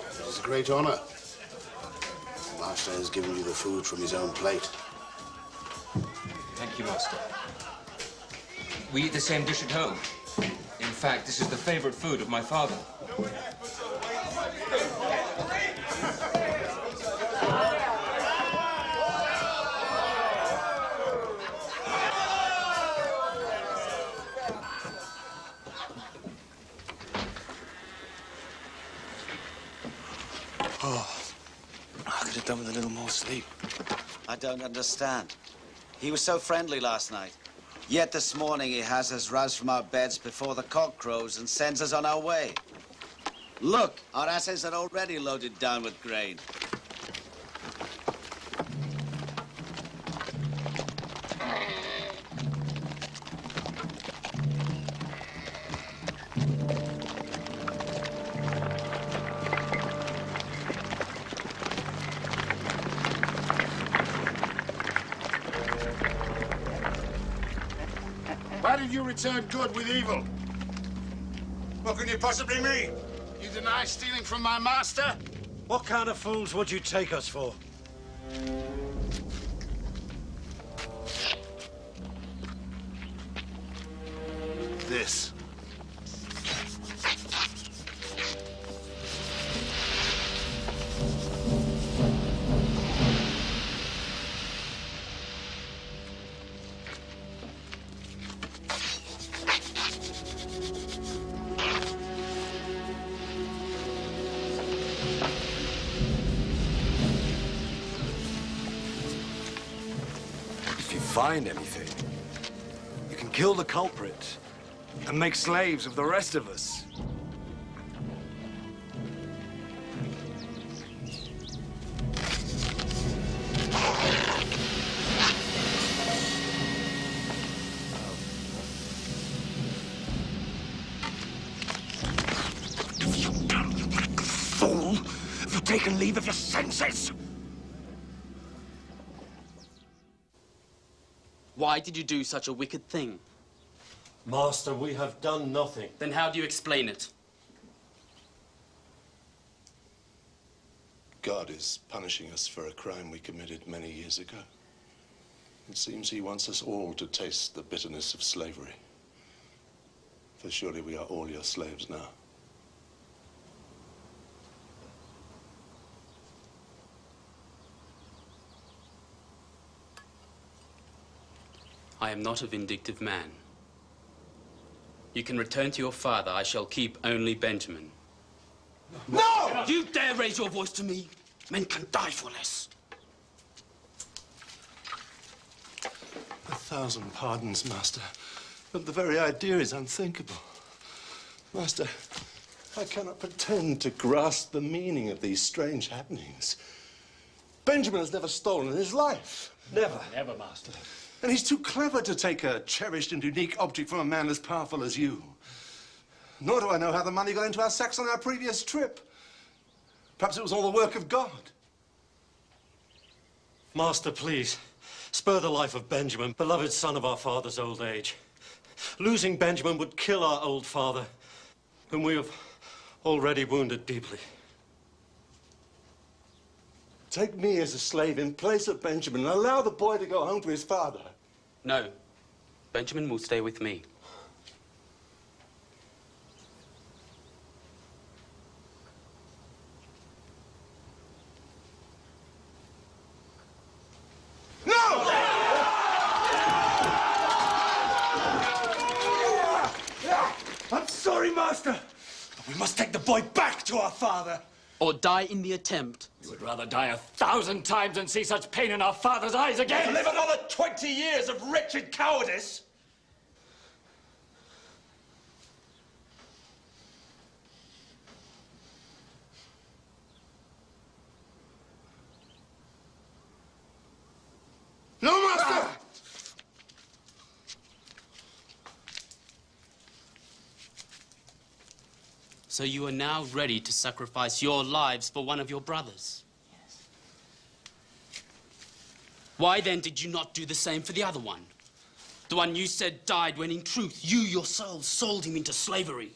It is a great honor. The master has given you the food from his own plate.
Thank you, master. We eat the same dish at home. In fact, this is the favorite food of my father.
Oh, I could have done with a little more sleep.
I don't understand. He was so friendly last night. Yet this morning he has us roused from our beds before the cock crows and sends us on our way. Look, our asses are already loaded down with grain.
Why did you return good with evil?
What can you possibly mean?
You deny stealing from my master?
What kind of fools would you take us for?
This.
find anything. You can kill the culprit and make slaves of the rest of us.
Fool! Have you taken leave of your senses?
Why did you do such a wicked thing?
Master, we have done nothing.
Then how do you explain it?
God is punishing us for a crime we committed many years ago. It seems he wants us all to taste the bitterness of slavery. For surely we are all your slaves now.
I am not a vindictive man. You can return to your father. I shall keep only Benjamin.
No!
You dare raise your voice to me? Men can die for less.
1,000 pardons, Master. But the very idea is unthinkable. Master, I cannot pretend to grasp the meaning of these strange happenings. Benjamin has never stolen in his life. Never.
Never, Master.
And he's too clever to take a cherished and unique object from a man as powerful as you. Nor do I know how the money got into our sacks on our previous trip. Perhaps it was all the work of God.
Master, please, spare the life of Benjamin, beloved son of our father's old age. Losing Benjamin would kill our old father, whom we have already wounded deeply.
Take me as a slave in place of Benjamin and allow the boy to go home to his father.
No. Benjamin will stay with me.
No!
I'm sorry, Master, but we must take the boy back to our father.
Or die in the attempt.
You would rather die 1,000 times than see such pain in our father's eyes again.
Live another 20 years of wretched cowardice.
No, Master!
So you are now ready to sacrifice your lives for one of your brothers? Yes. Why then did you not do the same for the other one? The one you said died when in truth you yourselves sold him into slavery.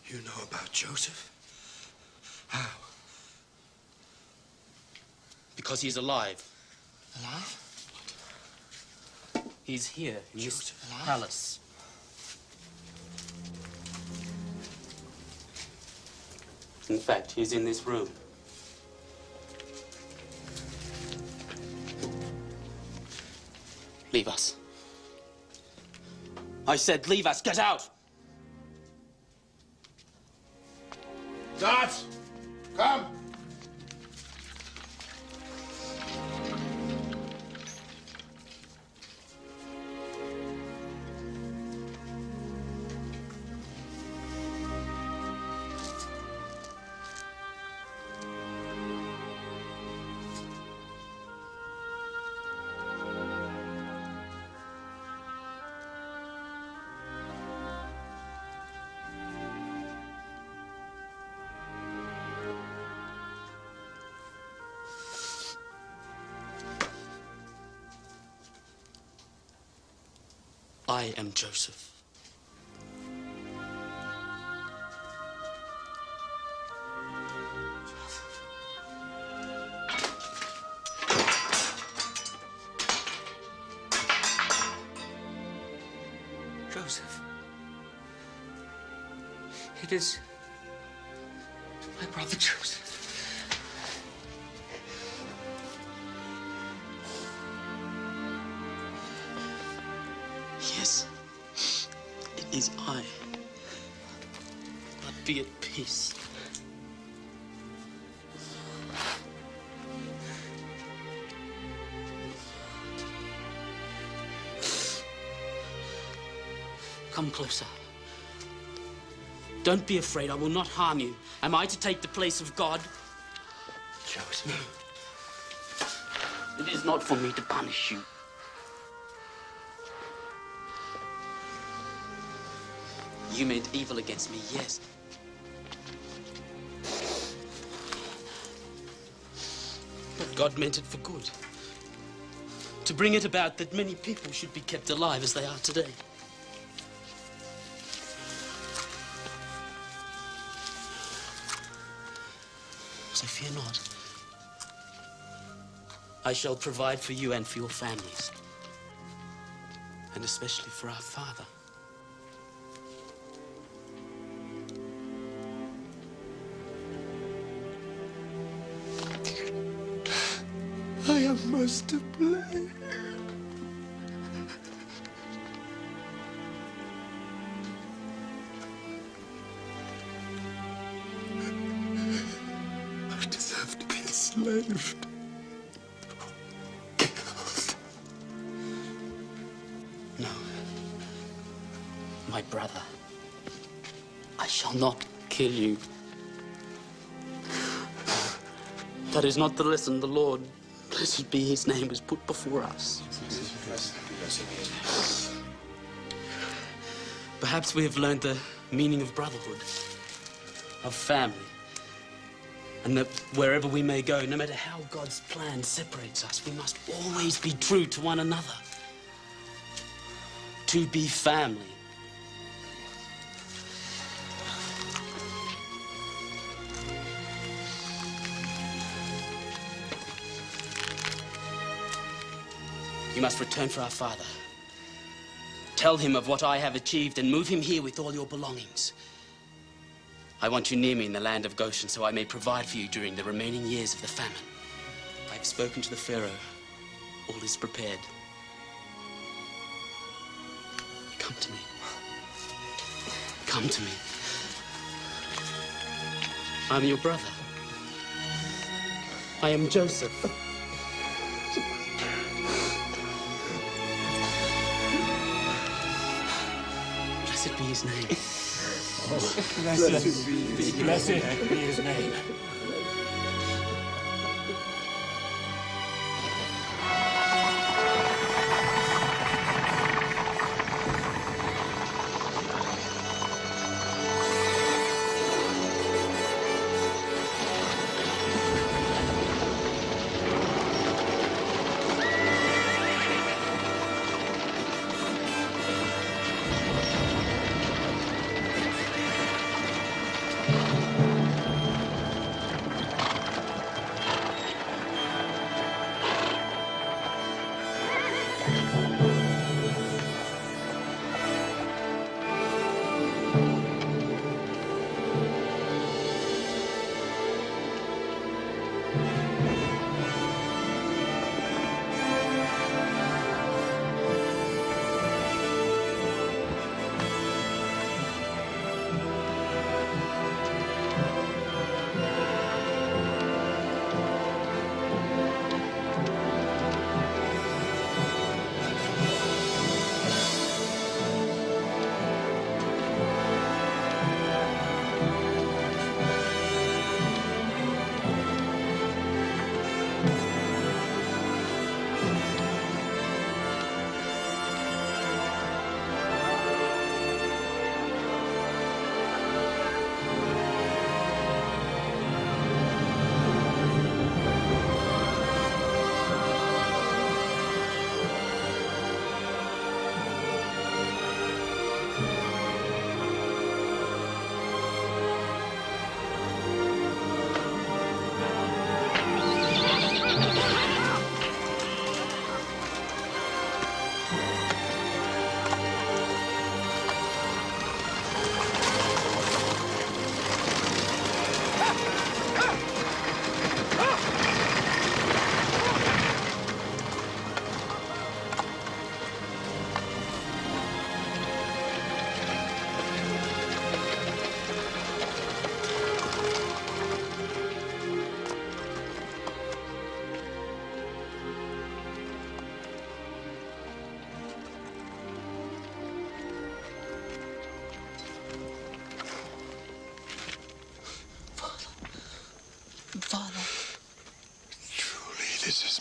You know about Joseph? How?
Because he's alive.
Alive?
What? He's here in this palace. In fact, he's in this room. Leave us. I said leave us. Get out!
Guards, come!
I am Joseph.
Joseph. It is my brother Joseph.
Yes, it is I. But be at peace. Come closer. Don't be afraid. I will not harm you. Am I to take the place of God?
Joseph.
It is not for me to punish you. You meant evil against me, yes. But God meant it for good. To bring it about that many people should be kept alive as they are today. So fear not. I shall provide for you and for your families. And especially for our father.
I am most to blame. I deserve to be enslaved.
No. My brother. I shall not kill you. That is not the lesson the Lord, blessed be his name, has put before us. Perhaps we have learned the meaning of brotherhood, of family, and that wherever we may go, no matter how God's plan separates us, we must always be true to one another. To be family. You must return for our father. Tell him of what I have achieved and move him here with all your belongings. I want you near me in the land of Goshen so I may provide for you during the remaining years of the famine. I have spoken to the Pharaoh. All is prepared. Come to me. Come to me. I'm your brother. I am Joseph. Blessed be his name.
Blessed be his name.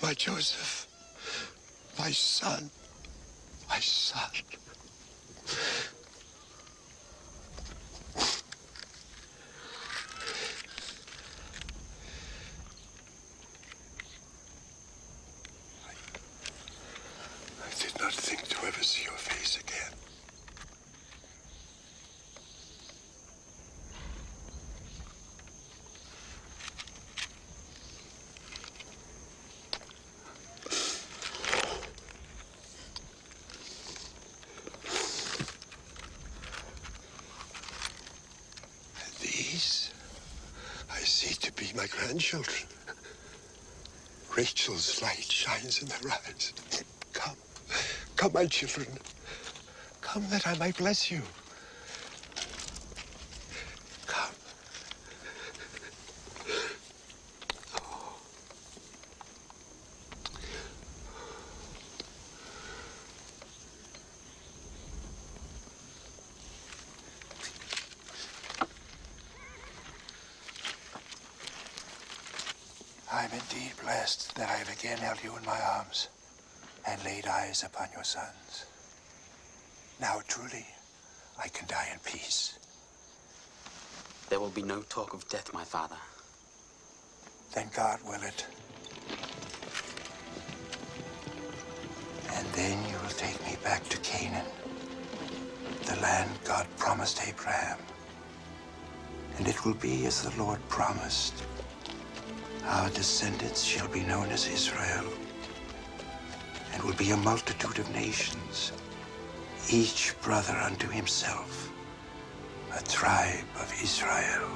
my Joseph, my son, my son. I did not think to ever see your face again. These I see to be my grandchildren. Rachel's light shines in their eyes. Come, come, my children. Come that I might bless you. Come.
I'm indeed blessed that I have again held you in my arms and laid eyes upon your sons. Now, truly, I can die in peace.
There will be no talk of death, my father.
Then God will it. And then you will take me back to Canaan, the land God promised Abraham. And it will be as the Lord promised. Our descendants shall be known as Israel, and will be a multitude of nations, each brother unto himself, a tribe of Israel.